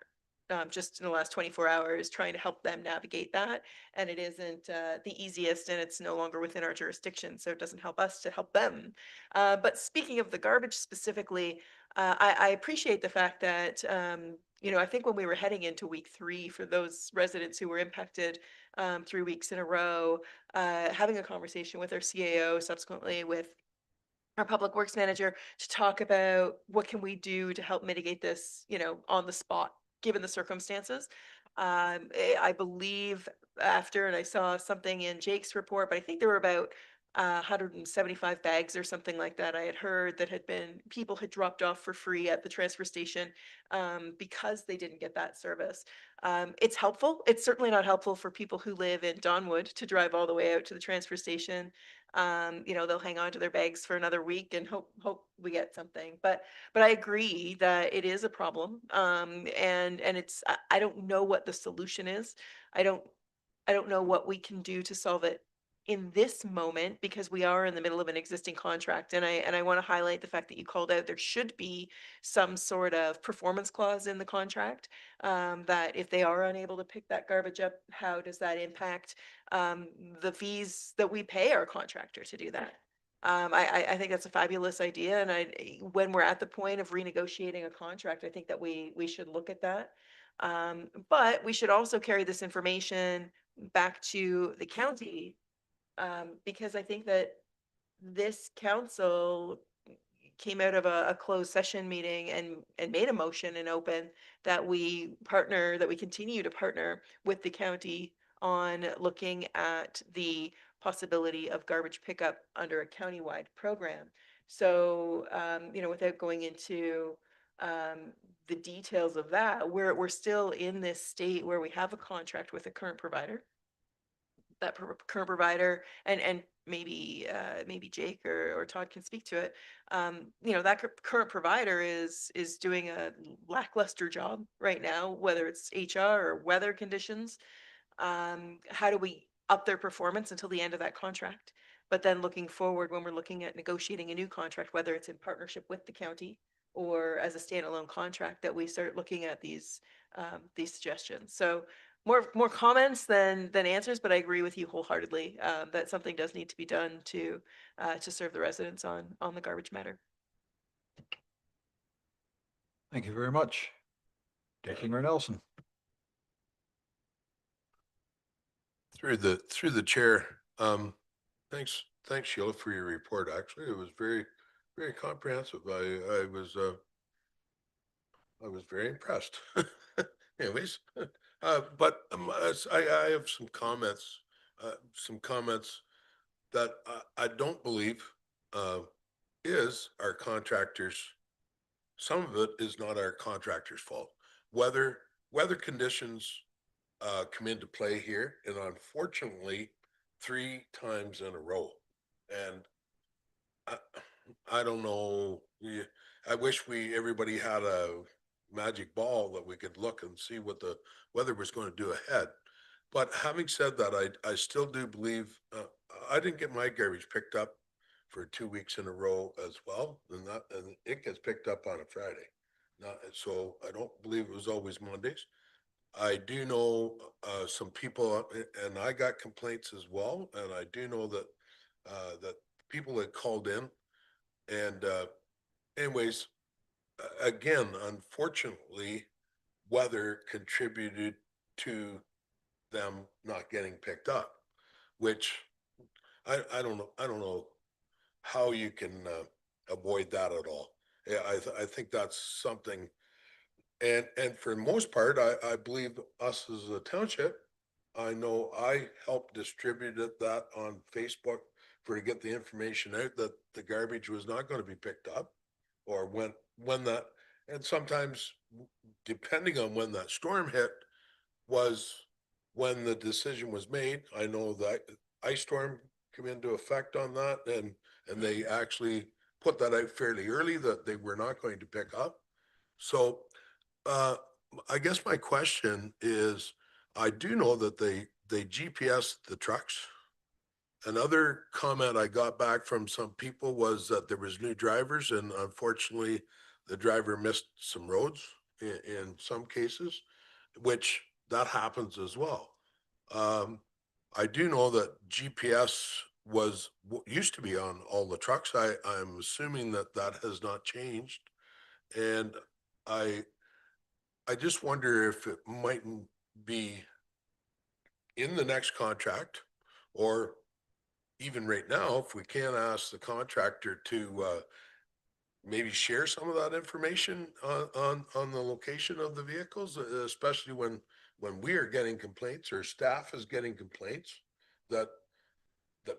just in the last 24 hours, trying to help them navigate that. And it isn't the easiest and it's no longer within our jurisdiction. So it doesn't help us to help them. But speaking of the garbage specifically, I appreciate the fact that, I think when we were heading into week 3 for those residents who were impacted 3 weeks in a row, having a conversation with our CAO, subsequently with our public works manager, to talk about what can we do to help mitigate this, on the spot, given the circumstances. I believe after, and I saw something in Jake's report, but I think there were about 175 bags or something like that I had heard that people had dropped off for free at the transfer station because they didn't get that service. It's helpful. It's certainly not helpful for people who live in Donwood to drive all the way out to the transfer station. They'll hang on to their bags for another week and hope we get something. But I agree that it is a problem. And it's I don't know what the solution is. I don't know what we can do to solve it in this moment because we are in the middle of an existing contract. And I want to highlight the fact that you called out there should be some sort of performance clause in the contract, that if they are unable to pick that garbage up, how does that impact the fees that we pay our contractor to do that? I think that's a fabulous idea. And when we're at the point of renegotiating a contract, I think that we should look at that. But we should also carry this information back to the county, because I think that this council came out of a closed session meeting and made a motion and open that we continue to partner with the county on looking at the possibility of garbage pickup under a countywide program. So, without going into the details of that, we're still in this state where we have a contract with a current provider. That current provider, and maybe Jake or Todd can speak to it. That current provider is doing a lackluster job right now, whether it's HR or weather conditions. How do we up their performance until the end of that contract? But then looking forward, when we're looking at negotiating a new contract, whether it's in partnership with the county or as a standalone contract, that we start looking at these suggestions. So more comments than answers, but I agree with you wholeheartedly that something does need to be done to serve the residents on the garbage matter. Thank you very much. Deputy Mayor Nelson. Through the chair, thanks Sheila for your report. Actually, it was very, very comprehensive. I was very impressed. Anyways, but I have some comments that I don't believe is our contractors. Some of it is not our contractors' fault. Weather conditions come into play here, and unfortunately 3 times in a row. And I don't know. I wish everybody had a magic ball that we could look and see what the weather was going to do ahead. But having said that, I still do believe I didn't get my garbage picked up for 2 weeks in a row as well, and it gets picked up on a Friday. So I don't believe it was always Mondays. I do know some people, and I got complaints as well, and I do know that that people had called in, and anyways, again, unfortunately, weather contributed to them not getting picked up, which I don't know. I don't know how you can avoid that at all. Yeah, I think that's something, and for the most part, I believe us as a township, I know I helped distribute that on Facebook for to get the information out that the garbage was not going to be picked up, or when that, and sometimes depending on when that storm hit was when the decision was made. I know that ice storm came into effect on that, and they actually put that out fairly early that they were not going to pick up. So uh, I guess my question is, I do know that they GPS the trucks. Another comment I got back from some people was that there was new drivers, and unfortunately, the driver missed some roads in some cases, which that happens as well. Um, I do know that GPS used to be on all the trucks. I'm assuming that that has not changed, and I I just wonder if it mightn't be in the next contract, or even right now, if we can ask the contractor to maybe share some of that information on the location of the vehicles, especially when we are getting complaints or staff is getting complaints, that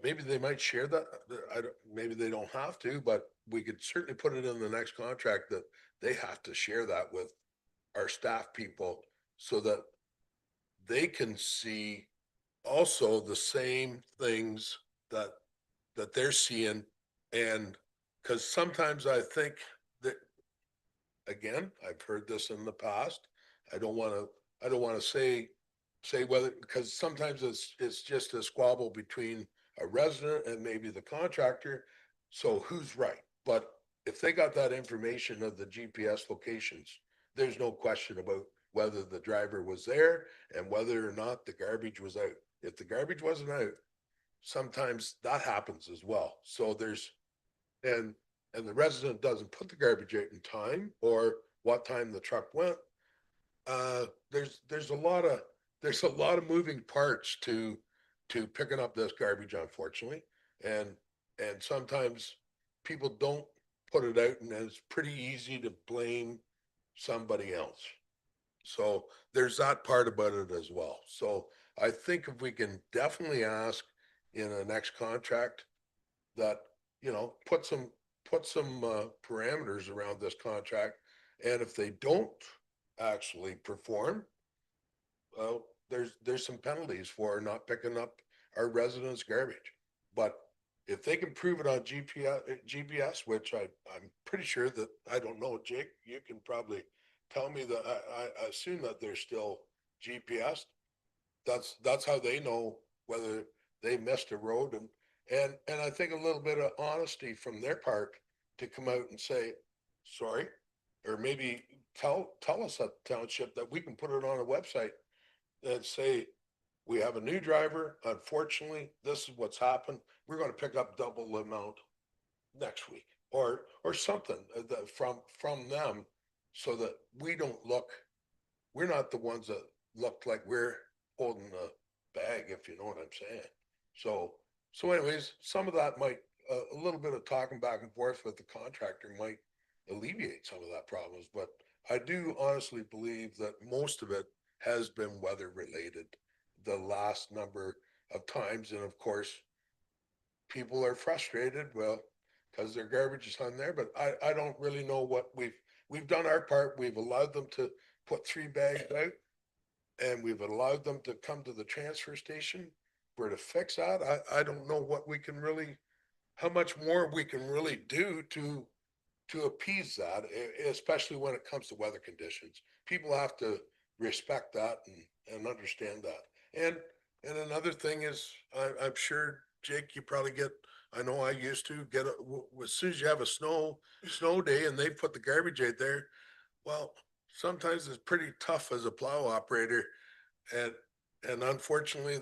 maybe they might share that. I don't, maybe they don't have to, but we could certainly put it in the next contract that they have to share that with our staff people so that they can see also the same things that they're seeing. And because sometimes I think that, again, I've heard this in the past. I don't want to say whether, because sometimes it's just a squabble between a resident and maybe the contractor. So who's right? But if they got that information of the GPS locations, there's no question about whether the driver was there and whether or not the garbage was out. If the garbage wasn't out, sometimes that happens as well. So there's, and the resident doesn't put the garbage out in time or what time the truck went. There's a lot of moving parts to picking up this garbage, unfortunately, and sometimes people don't put it out, and it's pretty easy to blame somebody else. So there's that part about it as well. So I think if we can definitely ask in a next contract that, put some parameters around this contract, and if they don't actually perform, well, there's some penalties for not picking up our residents' garbage. But if they can prove it on GPS, which I'm pretty sure that, I don't know, Jake, you can probably tell me that, I assume that they're still GPS. That's how they know whether they missed a road, and I think a little bit of honesty from their part to come out and say sorry, or maybe tell us at Township that we can put it on a website and say, we have a new driver. Unfortunately, this is what's happened. We're going to pick up double the amount next week, or something from them, so that we're not the ones that look like we're holding the bag, if you know what I'm saying. So anyways, some of that might, a little bit of talking back and forth with the contractor might alleviate some of that problems. But I do honestly believe that most of it has been weather related the last number of times. And of course, people are frustrated, well, because their garbage is on there. But I don't really know what we've done our part. We've allowed them to put 3 bags out, and we've allowed them to come to the transfer station for to fix that. I don't know what we can really, how much more we can really do to appease that, especially when it comes to weather conditions. People have to respect that and understand that. And another thing is, I'm sure, Jake, you probably get, I know I used to get, as soon as you have a snow day and they put the garbage out there, well, sometimes it's pretty tough as a plow operator. And unfortunately,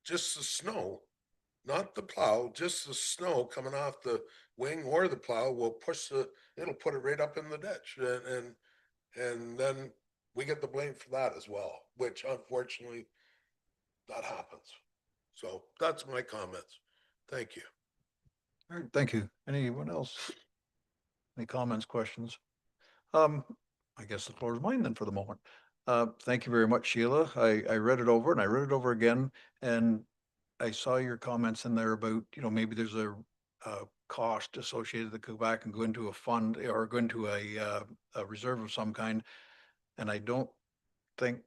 just the snow, not the plow, just the snow coming off the wing or the plow will it'll put it right up in the ditch. And then we get the blame for that as well, which unfortunately that happens. So that's my comments. Thank you. All right, thank you. Anyone else? Any comments, questions? I guess the floor is mine then for the moment. Thank you very much, Sheila. I read it over and I read it over again, and I saw your comments in there about, maybe there's a cost associated to go back and go into a fund or go into a reserve of some kind. And I don't think,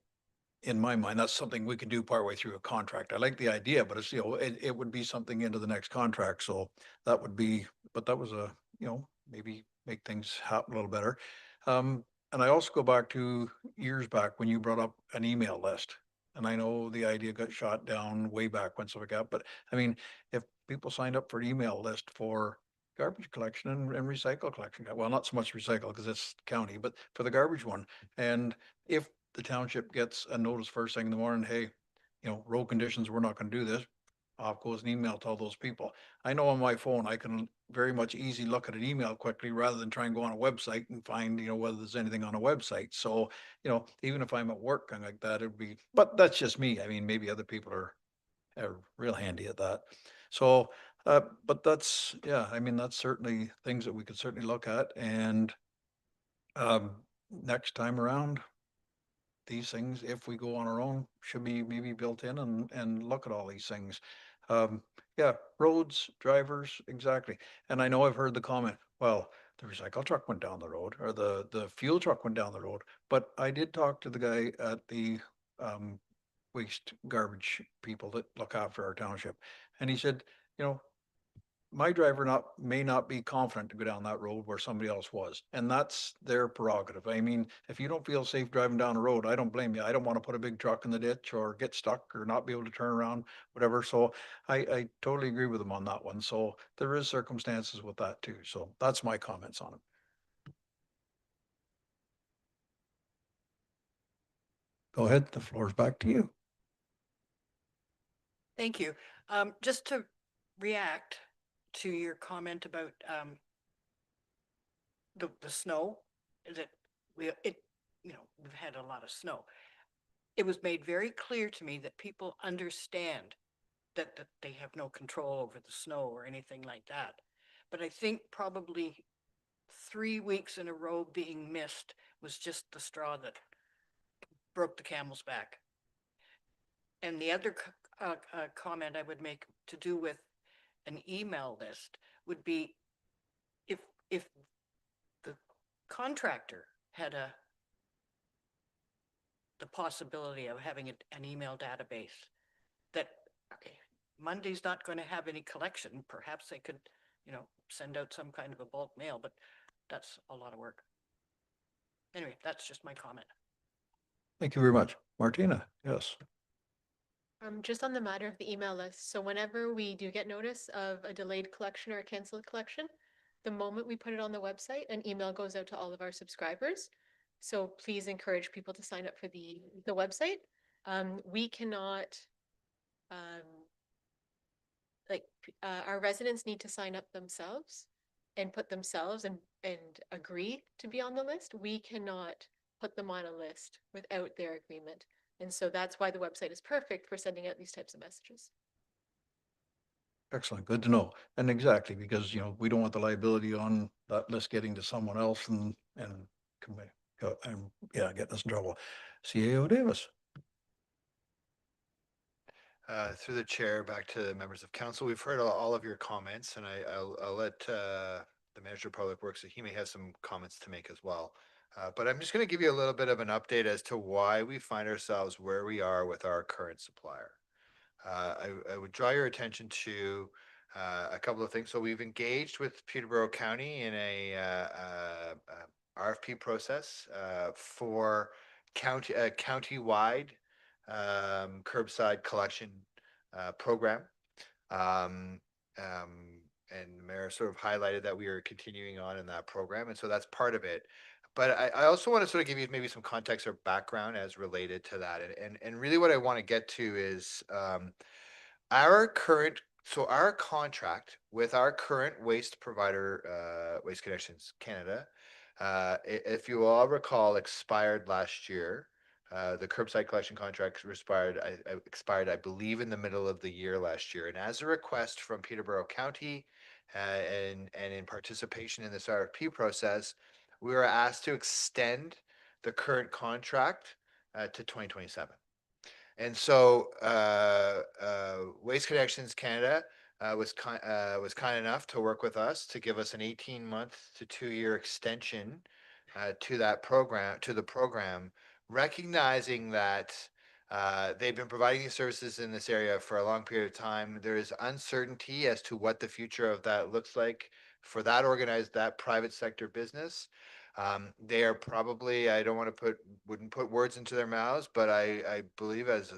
in my mind, that's something we can do partway through a contract. I like the idea, but it's, it would be something into the next contract. So that would be, but that was maybe make things happen a little better. And I also go back to years back when you brought up an email list. And I know the idea got shot down way back when, so we got, but I mean, if people signed up for an email list for garbage collection and recycle collection, well, not so much recycle because it's county, but for the garbage one. And if the township gets a notice first thing in the morning, hey, road conditions, we're not going to do this. Off goes an email to all those people. I know on my phone, I can very much easy look at an email quickly rather than try and go on a website and find, whether there's anything on a website. So, even if I'm at work and like that, it'd be, but that's just me. I mean, maybe other people are real handy at that. So, but that's, yeah, I mean, that's certainly things that we could certainly look at. And next time around, these things, if we go on our own, should be maybe built in and look at all these things. Yeah, roads, drivers, exactly. And I know I've heard the comment, well, the recycle truck went down the road or the fuel truck went down the road. But I did talk to the guy at the waste garbage people that look after our township. And he said, my driver may not be confident to go down that road where somebody else was. And that's their prerogative. I mean, if you don't feel safe driving down the road, I don't blame you. I don't want to put a big truck in the ditch or get stuck or not be able to turn around, whatever. So I totally agree with them on that one. So there is circumstances with that too. So that's my comments on it. Go ahead. The floor is back to you. Thank you. Just to react to your comment about the snow, that we've had a lot of snow. It was made very clear to me that people understand that they have no control over the snow or anything like that. But I think probably 3 weeks in a row being missed was just the straw that broke the camel's back. And the other comment I would make to do with an email list would be if the contractor had the possibility of having an email database that, okay, Monday's not going to have any collection, perhaps they could, send out some kind of a bulk mail, but that's a lot of work. Anyway, that's just my comment. Thank you very much. Martina, yes. Just on the matter of the email list. So whenever we do get notice of a delayed collection or a canceled collection, the moment we put it on the website, an email goes out to all of our subscribers. So please encourage people to sign up for the website. We cannot, our residents need to sign up themselves and put themselves and agree to be on the list. We cannot put them on a list without their agreement. And so that's why the website is perfect for sending out these types of messages. Excellent. Good to know. And exactly, because, we don't want the liability on that list getting to someone else and getting us in trouble. CAO Davis. Through the chair, back to the members of council, we've heard all of your comments, and I'll let the manager of public works, so he may have some comments to make as well. But I'm just going to give you a little bit of an update as to why we find ourselves where we are with our current supplier. I would draw your attention to a couple of things. So we've engaged with Peterborough County in a RFP process for county-wide curbside collection program. And the mayor sort of highlighted that we are continuing on in that program. And so that's part of it. But I also want to sort of give you maybe some context or background as related to that. And really what I want to get to is our contract with our current waste provider, Waste Connections Canada, if you all recall, expired last year. The curbside collection contract expired, I believe, in the middle of the year last year. And as a request from Peterborough County, and in participation in this RFP process, we were asked to extend the current contract to 2027. And so Waste Connections Canada was kind enough to work with us to give us an 18-month to 2-year extension to the program, recognizing that they've been providing these services in this area for a long period of time. There is uncertainty as to what the future of that looks like for that private sector business. They are probably, I don't want to wouldn't put words into their mouths, but I believe, as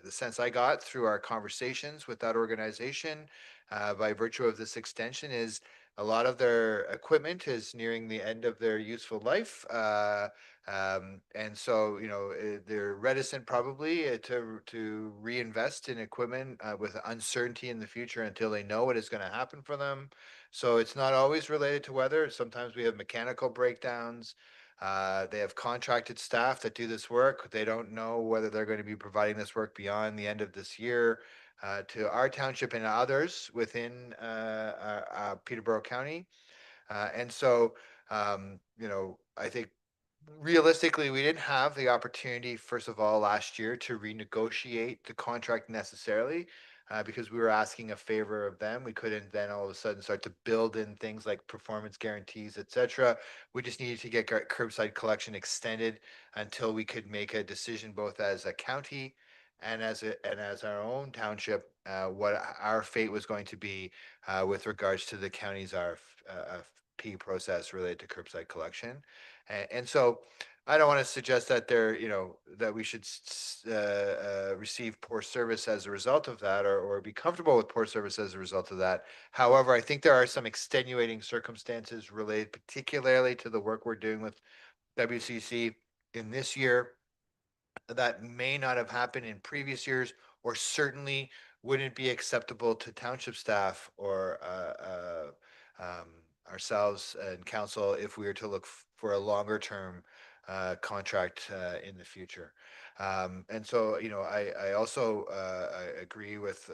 the sense I got through our conversations with that organization, by virtue of this extension, is a lot of their equipment is nearing the end of their useful life. And so, they're reticent probably to reinvest in equipment with uncertainty in the future until they know what is going to happen for them. So it's not always related to weather. Sometimes we have mechanical breakdowns. They have contracted staff that do this work. They don't know whether they're going to be providing this work beyond the end of this year to our township and others within Peterborough County. And so, I think realistically, we didn't have the opportunity, first of all, last year to renegotiate the contract necessarily because we were asking a favor of them. We couldn't then all of a sudden start to build in things like performance guarantees, etc. We just needed to get curbside collection extended until we could make a decision both as a county and as our own township, what our fate was going to be with regards to the county's RFP process related to curbside collection. And so I don't want to suggest that that we should receive poor service as a result of that, or be comfortable with poor service as a result of that. However, I think there are some extenuating circumstances related particularly to the work we're doing with WCC in this year that may not have happened in previous years, or certainly wouldn't be acceptable to township staff or ourselves and council if we were to look for a longer term contract in the future. And so, I also I agree with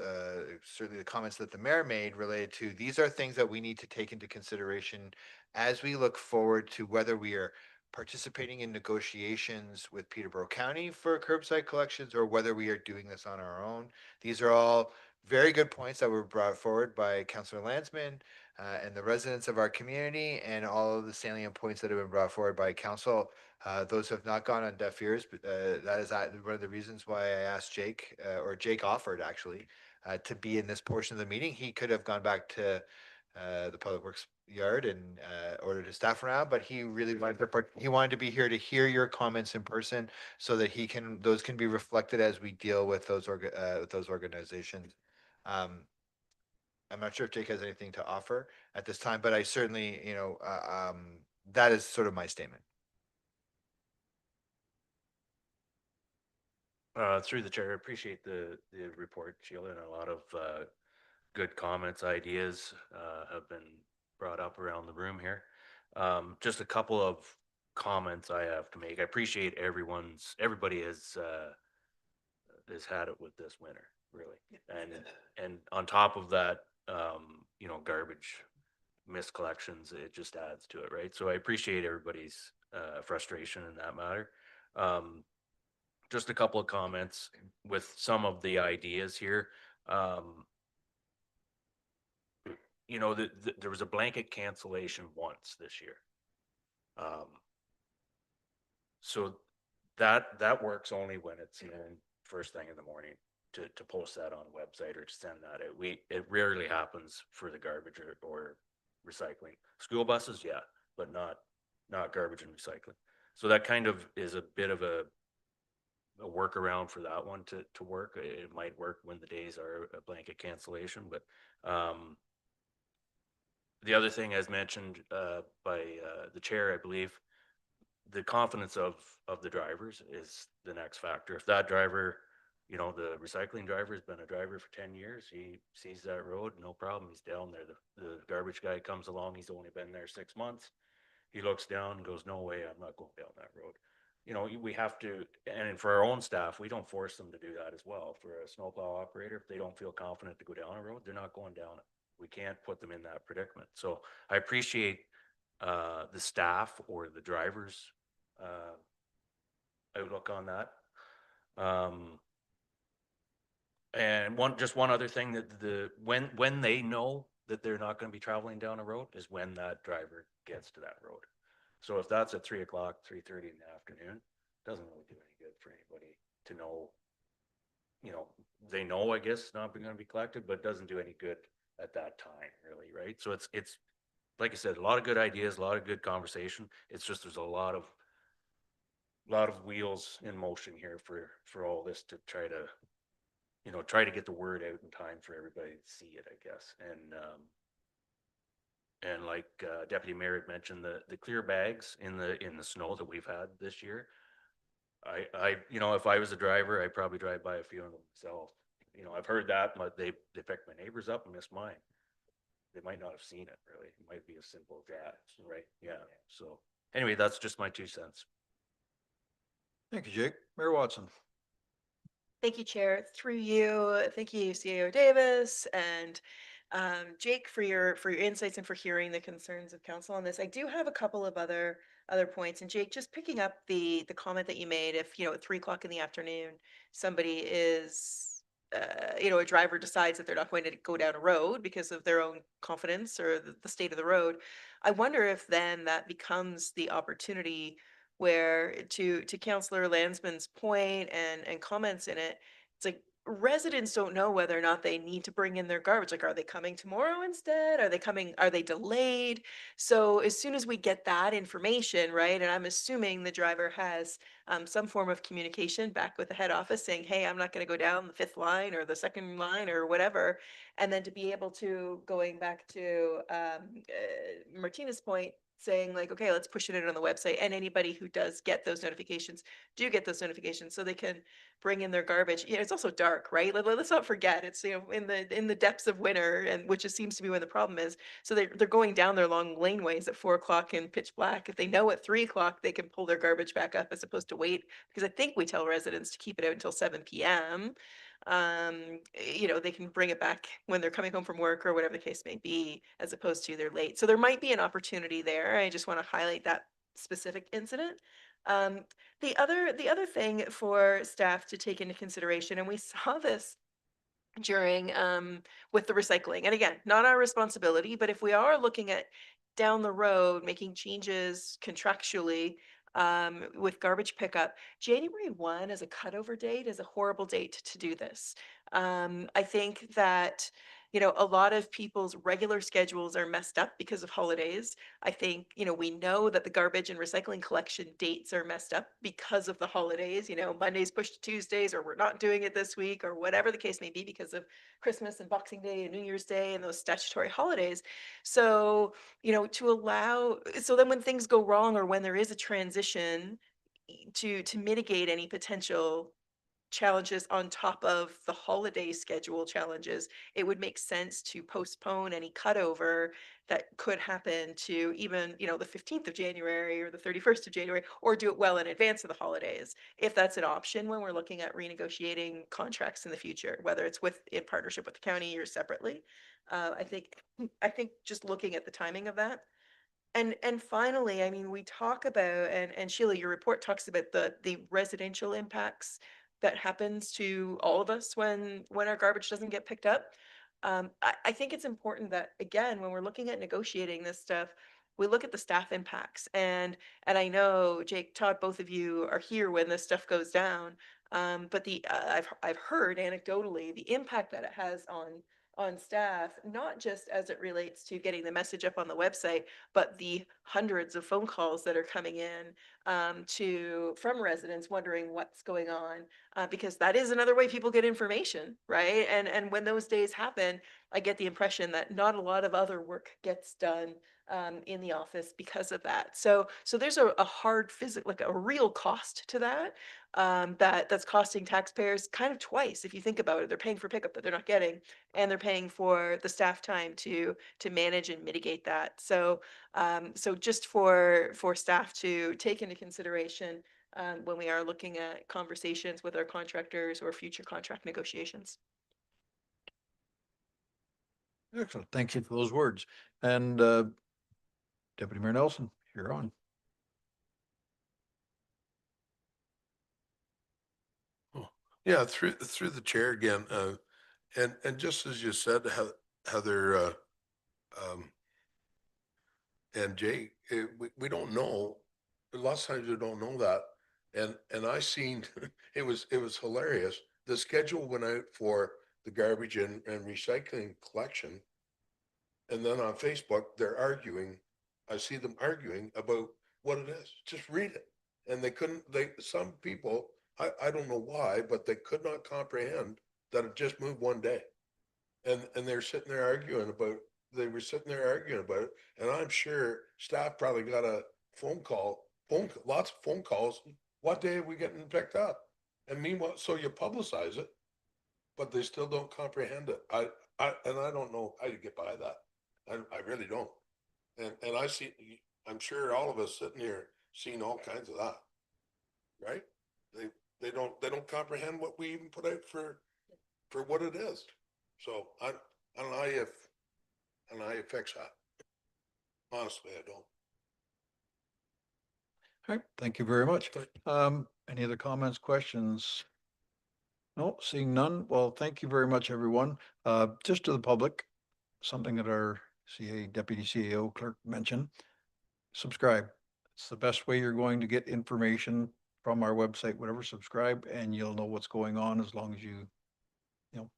certainly the comments that the mayor made related to these are things that we need to take into consideration as we look forward to whether we are participating in negotiations with Peterborough County for curbside collections or whether we are doing this on our own. These are all very good points that were brought forward by Councillor Landsman and the residents of our community, and all of the salient points that have been brought forward by council. Those have not gone on deaf ears, but that is one of the reasons why I asked Jake, or Jake offered actually, to be in this portion of the meeting. He could have gone back to the Public Works yard and ordered his staff around, but he really wanted to be here to hear your comments in person so that those can be reflected as we deal with those organizations. I'm not sure if Jake has anything to offer at this time, but I certainly, that is sort of my statement. Through the chair, I appreciate the report, Sheila, and a lot of good comments, ideas have been brought up around the room here. Just a couple of comments I have to make. I appreciate everybody has had it with this winter, really. And on top of that, garbage miscollections, it just adds to it, right? So I appreciate everybody's frustration in that matter. Just a couple of comments with some of the ideas here. There was a blanket cancellation once this year. So that works only when it's first thing in the morning to post that on a website or to send that out. It rarely happens for the garbage or recycling. School buses, yeah, but not garbage and recycling. So that kind of is a bit of a workaround for that one to work. It might work when the days are a blanket cancellation, but the other thing, as mentioned by the chair, I believe, the confidence of the drivers is the next factor. If that driver, the recycling driver has been a driver for 10 years, he sees that road, no problem, he's down there. The garbage guy comes along, he's only been there 6 months. He looks down and goes, no way, I'm not going down that road. you know, we have to, and for our own staff, we don't force them to do that as well. For a snowplow operator, if they don't feel confident to go down a road, they're not going down it. We can't put them in that predicament. So I appreciate the staff or the drivers outlook on that. And just one other thing, that when they know that they're not going to be traveling down a road is when that driver gets to that road. So if that's at 3 o'clock, 3:30 in the afternoon, doesn't really do any good for anybody to know. You know, they know, I guess, not going to be collected, but it doesn't do any good at that time, really, right? So it's like I said, a lot of good ideas, a lot of good conversation. It's just there's a lot of wheels in motion here for all this to try to, you know, try to get the word out in time for everybody to see it, I guess. And like Deputy Mayor had mentioned, the clear bags in the snow that we've had this year, I you know, if I was a driver, I'd probably drive by a few of them myself. You know, I've heard that, but they picked my neighbors up and missed mine. They might not have seen it, really. It might be as simple as that, right? Yeah. So anyway, that's just my 2 cents. Thank you, Jake. Mayor Watson. Thank you, Chair. Through you, thank you, CAO Davis and Jake for your insights and for hearing the concerns of council on this. I do have a couple of other points, and Jake, just picking up the comment that you made. If you know at 3 o'clock in the afternoon, somebody is you know, a driver decides that they're not going to go down a road because of their own confidence or the state of the road. I wonder if then that becomes the opportunity where to Councillor Landsman's point and comments in it, it's like residents don't know whether or not they need to bring in their garbage. Like, are they coming tomorrow instead? Are they delayed? So as soon as we get that information, right, and I'm assuming the driver has some form of communication back with the head office saying, hey, I'm not going to go down the 5th line or the 2nd line or whatever. And then to be able to, going back to Martina's point, saying like, okay, let's push it in on the website, and anybody who does get those notifications do get those notifications so they can bring in their garbage. You know, it's also dark, right? Let's not forget it's, you know, in the depths of winter, and which seems to be when the problem is. So they're going down their long laneways at 4 o'clock in pitch black. If they know at 3 o'clock they can pull their garbage back up as opposed to wait, because I think we tell residents to keep it out until 7 p.m. You know, they can bring it back when they're coming home from work or whatever the case may be, as opposed to they're late. So there might be an opportunity there. I just want to highlight that specific incident. The other thing for staff to take into consideration, and we saw this during with the recycling, and again, not our responsibility, but if we are looking at down the road making changes contractually with garbage pickup, January 1 as a cutover date is a horrible date to do this. I think that, you know, a lot of people's regular schedules are messed up because of holidays. I think, you know, we know that the garbage and recycling collection dates are messed up because of the holidays. You know, Mondays pushed to Tuesdays, or we're not doing it this week, or whatever the case may be, because of Christmas and Boxing Day and New Year's Day and those statutory holidays. So, you know, to allow, so then when things go wrong or when there is a transition, to mitigate any potential challenges on top of the holiday schedule challenges, it would make sense to postpone any cutover that could happen to even, you know, the 15th of January or the 31st of January, or do it well in advance of the holidays, if that's an option when we're looking at renegotiating contracts in the future, whether it's in partnership with the county or separately. I think just looking at the timing of that. And finally, I mean, we talk about, and Sheila, your report talks about the residential impacts that happens to all of us when our garbage doesn't get picked up. I think it's important that, again, when we're looking at negotiating this stuff, we look at the staff impacts. And I know Jake, Todd, both of you are here when this stuff goes down. But I've heard anecdotally the impact that it has on staff, not just as it relates to getting the message up on the website, but the hundreds of phone calls that are coming in from residents wondering what's going on, because that is another way people get information, right? And when those days happen, I get the impression that not a lot of other work gets done in the office because of that. So there's a hard physical, like a real cost to that. That's costing taxpayers kind of twice. If you think about it, they're paying for pickup that they're not getting, and they're paying for the staff time to manage and mitigate that. So so just for staff to take into consideration when we are looking at conversations with our contractors or future contract negotiations. Excellent. Thank you for those words. And Deputy Mayor Nelson, you're on. Yeah, through the chair again, and just as you said, Heather, and Jake, we don't know. Lots of times we don't know that. And I seen, it was hilarious. The schedule went out for the garbage and recycling collection. And then on Facebook, they're arguing. I see them arguing about what it is. Just read it. And some people, I don't know why, but they could not comprehend that it just moved one day. And they're sitting there arguing about, it. And I'm sure staff probably got a lots of phone calls. What day are we getting picked up? And meanwhile, so you publicize it, but they still don't comprehend it. I don't know how you get by that. I really don't. And I'm sure all of us sitting here seen all kinds of that, right? They don't comprehend what we even put out for what it is. So I don't know how you fix that. Honestly, I don't. All right, thank you very much. Any other comments, questions? No, seeing none. Well, thank you very much, everyone. Just to the public, something that our Deputy CAO clerk mentioned, subscribe. It's the best way you're going to get information from our website, whatever, subscribe, and you'll know what's going on as long as you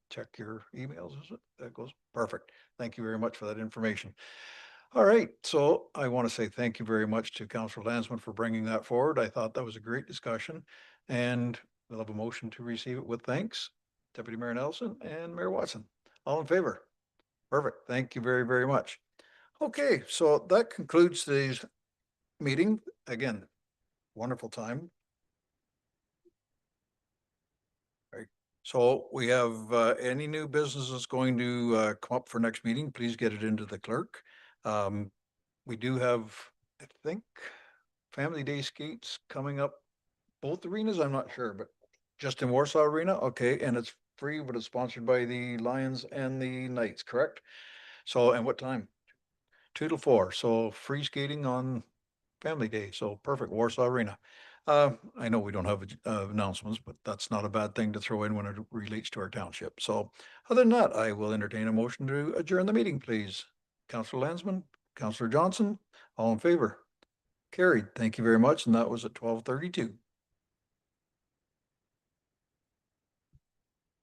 check your emails. Is it? That goes perfect. Thank you very much for that information. All right, so I want to say thank you very much to Councillor Landsman for bringing that forward. I thought that was a great discussion, and we'll have a motion to receive it with thanks. Deputy Mayor Nelson and Mayor Watson, all in favor? Perfect. Thank you very, very much. Okay, so that concludes today's meeting. Again, wonderful time. Right. So we have any new businesses going to come up for next meeting, please get it into the clerk. We do have, I think, Family Day skates coming up, both arenas, I'm not sure, but just in Warsaw Arena, okay, and it's free, but it's sponsored by the Lions and the Knights, correct? So, and what time? 2 to 4, so free skating on Family Day, so perfect, Warsaw Arena. I know we don't have announcements, but that's not a bad thing to throw in when it relates to our township. So other than that, I will entertain a motion to adjourn the meeting, please. Councillor Landsman, Councillor Johnson, all in favor? Carried. Thank you very much. And that was at 12:32.